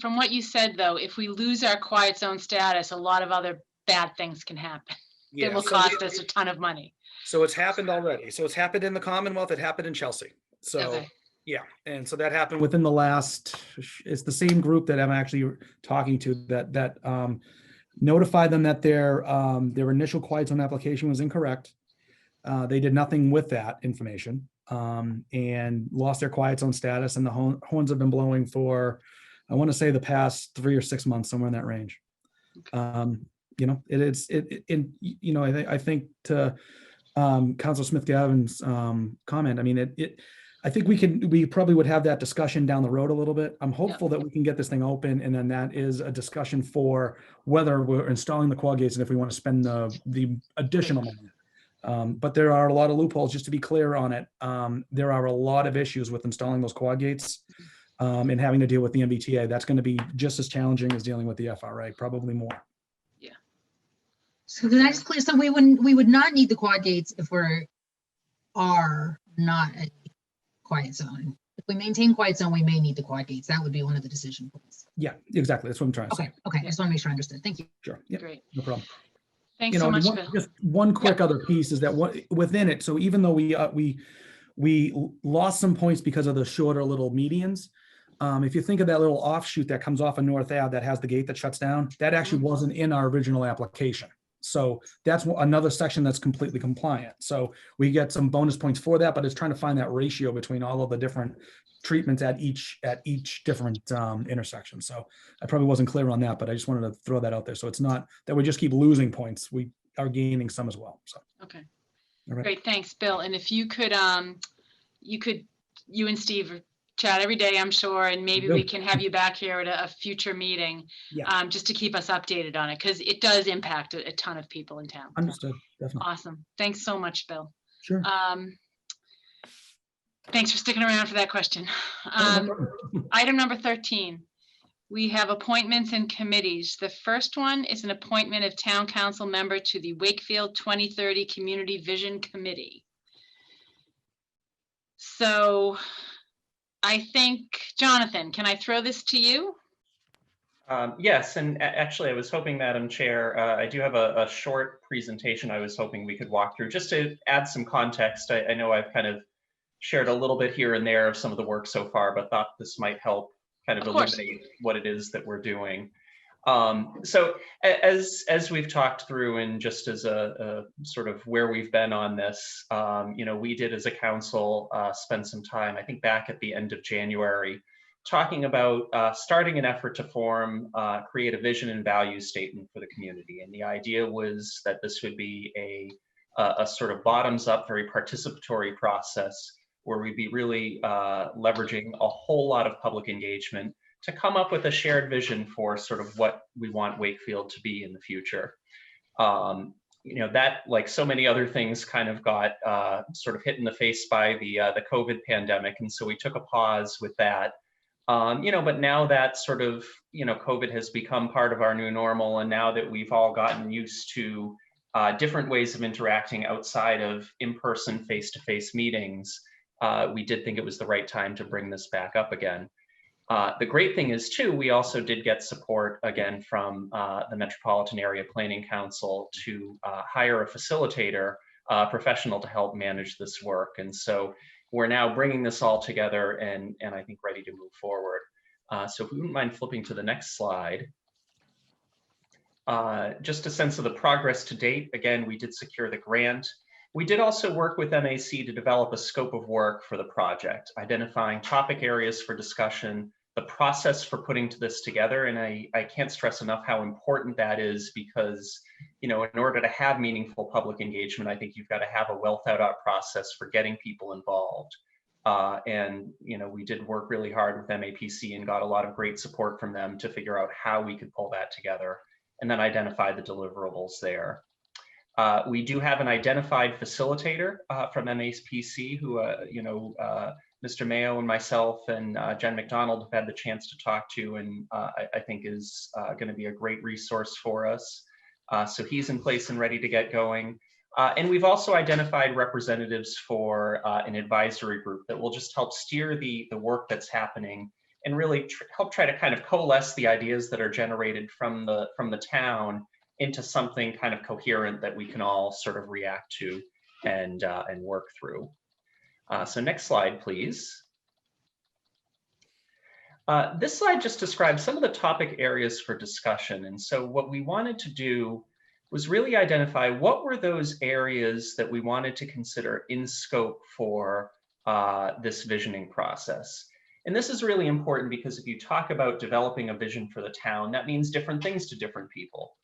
from what you said, though, if we lose our quiet zone status, a lot of other bad things can happen. It will cost us a ton of money. So it's happened already. So it's happened in the Commonwealth. It happened in Chelsea. So Okay. yeah. And so that happened within the last, it's the same group that I'm actually talking to that notified them that their initial quiet zone application was incorrect. They did nothing with that information and lost their quiet zone status, and the horns have been blowing for, I want to say, the past 3 or 6 months, somewhere in that range. Okay. I think to Councilor Smith-Gavin's comment, I think we probably would have that discussion down the road a little bit. I'm hopeful that we can get this thing open, and then that is a discussion for whether we're installing the quad gates and if we want to spend the additional money. But there are a lot of loopholes, just to be clear on it. There are a lot of issues with installing those quad gates and having to deal with the MBTA. That's going to be just as challenging as dealing with the FRA, probably more. So the next clear, so we would not need the quad gates if are not a quiet zone. If we maintain quiet zone, we may need the quad gates. That would be one of the decision points. Yeah, exactly. That's what I'm trying to say. Okay, okay. I just want to make sure I understood. Thank you. Sure. Yeah, Great. no problem. Thanks so much, Bill. Just one quick other piece is that within it, so even though we lost some points because of the shorter little medians, if you think of that little offshoot that comes off of North Ave that has the gate that shuts down, that actually wasn't in our original application. So that's another section that's completely compliant. So we get some bonus points for that, but it's trying to find that ratio between all of the different treatments at each different intersection. So I probably wasn't clear on that, but I just wanted to throw that out there. So it's not that we just keep losing points. We are gaining some as well. So. Okay. All right. Great. Thanks, Bill. And if you could, you and Steve chat every day, I'm sure, and maybe we can have you back here at a future meeting, just to keep us updated on it, because it does impact a ton of people in town. Understood. Definitely. Awesome. Thanks so much, Bill. Sure. Thanks for sticking around for that question. Item number 13, we have appointments and committees. The first one is an appointment of town council member to the Wakefield 2030 Community Vision Committee. So I think, Jonathan, can I throw this to you? Yes, and actually I was hoping, Madam Chair, I do have a short presentation I was hoping we could walk through just to add some context. I know I've kind of shared a little bit here and there of some of the work so far, but thought this might help kind of illuminate what it is that we're doing. So as we've talked through, and just as a sort of where we've been on this, we did as a council spend some time, I think back at the end of January, talking about starting an effort to create a vision and value statement for the community. And the idea was that this would be a sort of bottoms up, very participatory process where we'd be really leveraging a whole lot of public engagement to come up with a shared vision for sort of what we want Wakefield to be in the future. That, like so many other things, kind of got sort of hit in the face by the COVID pandemic. And so we took a pause with that. But now that sort of, COVID has become part of our new normal, and now that we've all gotten used to different ways of interacting outside of in-person, face-to-face meetings, we did think it was the right time to bring this back up again. The great thing is, too, we also did get support again from the Metropolitan Area Planning Council to hire a facilitator, professional to help manage this work. And so we're now bringing this all together and I think ready to move forward. So if we wouldn't mind flipping to the next slide. Just a sense of the progress to date. Again, we did secure the grant. We did also work with MAC to develop a scope of work for the project, identifying topic areas for discussion, the process for putting this together. And I can't stress enough how important that is, because, in order to have meaningful public engagement, I think you've got to have a well thought out process for getting people involved. And we did work really hard with MAPC and got a lot of great support from them to figure out how we could pull that together and then identify the deliverables there. We do have an identified facilitator from MAPC who, Mr. Mayo and myself and Jen McDonald have had the chance to talk to, and I think is going to be a great resource for us. So he's in place and ready to get going. And we've also identified representatives for an advisory group that will just help steer the work that's happening and really help try to kind of coalesce the ideas that are generated from the town into something kind of coherent that we can all sort of react to and work through. So next slide, please. This slide just describes some of the topic areas for discussion. And so what we wanted to do was really identify what were those areas that we wanted to consider in scope for this visioning process. And this is really important because if you talk about developing a vision for the town, that means different things to different people.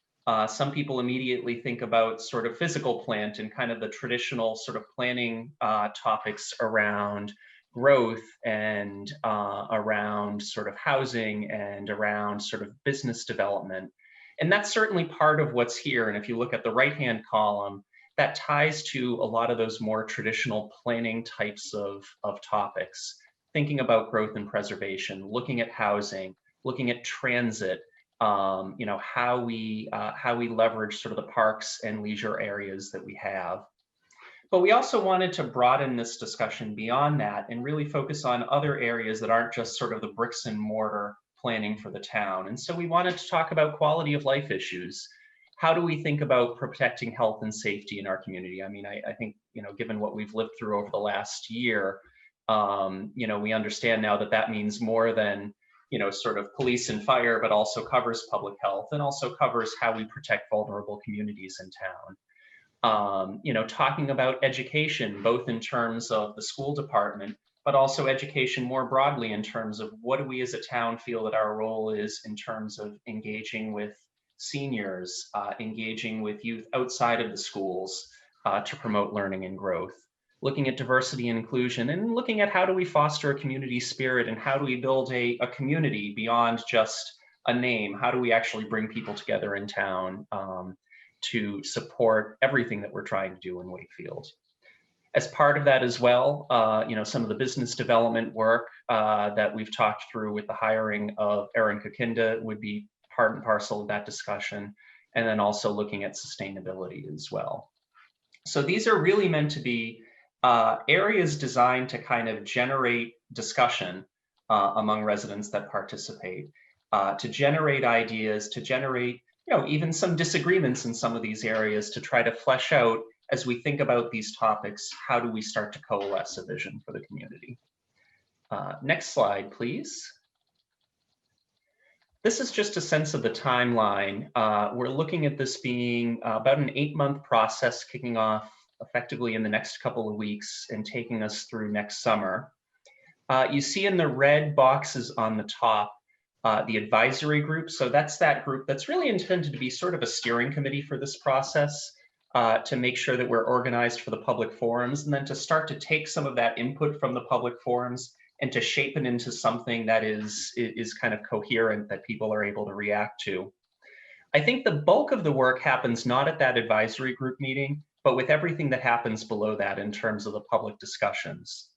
Some people immediately think about sort of physical plant and kind of the traditional sort of planning topics around growth and around sort of housing and around sort of business development. And that's certainly part of what's here. And if you look at the right-hand column, that ties to a lot of those more traditional planning types of topics, thinking about growth and preservation, looking at housing, looking at transit, how we leverage sort of the parks and leisure areas that we have. But we also wanted to broaden this discussion beyond that and really focus on other areas that aren't just sort of the bricks and mortar planning for the town. And so we wanted to talk about quality of life issues. How do we think about protecting health and safety in our community? I mean, I think, given what we've lived through over the last year, we understand now that that means more than, sort of police and fire, but also covers public health and also covers how we protect vulnerable communities in town. Talking about education, both in terms of the school department, but also education more broadly in terms of what do we as a town feel that our role is in terms of engaging with seniors, engaging with youth outside of the schools to promote learning and growth, looking at diversity and inclusion, and looking at how do we foster a community spirit and how do we build a community beyond just a name? How do we actually bring people together in town to support everything that we're trying to do in Wakefield? As part of that as well, some of the business development work that we've talked through with the hiring of Erin Kakinda would be part and parcel of that discussion, and then also looking at sustainability as well. So these are really meant to be areas designed to kind of generate discussion among residents that participate, to generate ideas, to generate even some disagreements in some of these areas, to try to flesh out, as we think about these topics, how do we start to coalesce a vision for the community? Next slide, please. This is just a sense of the timeline. We're looking at this being about an 8-month process, kicking off effectively in the next couple of weeks and taking us through next summer. You see in the red boxes on the top, the advisory group. So that's that group that's really intended to be sort of a steering committee for this process, to make sure that we're organized for the public forums, and then to start to take some of that input from the public forums and to shape it into something that is kind of coherent, that people are able to react to. I think the bulk of the work happens not at that advisory group meeting, but with everything that happens below that in terms of the public discussions.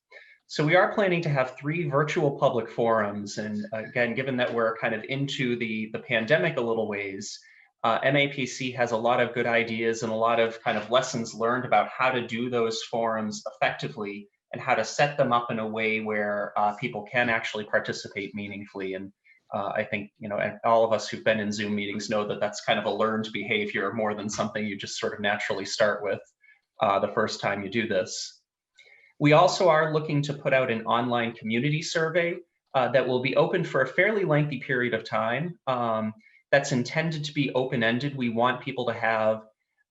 So we are planning to have 3 virtual public forums. And again, given that we're kind of into the pandemic a little ways, MAPC has a lot of good ideas and a lot of kind of lessons learned about how to do those forums effectively and how to set them up in a way where people can actually participate meaningfully. And I think, all of us who've been in Zoom meetings know that that's kind of a learned behavior more than something you just sort of naturally start with the first time you do this. We also are looking to put out an online community survey that will be open for a fairly lengthy period of time. That's intended to be open-ended. We want people to have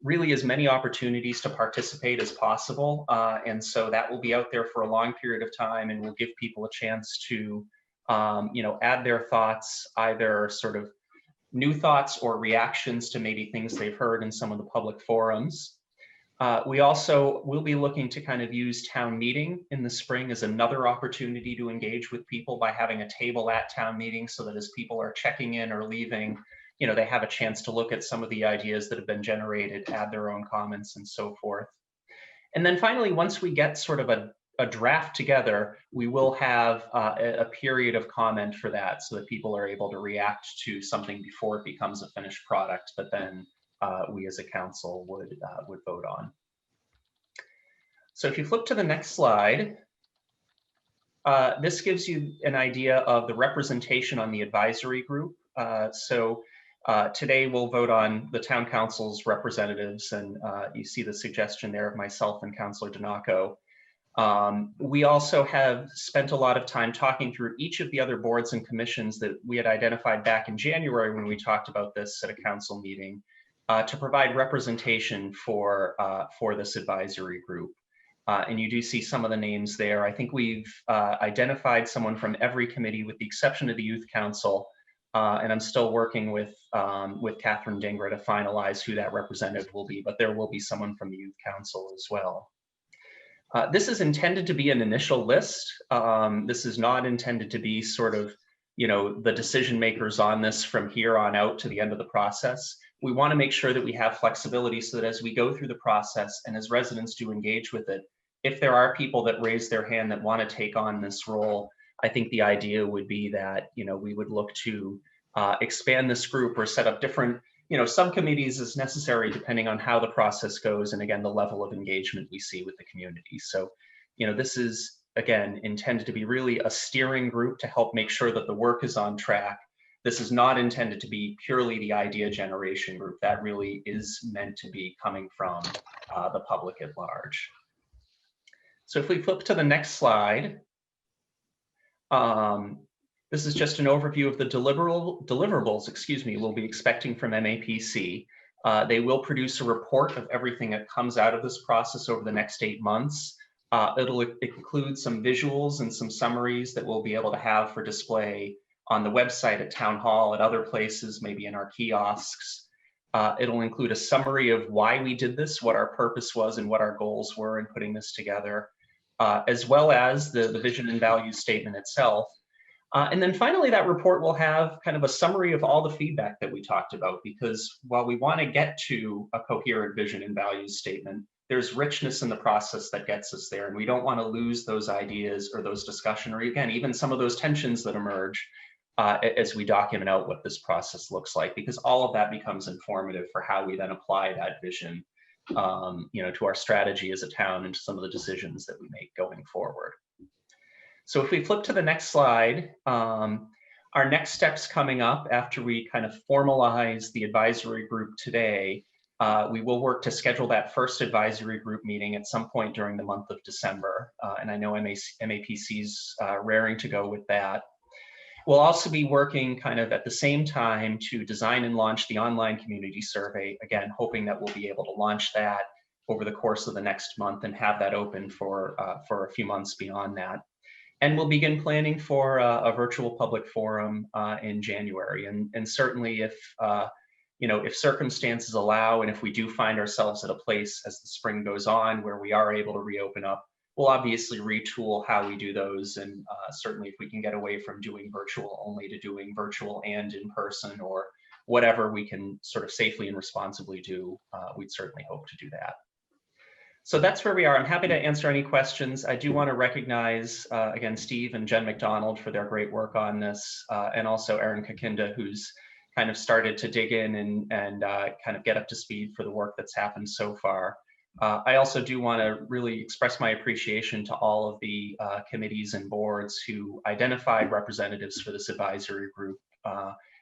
really as many opportunities to participate as possible. And so that will be out there for a long period of time and will give people a chance to add their thoughts, either sort of new thoughts or reactions to maybe things they've heard in some of the public forums. We also will be looking to kind of use town meeting in the spring as another opportunity to engage with people by having a table at town meeting, so that as people are checking in or leaving, they have a chance to look at some of the ideas that have been generated, add their own comments and so forth. And then finally, once we get sort of a draft together, we will have a period of comment for that, so that people are able to react to something before it becomes a finished product that then we as a council would vote on. So if you flip to the next slide, this gives you an idea of the representation on the advisory group. Today we'll vote on the town council's representatives, and you see the suggestion there of myself and Councillor Donaco. We also have spent a lot of time talking through each of the other boards and commissions that we had identified back in January when we talked about this at a council meeting, to provide representation for this advisory group. And you do see some of the names there. I think we've identified someone from every committee with the exception of the Youth Council. And I'm still working with Catherine Dingra to finalize who that representative will be, but there will be someone from the Youth Council as well. This is intended to be an initial list. This is not intended to be sort of, the decision makers on this from here on out to the end of the process. we want to make sure that we have flexibility so that as we go through the process and as residents do engage with it, if there are people that raise their hand that want to take on this role, I think the idea would be that, we would look to expand this group or set up different, subcommittees as necessary, depending on how the process goes. And again, the level of engagement we see with the community. So, this is, again, intended to be really a steering group to help make sure that the work is on track. This is not intended to be purely the idea generation group. That really is meant to be coming from the public at large. So if we flip to the next slide, this is just an overview of the deliverables, we'll be expecting from MAPC. They will produce a report of everything that comes out of this process over the next 8 months. It'll include some visuals and some summaries that we'll be able to have for display on the website, at Town Hall, at other places, maybe in our kiosks. It'll include a summary of why we did this, what our purpose was, and what our goals were in putting this together, as well as the vision and value statement itself. And then finally, that report will have kind of a summary of all the feedback that we talked about, because while we want to get to a coherent vision and values statement, there's richness in the process that gets us there. And we don't want to lose those ideas or those discussion, or again, even some of those tensions that emerge as we document out what this process looks like, because all of that becomes informative for how we then apply that vision, to our strategy as a town and to some of the decisions that we make going forward. So if we flip to the next slide, our next steps coming up after we kind of formalize the advisory group today, we will work to schedule that first advisory group meeting at some point during the month of December. And I know MAPC's raring to go with that. We'll also be working kind of at the same time to design and launch the online community survey, again, hoping that we'll be able to launch that over the course of the next month and have that open for a few months beyond that. And we'll begin planning for a virtual public forum in January. And certainly if circumstances allow, and if we do find ourselves at a place as the spring goes on where we are able to reopen up, we'll obviously retool how we do those. And certainly if we can get away from doing virtual only to doing virtual and in person, or whatever we can sort of safely and responsibly do, we'd certainly hope to do that. So that's where we are. I'm happy to answer any questions. I do want to recognize, again, Steve and Jen McDonald for their great work on this, and also Erin Kakinda, who's kind of started to dig in and kind of get up to speed for the work that's happened so far. I also do want to really express my appreciation to all of the committees and boards who identified representatives for this advisory group.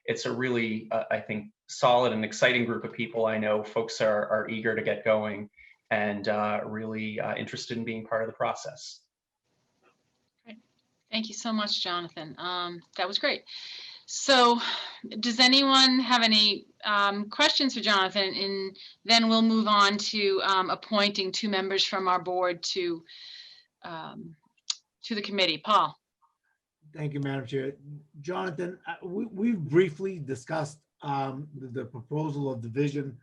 It's a really, I think, solid and exciting group of people. I know folks are eager to get going and really interested in being part of the process. Great. Thank you so much, Jonathan. That was great. So does anyone have any questions for Jonathan? And then we'll move on to appointing 2 members from our board to the committee. Paul. Thank you, Madam Chair. Jonathan, we've briefly discussed the proposal of division.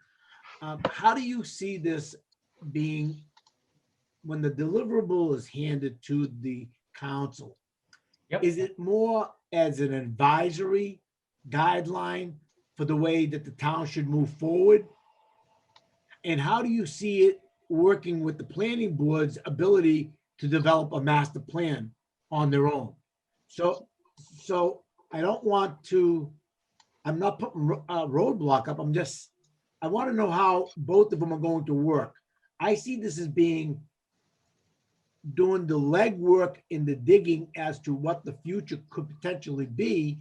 How do you see this being when the deliverable is handed to the council? Yep. Is it more as an advisory guideline for the way that the town should move forward? And how do you see it working with the planning board's ability to develop a master plan on their own? So I don't want to, I'm not putting a roadblock up. I want to know how both of them are going to work. I see this as being doing the legwork in the digging as to what the future could potentially be,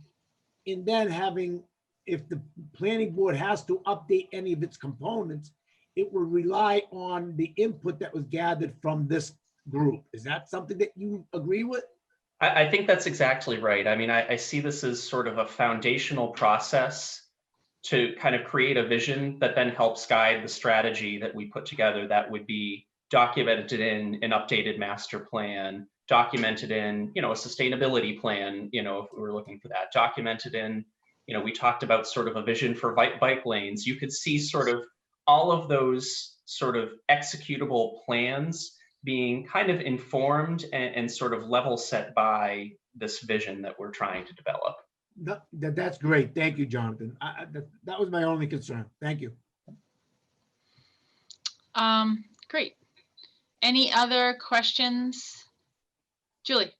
and then having, if the planning board has to update any of its components, it will rely on the input that was gathered from this group. Is that something that you agree with? I think that's exactly right. I mean, I see this as sort of a foundational process to kind of create a vision that then helps guide the strategy that we put together that would be documented in an updated master plan, documented in, a sustainability plan, if we were looking for that, documented in, we talked about sort of a vision for bike lanes. You could see sort of all of those sort of executable plans being kind of informed and sort of level set by this vision that we're trying to develop. That's great. Thank you, Jonathan. That was my only concern. Thank you. Great. Any other questions? Julie?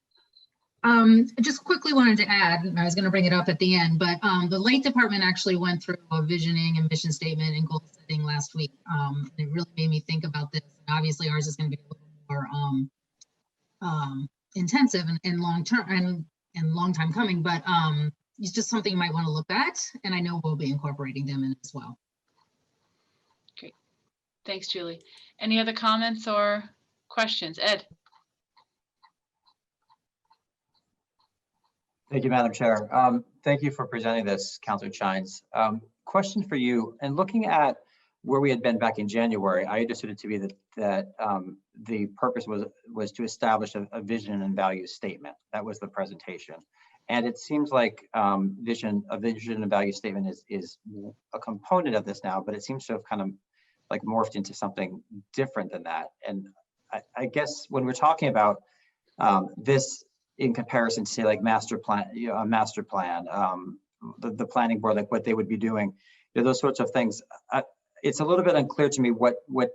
Just quickly wanted to add, I was going to bring it up at the end, but the Lake Department actually went through a visioning and mission statement and goal setting last week. It really made me think about this. Obviously, ours is going to be a little more intensive and long term and long time coming, but it's just something you might want to look at, and I know we'll be incorporating them in as well. Great. Thanks, Julie. Any other comments or questions? Ed? Thank you, Madam Chair. Thank you for presenting this, Councilor Chines. Question for you, and looking at where we had been back in January, I understood it to be that the purpose was to establish a vision and value statement. That was the presentation. And it seems like a vision and value statement is a component of this now, but it seems to have kind of like morphed into something different than that. And I guess when we're talking about this in comparison to say like master plan, a master plan, the planning board, like what they would be doing, those sorts of things. It's a little bit unclear to me what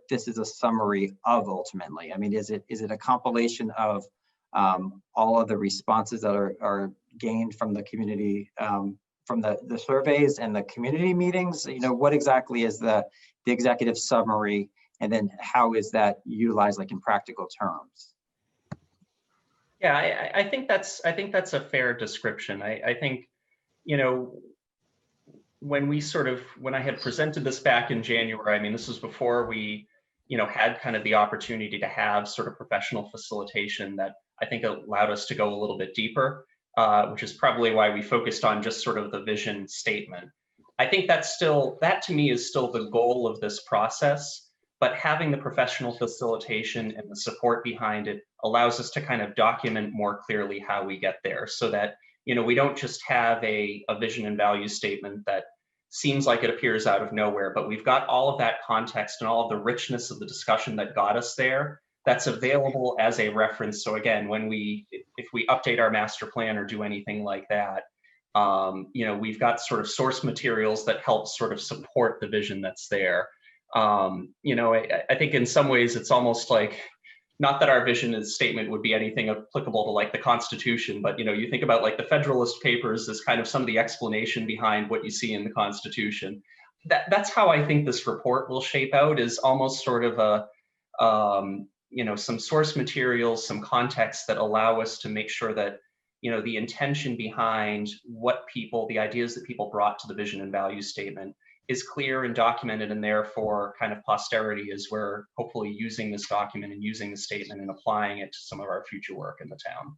this is a summary of ultimately. I mean, is it a compilation of all of the responses that are gained from the community, from the surveys and the community meetings? What exactly is the executive summary, and then how is that utilized like in practical terms? Yeah, I think that's a fair description. I think, when I had presented this back in January, I mean, this was before we, had kind of the opportunity to have sort of professional facilitation that I think allowed us to go a little bit deeper, which is probably why we focused on just sort of the vision statement. I think that to me is still the goal of this process, but having the professional facilitation and the support behind it allows us to kind of document more clearly how we get there, so that, we don't just have a vision and value statement that seems like it appears out of nowhere, but we've got all of that context and all of the richness of the discussion that got us there that's available as a reference. So again, if we update our master plan or do anything like that, we've got sort of source materials that help sort of support the vision that's there. I think in some ways it's almost like, not that our vision statement would be anything applicable to like the Constitution, but you think about like the Federalist Papers as kind of some of the explanation behind what you see in the Constitution. That's how I think this report will shape out, is almost sort of some source materials, some context that allow us to make sure that the intention behind the ideas that people brought to the vision and value statement is clear and documented, and therefore kind of posterity is where hopefully using this document and using the statement and applying it to some of our future work in the town.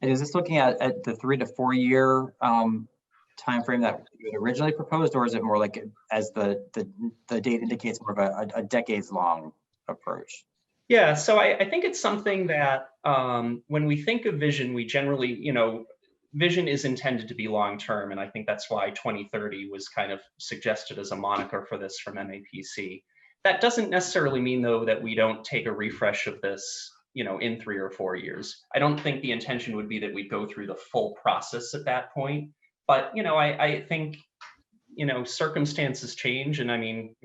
And is this looking at the 3 to 4 year time frame that you had originally proposed, or is it more like, as the date indicates, more of a decades long approach? Yeah, so I think it's something that when we think of vision, we generally, vision is intended to be long-term, and I think that's why 2030 was kind of suggested as a moniker for this from MAPC. That doesn't necessarily mean, though, that we don't take a refresh of this, in 3 or 4 years. I don't think the intention would be that we go through the full process at that point, but, I think, circumstances change, and I mean,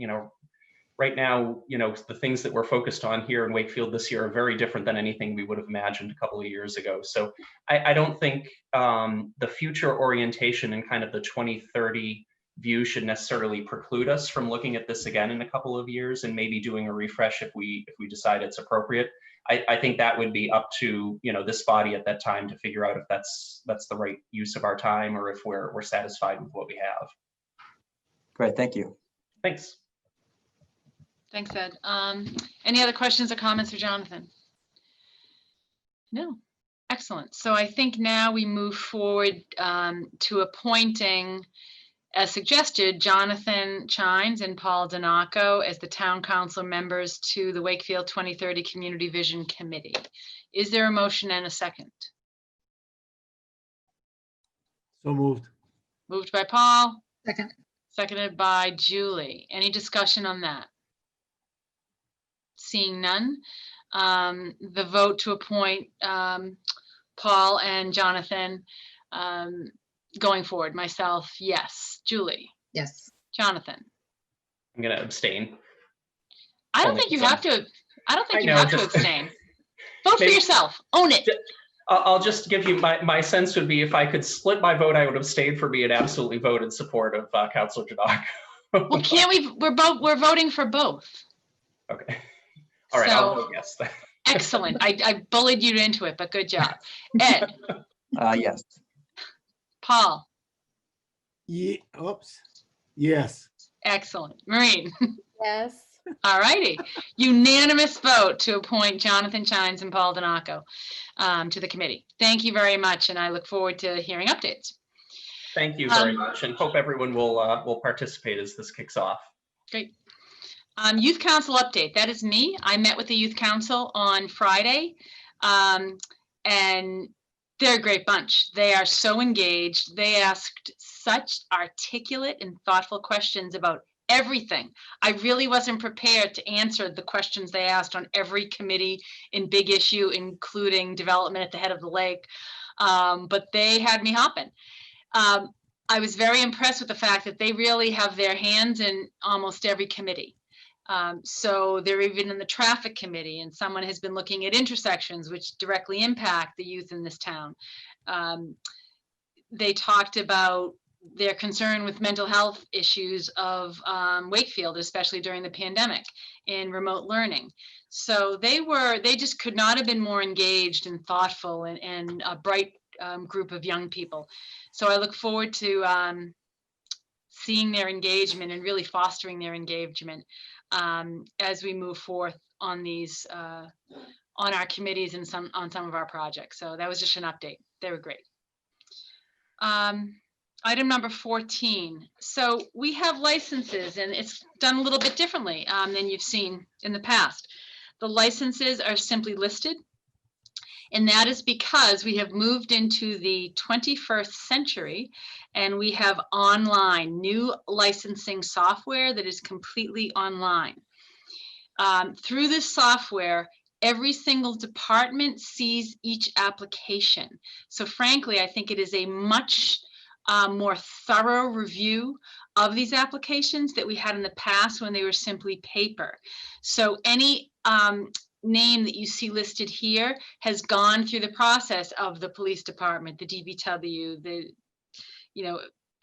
right now, the things that we're focused on here in Wakefield this year are very different than anything we would have imagined a couple of years ago. So I don't think the future orientation and kind of the 2030 view should necessarily preclude us from looking at this again in a couple of years and maybe doing a refresh if we decide it's appropriate. I think that would be up to this body at that time to figure out if that's the right use of our time, or if we're satisfied with what we have. Great, thank you. Thanks. Thanks, Ed. Any other questions or comments for Jonathan? No. Excellent. So I think now we move forward to appointing, as suggested, Jonathan Chines and Paul Donaco as the town council members to the Wakefield 2030 Community Vision Committee. Is there a motion and a second? So moved. Moved by Paul. Second. Seconded by Julie. Any discussion on that? Seeing none, the vote to appoint Paul and Jonathan, going forward? Myself, yes. Julie? Yes. Jonathan? I'm going to abstain. I don't Only think you because have to. I don't think I you know, have to just- abstain. Vote for Maybe- yourself. Own it. I'll just give you my sense would be if I could split my vote, I would abstain for me and absolutely vote in support of Councilor Jadot. Well, can't we? We're voting for both. Okay. All right. I'll So vote yes. excellent. I bullied you into it, but good job. Ed? Yes. Paul? Yeah, oops. Yes. Excellent. Maureen? Yes. All righty. Unanimous vote to appoint Jonathan Chines and Paul Donaco to the committee. Thank you very much, and I look forward to hearing updates. Thank you very much, and hope everyone will participate as this kicks off. Great. Youth Council update. That is me. I met with the Youth Council on Friday, and they're a great bunch. They are so engaged. They asked such articulate and thoughtful questions about everything. I really wasn't prepared to answer the questions they asked on every committee in big issue, including development at the head of the lake. But they had me hopping. I was very impressed with the fact that they really have their hands in almost every committee. So they're even in the traffic committee, and someone has been looking at intersections which directly impact the youth in this town. They talked about their concern with mental health issues of Wakefield, especially during the pandemic, in remote learning. So they just could not have been more engaged and thoughtful and a bright group of young people. So I look forward to seeing their engagement and really fostering their engagement as we move forth on these on our committees and on some of our projects. So that was just an update. They were great. Item number 14. So we have licenses, and it's done a little bit differently than you've seen in the past. The licenses are simply listed, and that is because we have moved into the 21st century, and we have online new licensing software that is completely online. Through this software, every single department sees each application. So frankly, I think it is a much more thorough review of these applications that we had in the past when they were simply paper. So any name that you see listed here has gone through the process of the police department, the DPW,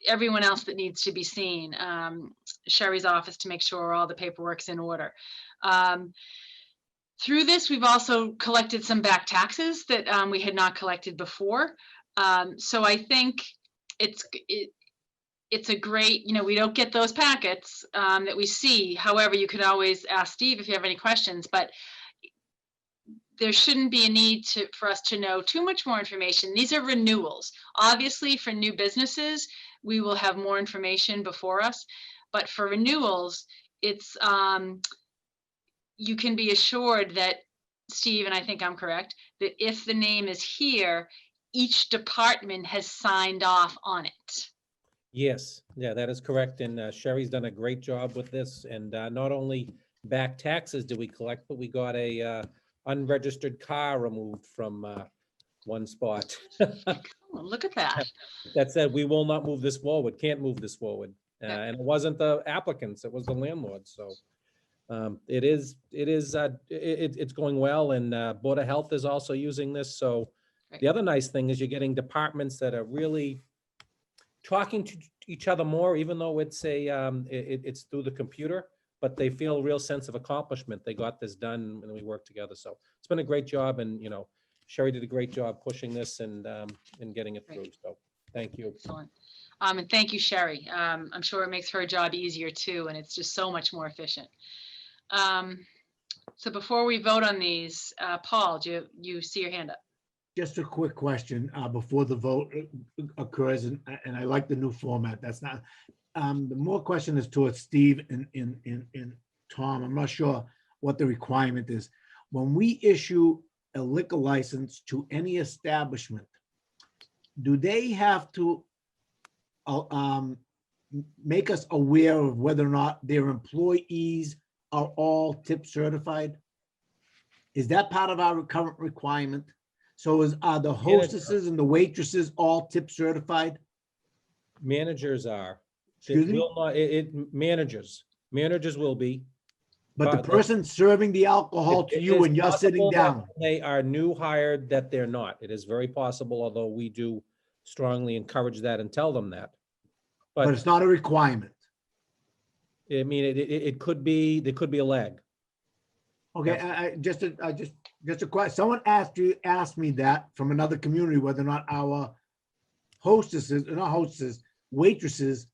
everyone else that needs to be seen, Sherry's office, to make sure all the paperwork's in order. Through this, we've also collected some back taxes that we had not collected before. So I think it's a great, we don't get those packets that we see. However, you could always ask Steve if you have any questions, but there shouldn't be a need for us to know too much more information. These are renewals. Obviously, for new businesses, we will have more information before us, but for renewals, it's you can be assured that, Steve, and I think I'm correct, that if the name is here, each department has signed off on it. Yes, yeah, that is correct. And Sherry's done a great job with this. And not only back taxes did we collect, but we got a unregistered car removed from one spot. Oh, look at that. That said, we will not move this forward, can't move this forward. And it wasn't the applicants, it was the landlord. So it's going well. And Board of Health is also using this. So the other nice thing is you're getting departments that are really talking to each other more, even though it's it's through the computer, but they feel a real sense of accomplishment. They got this done and we worked together. So it's been a great job. And, Sherry did a great job pushing this and getting it through. So thank you. Excellent. And thank you, Sherry. I'm sure it makes her job easier too, and it's just so much more efficient. So before we vote on these, Paul, do you see your hand up? Just a quick question before the vote occurs, and I like the new format. That's not, the more question is towards Steve and Tom. I'm not sure what the requirement is. When we issue a liquor license to any establishment, do they have to make us aware of whether or not their employees are all tip certified? Is that part of our current requirement? So are the hostesses and the waitresses all tip certified? Managers are. Excuse me? Will not, managers will be. But the But person serving the alcohol to It you is when you're sitting possible that down. They are new hired, that they're not. It is very possible, although we do strongly encourage that and tell them that. But it's not a requirement. I mean, it could be, there could be a lag. Okay, just a question. Someone asked me that from another community, whether or not our waitresses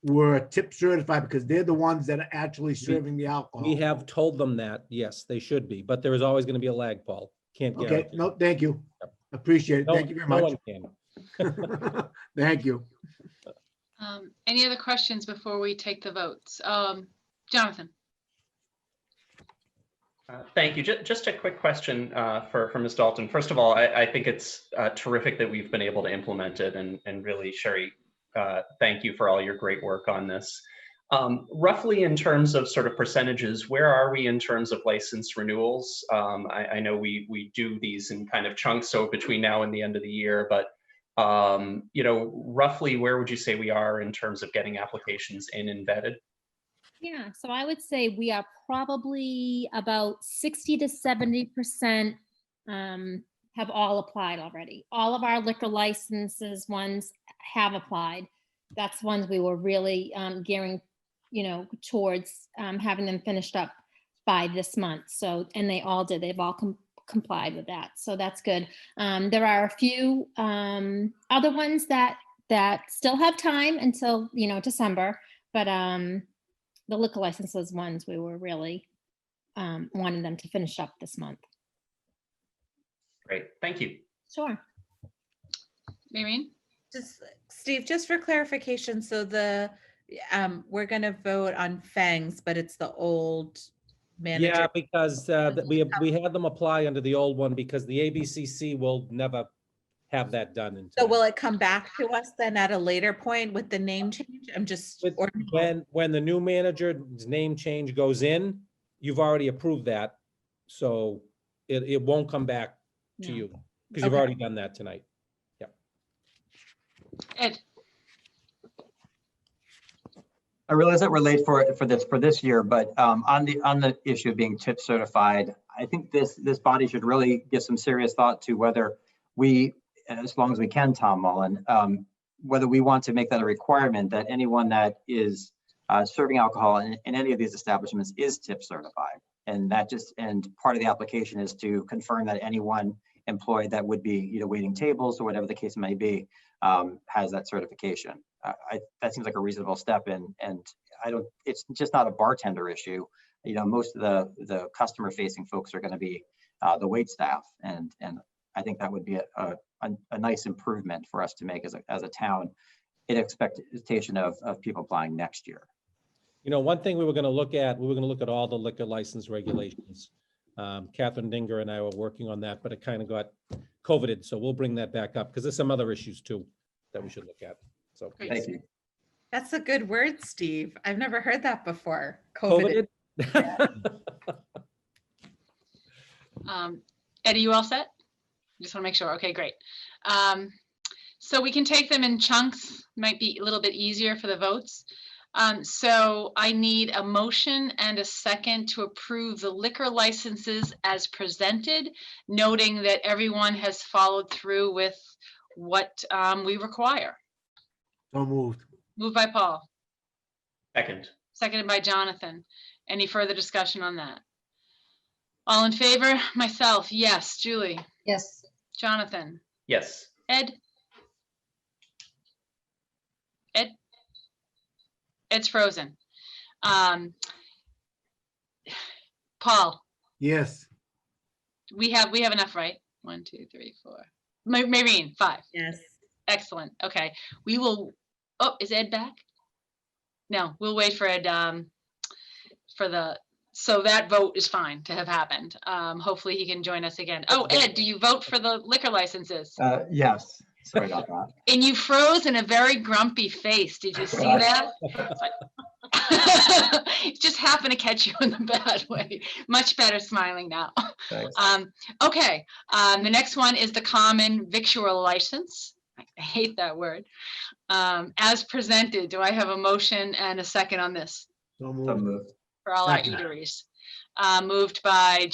were tip certified because they're the ones that are actually serving the alcohol. We have told them that, yes, they should be, but there is always going to be a lag, Paul. Can't Okay, guarantee. no, thank you. Appreciate it. Thank you very No much. one can. Thank you. Any other questions before we take the votes? Jonathan? Thank you. Just a quick question for Ms. Dalton. First of all, I think it's terrific that we've been able to implement it, and really, Sherry, thank you for all your great work on this. Roughly in terms of sort of percentages, where are we in terms of license renewals? I know we do these in kind of chunks, so between now and the end of the year, but you know, roughly where would you say we are in terms of getting applications in and vetted? Yeah, so I would say we are probably about 60 to 70% have all applied already. All of our liquor licenses ones have applied. That's ones we were really gearing, you know, towards having them finished up by this month. So, and they all did. They've all complied with that. So that's good. There are a few other ones that still have time until, you know, December, but the liquor licenses ones, we were really wanting them to finish up this month. Great, thank you. Sure. Maureen? Just Steve, just for clarification, so the we're going to vote on Fangs, but it's the old manager. Yeah, because we had them apply under the old one because the ABCC will never have that done. In So time. will it come back to us then at a later point with the name change? I'm just, or When the new manager's name change goes in, you've already approved that. So it won't come back to No. you because you've already done that tonight. Yeah. Ed? I realize that we're late for this year, but on the issue of being tip certified, I think this body should really give some serious thought to whether we, as long as we can, Tom Mullen, whether we want to make that a requirement that anyone that is serving alcohol in any of these establishments is tip certified. And part of the application is to confirm that anyone employed that would be, you know, waiting tables or whatever the case may be, has that certification. That seems like a reasonable step, and it's just not a bartender issue. You know, most of the customer facing folks are going to be the wait staff, and I think that would be a nice improvement for us to make as a town in expectation of people applying next year. You know, one thing we were going to look at all the liquor license regulations. Catherine Dinger and I were working on that, but it kind of got COVIDed. So we'll bring that back up because there's some other issues too that we should look at. So Thank you. that's a good word, Steve. I've never heard that before. COVID. Eddie, you all set? Just want to make sure. Okay, great. So we can take them in chunks, might be a little bit easier for the votes. So I need a motion and a second to approve the liquor licenses as presented, noting that everyone has followed through with what we require. So moved. Moved by Paul. Second. Seconded by Jonathan. Any further discussion on that? All in favor? Myself, yes. Julie? Yes. Jonathan? Yes. Ed? Ed's frozen. Paul? Yes. We have enough, right? 1, 2, 3, 4. Maureen, 5. Yes. Excellent. Okay. We will. Oh, is Ed back? No, we'll wait for Ed so that vote is fine to have happened. Hopefully he can join us again. Oh, Ed, do you vote for the liquor licenses? Yes. Sorry about that. And you froze in a very grumpy face. Did you see that? Just happened to catch you in the bad way. Much better smiling now. Thanks. Okay, the next one is the common victual license. I hate that word. As presented, do I have a motion and a second on this So So moved. moved. for all our Second. eateries? Moved by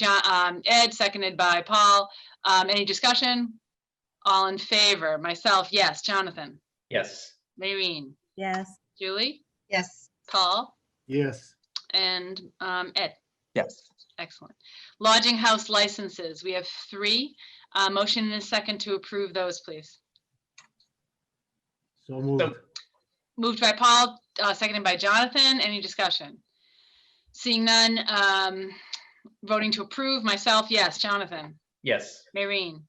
Ed, seconded by Paul. Any discussion? All in favor? Myself, yes. Jonathan? Yes. Maureen? Yes. Julie? Yes. Paul? Yes. And Ed? Yes. Excellent. Lodging house licenses, we have 3. Motion and a second to approve those, please. So moved. Moved by Paul, seconded by Jonathan. Any discussion? Seeing none, voting to approve, myself, yes. Jonathan? Yes. Maureen?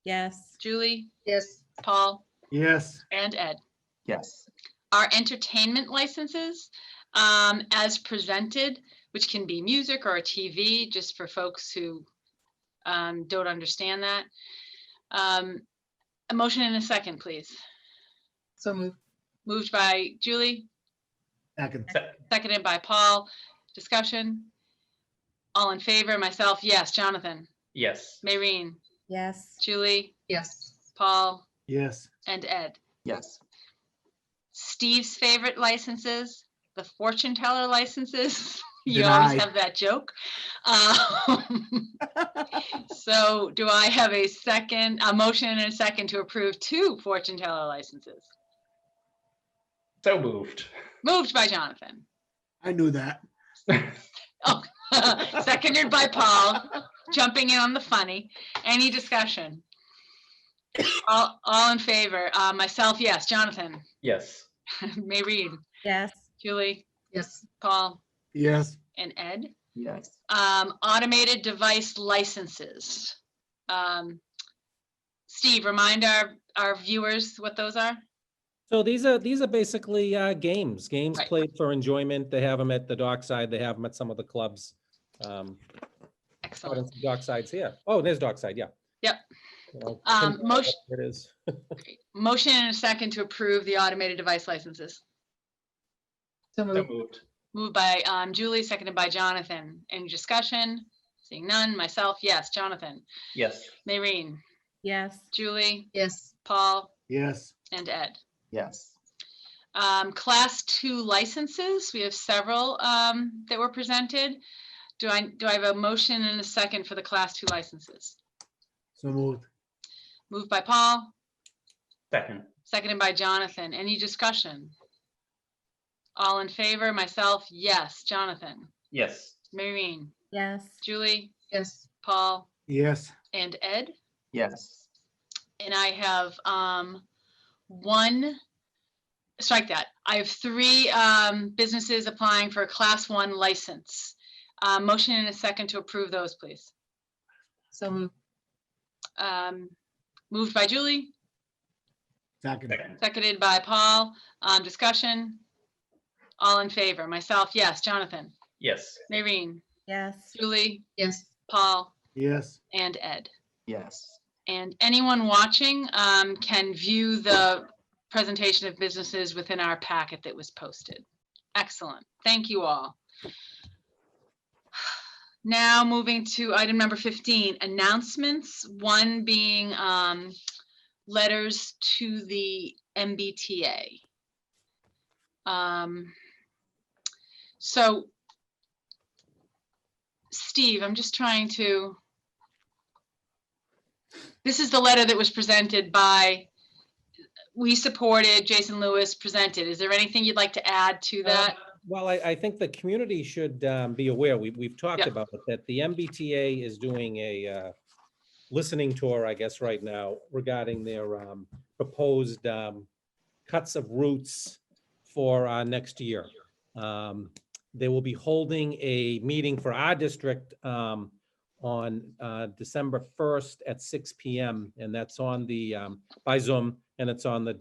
Yes. Julie? Yes. Paul? Yes. And Ed? Yes. Our entertainment licenses, as presented, which can be music or a TV, just for folks who don't understand that. A motion and a second, please. So moved. Moved by Julie, Second. seconded by Paul. Discussion? All in favor? Myself, yes. Jonathan? Yes. Maureen? Yes. Julie? Yes. Paul? Yes. And Ed? Yes. Steve's favorite licenses, the fortune teller licenses. You always Denied. have that joke. So do I have a motion and a second to approve 2 fortune teller licenses? So moved. Moved by Jonathan. I knew that. Oh, seconded by Paul, jumping in on the funny. Any discussion? All in favor? Myself, yes. Jonathan? Yes. Maureen? Yes. Julie? Yes. Paul? Yes. And Ed? Yes. Automated device licenses. Steve, remind our viewers what those are? So these are basically games Right. played for enjoyment. They have them at the dockside. They have them at some of the clubs. Excellent. Dockside's here. Oh, there's dockside. Yeah. Yep. Well, Motion, it is. motion and a second to approve the automated device licenses. So So moved. moved. Moved by Julie, seconded by Jonathan. Any discussion? Seeing none. Myself, yes. Jonathan? Yes. Maureen? Yes. Julie? Yes. Paul? Yes. And Ed? Yes. Class 2 licenses, we have several that were presented. Do I have a motion and a second for the Class 2 licenses? So moved. Moved by Paul, Second. seconded by Jonathan. Any discussion? All in favor? Myself, yes. Jonathan? Yes. Maureen? Yes. Julie? Yes. Paul? Yes. And Ed? Yes. And I have strike that. I have 3 businesses applying for a Class 1 license. Motion and a second to approve those, please. So moved. Moved by Julie, Second. Second. seconded by Paul. Discussion? All in favor? Myself, yes. Jonathan? Yes. Maureen? Yes. Julie? Yes. Paul? Yes. And Ed? Yes. And anyone watching can view the presentation of businesses within our packet that was posted. Excellent. Thank you all. Now moving to item number 15, announcements. One being letters to the MBTA. So Steve, I'm just trying to, this is the letter that was presented by, we supported, Jason Lewis presented. Is there anything you'd like to add to that? Well, I think the community should be aware, we've talked Yep. about it, that the MBTA is doing a listening tour, I guess, right now regarding their proposed cuts of routes for next year. They will be holding a meeting for our district on December 1st at 6 p.m. And that's on the, by Zoom, and it's on the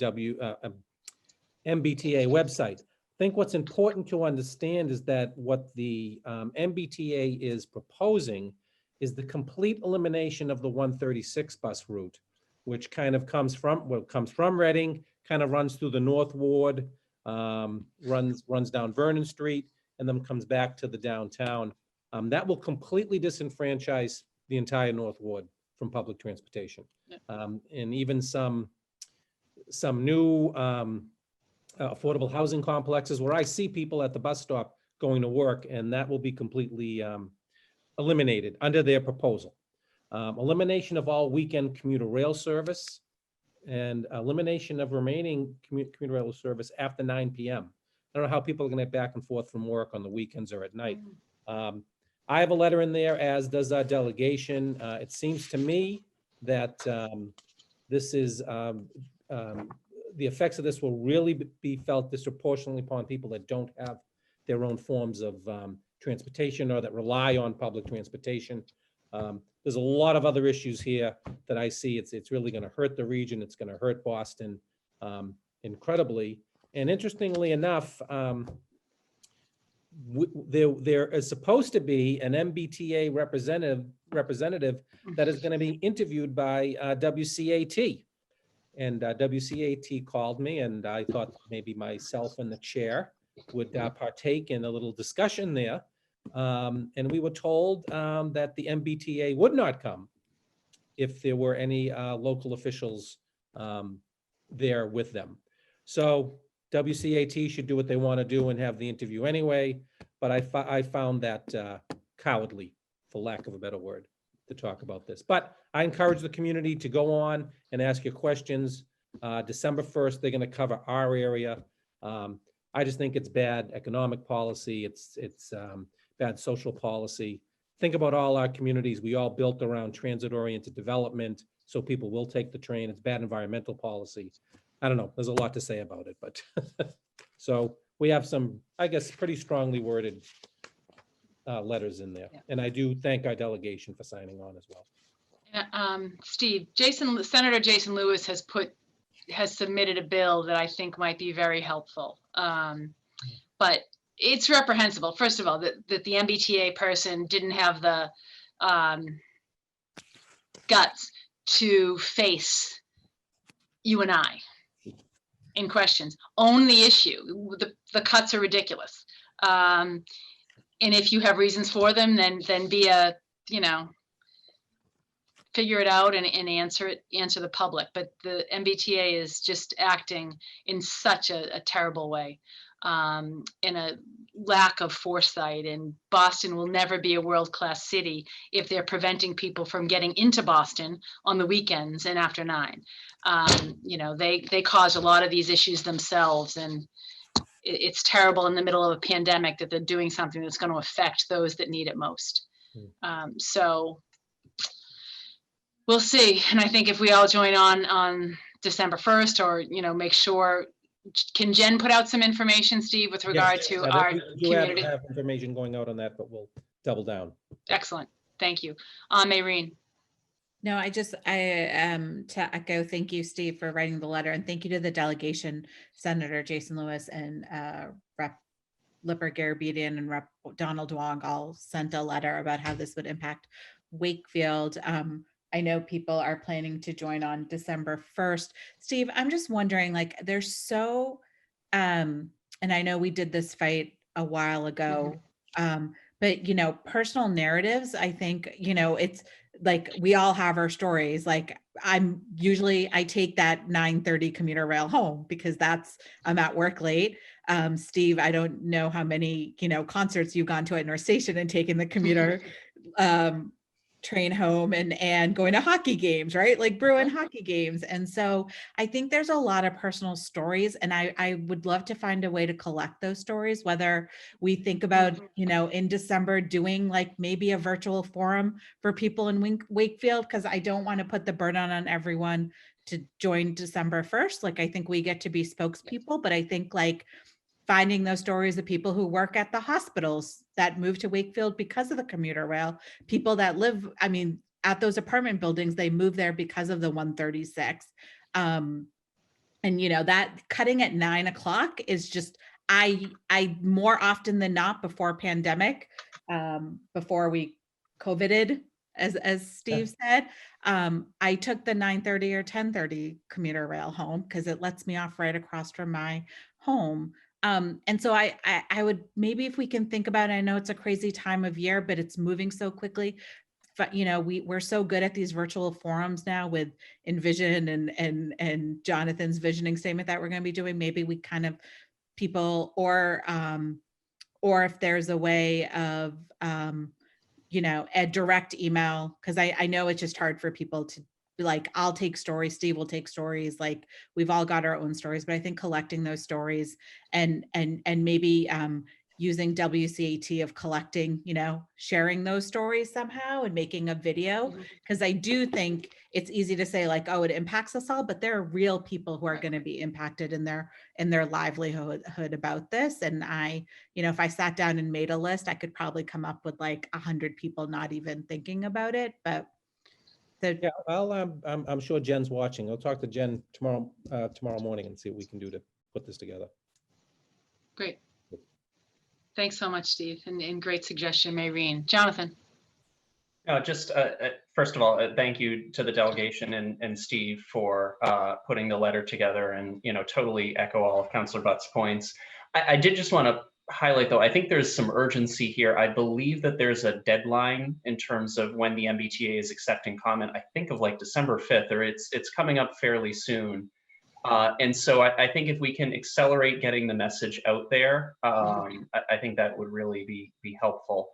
MBTA website. I think what's important to understand is that what the MBTA is proposing is the complete elimination of the 136 bus route, which kind of comes from Reading, kind of runs through the North Ward, runs down Vernon Street, and then comes back to the downtown. That will completely disenfranchise the entire North Ward from public transportation. And even some new affordable housing complexes where I see people at the bus stop going to work, and that will be completely eliminated under their proposal. Elimination of all weekend commuter rail service and elimination of remaining commuter rail service after 9 p.m. I don't know how people are going to get back and forth from work on the weekends or at night. I have a letter in there, as does our delegation. It seems to me that this is, the effects of this will really be felt disproportionately upon people that don't have their own forms of transportation or that rely on public transportation. There's a lot of other issues here that I see. It's really going to hurt the region. It's going to hurt Boston incredibly. And interestingly enough, there is supposed to be an MBTA representative that is going to be interviewed by WCAT. And WCAT called me, and I thought maybe myself and the chair would partake in a little discussion there. And we were told that the MBTA would not come if there were any local officials there with them. So WCAT should do what they want to do and have the interview anyway, but I found that cowardly, for lack of a better word, to talk about this. But I encourage the community to go on and ask your questions. December 1st, they're going to cover our area. I just think it's bad economic policy. It's bad social policy. Think about all our communities. We all built around transit-oriented development, so people will take the train. It's bad environmental policy. I don't know. There's a lot to say about it, but so we have some, I guess, pretty strongly worded letters in there. And I do thank our delegation for signing on as well. Steve, Senator Jason Lewis has submitted a bill that I think might be very helpful. But it's reprehensible, first of all, that the MBTA person didn't have the guts to face you and I in questions, own the issue. The cuts are ridiculous. And if you have reasons for them, then be figure it out and answer the public. But the MBTA is just acting in such a terrible way, in a lack of foresight. And Boston will never be a world-class city if they're preventing people from getting into Boston on the weekends and after 9. They cause a lot of these issues themselves, and it's terrible in the middle of a pandemic that they're doing something that's going to affect those that need it most. So we'll see. And I think if we all join on December 1st, or, make sure, can Jen put out some information, Steve, with regard to our community? Have information going out on that, but we'll double down. Excellent. Thank you. Maureen. No, to echo, thank you, Steve, for writing the letter, and thank you to the delegation, Senator Jason Lewis and Rep. Lipper Garabedian and Rep. Donald Wong all sent a letter about how this would impact Wakefield. I know people are planning to join on December 1st. Steve, I'm just wondering, there's so, and I know we did this fight a while ago, but, personal narratives, I think, it's like, we all have our stories. I take that 9:30 commuter rail home because I'm at work late. Steve, I don't know how many, concerts you've gone to at North Station and taken the commuter train home and going to hockey games, right? Like Bruin hockey games. And so I think there's a lot of personal stories, and I would love to find a way to collect those stories, whether we think about, in December doing maybe a virtual forum for people in Wakefield, because I don't want to put the burden on everyone to join December 1st. I think we get to be spokespeople, but I think finding those stories of people who work at the hospitals that moved to Wakefield because of the commuter rail, people that live, at those apartment buildings, they moved there because of the 136. And that cutting at 9 o'clock is just, I more often than not before pandemic, before we COVIDed, as Steve said, I took the 9:30 or 10:30 commuter rail home because it lets me off right across from my home. And so I would, maybe if we can think about it, I know it's a crazy time of year, but it's moving so quickly. But, you know, we're so good at these virtual forums now with Envision and Jonathan's visioning statement that we're going to be doing. Maybe we kind of people, or if there's a way of, you know, a direct email, because I know it's just hard for people to be like, I'll take stories, Steve will take stories, like we've all got our own stories, but I think collecting those stories and maybe using WCAT of collecting, you know, sharing those stories somehow and making a video, because I do think it's easy to say like, oh, it impacts us all, but there are real people who are going to be impacted in their livelihood about this. And I, you know, if I sat down and made a list, I could probably come up with like 100 people not even thinking about it. But Yeah, I'm sure Jen's watching. I'll talk to Jen tomorrow morning and see what we can do to put this together. Great. Thanks so much, Steve, and great suggestion, Maureen. Jonathan. Just first of all, thank you to the delegation and Steve for putting the letter together, and totally echo all of Councillor Butt's points. I did just want to highlight, though, I think there's some urgency here. I believe that there's a deadline in terms of when the MBTA is accepting comment. I think of like December 5th, or it's coming up fairly soon. And so I think if we can accelerate getting the message out there, I think that would really be helpful.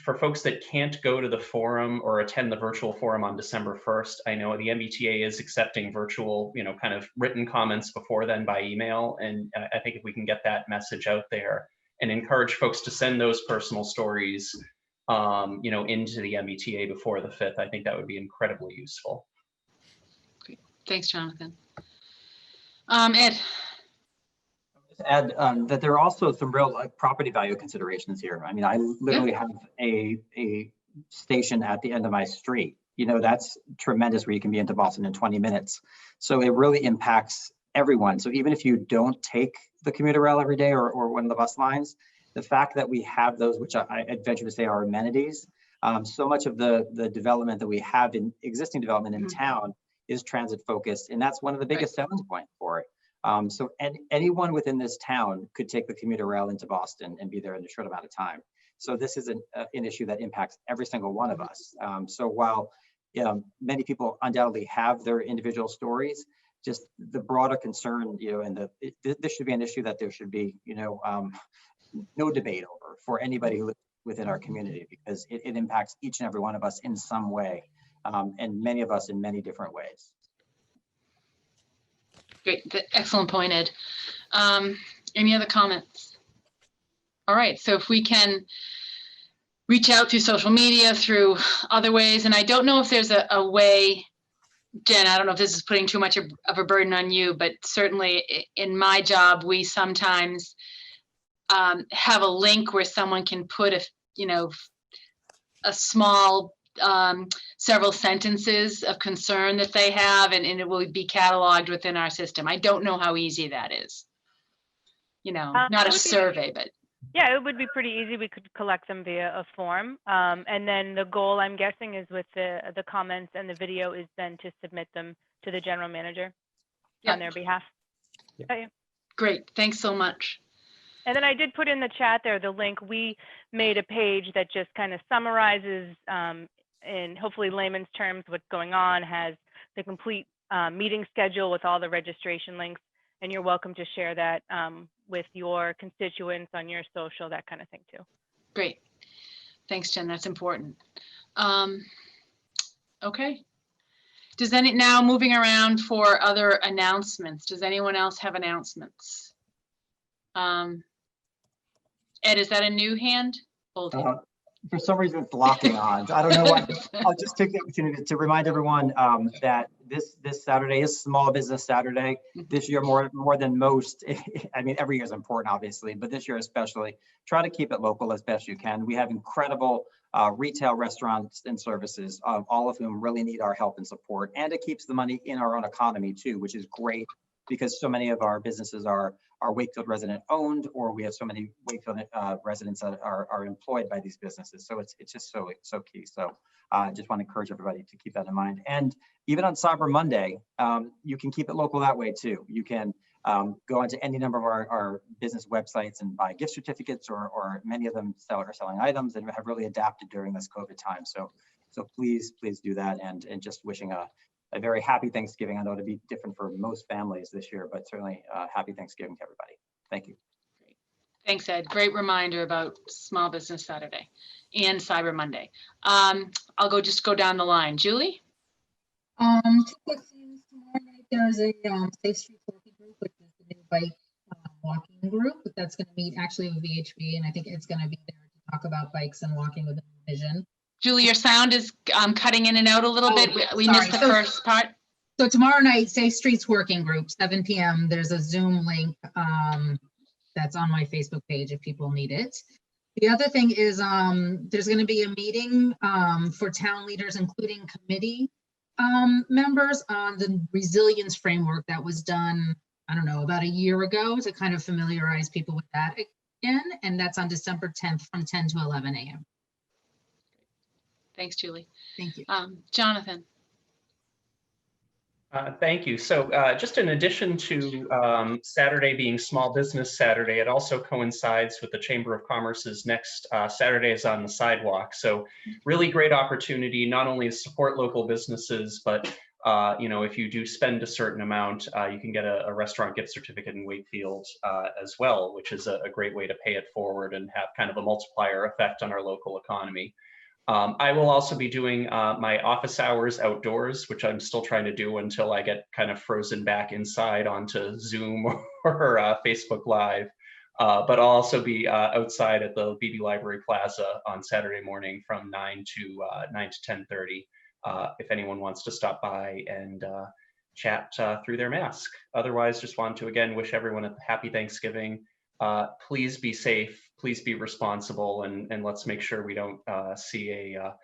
For folks that can't go to the forum or attend the virtual forum on December 1st, I know the MBTA is accepting virtual, kind of written comments before then by email. And I think if we can get that message out there and encourage folks to send those personal stories, into the MBTA before the 5th, I think that would be incredibly useful. Great. Thanks, Jonathan. Ed. Add that there are also some real property value considerations here. I mean, I literally have a station at the end of my street. That's tremendous, where you can be into Boston in 20 minutes. So it really impacts everyone. So even if you don't take the commuter rail every day or one of the bus lines, the fact that we have those, which I'd venture to say are amenities, so much of the development that we have in existing development in town is transit focused. And that's one of the biggest selling points for it. So anyone within this town could take the commuter rail into Boston and be there in a short amount of time. So this is an issue that impacts every single one of us. So while many people undoubtedly have their individual stories, just the broader concern, and this should be an issue that there should be, no debate over for anybody who lives within our community, because it impacts each and every one of us in some way, and many of us in many different ways. Great, excellent point, Ed. Any other comments? All right, so if we can reach out through social media, through other ways, and I don't know if there's a way, Jen, I don't know if this is putting too much of a burden on you, but certainly in my job, we sometimes have a link where someone can put a small several sentences of concern that they have, and it will be cataloged within our system. I don't know how easy that is. Not a survey, but. Yeah, it would be pretty easy. We could collect them via a form. And then the goal, I'm guessing, is with the comments and the video is then to submit them to the general manager on their behalf. Yeah. Great, thanks so much. And then I did put in the chat there the link. We made a page that just kind of summarizes in hopefully layman's terms what's going on, has the complete meeting schedule with all the registration links, and you're welcome to share that with your constituents on your social, that kind of thing too. Great, thanks, Jen, that's important. Okay, now moving around for other announcements, does anyone else have announcements? Ed, is that a new hand? Old hand? For some reason, it's locking on. I don't know why. I'll just take the opportunity to remind everyone that this Saturday is Small Business Saturday. This year, more than most. I mean, every year is important, obviously, but this year especially. Try to keep it local as best you can. We have incredible retail, restaurants, and services, all of whom really need our help and support. And it keeps the money in our own economy too, which is great, because so many of our businesses are Wakefield resident owned, or we have so many Wakefield residents that are employed by these businesses. So it's just so key. So just want to encourage everybody to keep that in mind. And even on Cyber Monday, you can keep it local that way too. You can go onto any number of our business websites and buy gift certificates, or many of them are selling items that have really adapted during this COVID time. So please do that, and just wishing a very happy Thanksgiving. I know it'll be different for most families this year, but certainly happy Thanksgiving to everybody. Thank you. Thanks, Ed. Great reminder about Small Business Saturday and Cyber Monday. I'll just go down the line. Julie? Two quick things. Tomorrow night, there's a Safe Streets Walking Group, which is the new bike walking group. That's going to meet actually with VHB, and I think it's going to be there to talk about bikes and walking within the vision. Julie, your sound is cutting in and out a little bit. We missed the first part. So tomorrow night, Safe Streets Working Group, 7 p.m. There's a Zoom link that's on my Facebook page if people need it. The other thing is there's going to be a meeting for town leaders, including committee members, on the resilience framework that was done, I don't know, about a year ago, to kind of familiarize people with that again. And that's on December 10th from 10 to 11 a.m. Thanks, Julie. Thank you. Jonathan. Thank you. So just in addition to Saturday being Small Business Saturday, it also coincides with the Chamber of Commerce's next Saturday is on the Sidewalk. So really great opportunity, not only to support local businesses, but if you do spend a certain amount, you can get a restaurant gift certificate in Wakefield as well, which is a great way to pay it forward and have kind of a multiplier effect on our local economy. I will also be doing my office hours outdoors, which I'm still trying to do until I get kind of frozen back inside onto Zoom or Facebook Live. But I'll also be outside at the BB Library Plaza on Saturday morning from 9 to 10:30. If anyone wants to stop by and chat through their mask. Otherwise, just want to again wish everyone a happy Thanksgiving. Please be safe. Please be responsible, and let's make sure we don't see a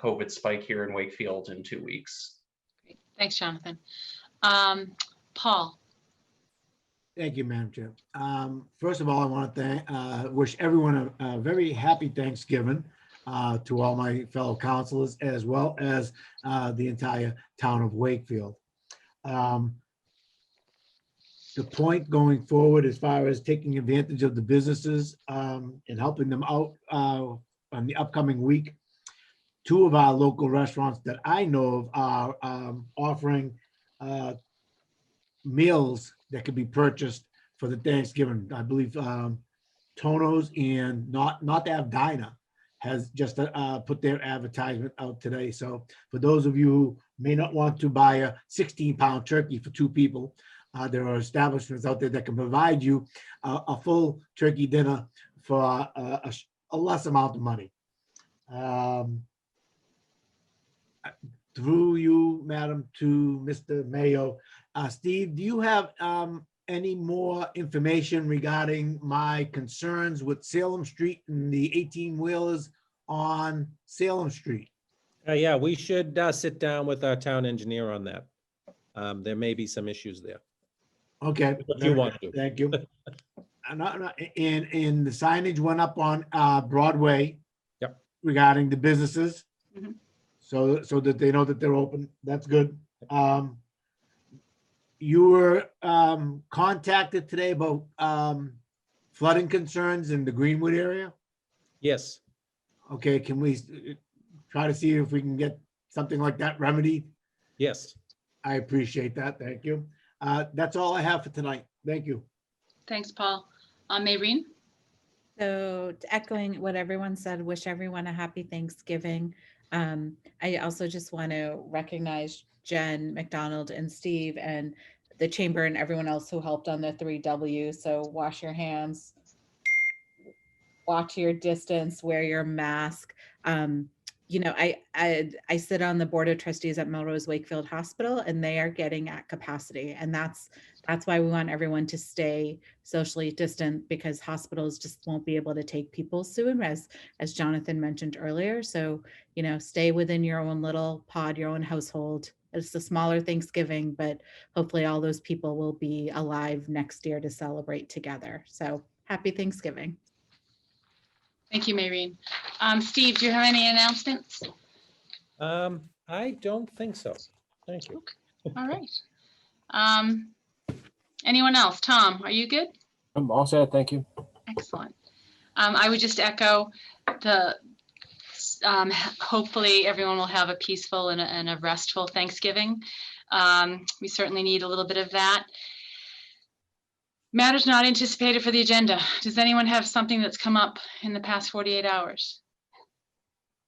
COVID spike here in Wakefield in 2 weeks. Great. Thanks, Jonathan. Paul. Thank you, Madam Chair. First of all, I want to wish everyone a very happy Thanksgiving to all my fellow councilors, as well as the entire town of Wakefield. The point going forward, as far as taking advantage of the businesses and helping them out on the upcoming week, 2 of our local restaurants that I know of are offering meals that could be purchased for the Thanksgiving. I believe Tono's and Not to Have Diner has just put their advertisement out today. So for those of you who may not want to buy a 16-pound turkey for 2 people, there are establishments out there that can provide you a full turkey dinner for a less amount of money. Through you, Madam, to Mr. Mayo. Steve, do you have any more information regarding my concerns with Salem Street and the 18-wheelers on Salem Street? Yeah, we should sit down with our town engineer on that. There may be some issues there. Okay. If you want to. Thank you. And the signage went up on Broadway. Yep. Regarding the businesses. Mhm. So that they know that they're open. That's good. You were contacted today about flooding concerns in the Greenwood area? Yes. Okay, can we try to see if we can get something like that remedied? Yes. I appreciate that. Thank you. That's all I have for tonight. Thank you. Thanks, Paul. Mayreen? So echoing what everyone said, wish everyone a happy Thanksgiving. I also just want to recognize Jen McDonald and Steve and the chamber and everyone else who helped on the 3W. So wash your hands, watch your distance, wear your mask. I sit on the board of trustees at Melrose Wakefield Hospital, and they are getting at capacity. And that's why we want everyone to stay socially distant, because hospitals just won't be able to take people soon, as Jonathan mentioned earlier. So, stay within your own little pod, your own household. It's a smaller Thanksgiving, but hopefully all those people will be alive next year to celebrate together. So happy Thanksgiving. Thank you, Mayreen. Steve, do you have any announcements? I don't think so. Thank you. All right. Anyone else? Tom, are you good? I'm all set, thank you. Excellent. I would just echo the, hopefully everyone will have a peaceful and a restful Thanksgiving. We certainly need a little bit of that. Matters not anticipated for the agenda. Does anyone have something that's come up in the past 48 hours?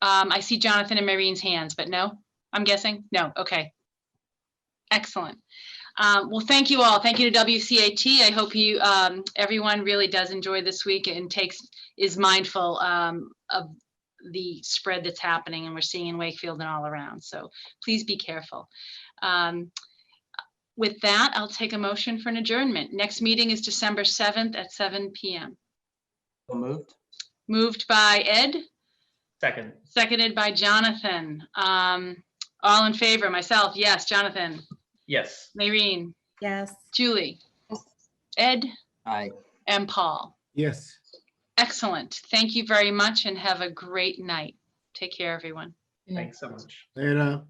I see Jonathan and Marine's hands, but no, I'm guessing? No, okay. Excellent. Well, thank you all. Thank you to WCAT. I hope you, everyone really does enjoy this week and is mindful of the spread that's happening and we're seeing in Wakefield and all around. So please be careful. With that, I'll take a motion for an adjournment. Next meeting is December 7th at 7 p.m. So moved. Moved by Ed, Second. seconded by Jonathan. All in favor, myself, yes. Jonathan, Yes. Maureen, Yes. Julie, Ed, Aye. and Paul. Yes. Excellent. Thank you very much and have a great night. Take care, everyone. Yeah. Thanks so much. And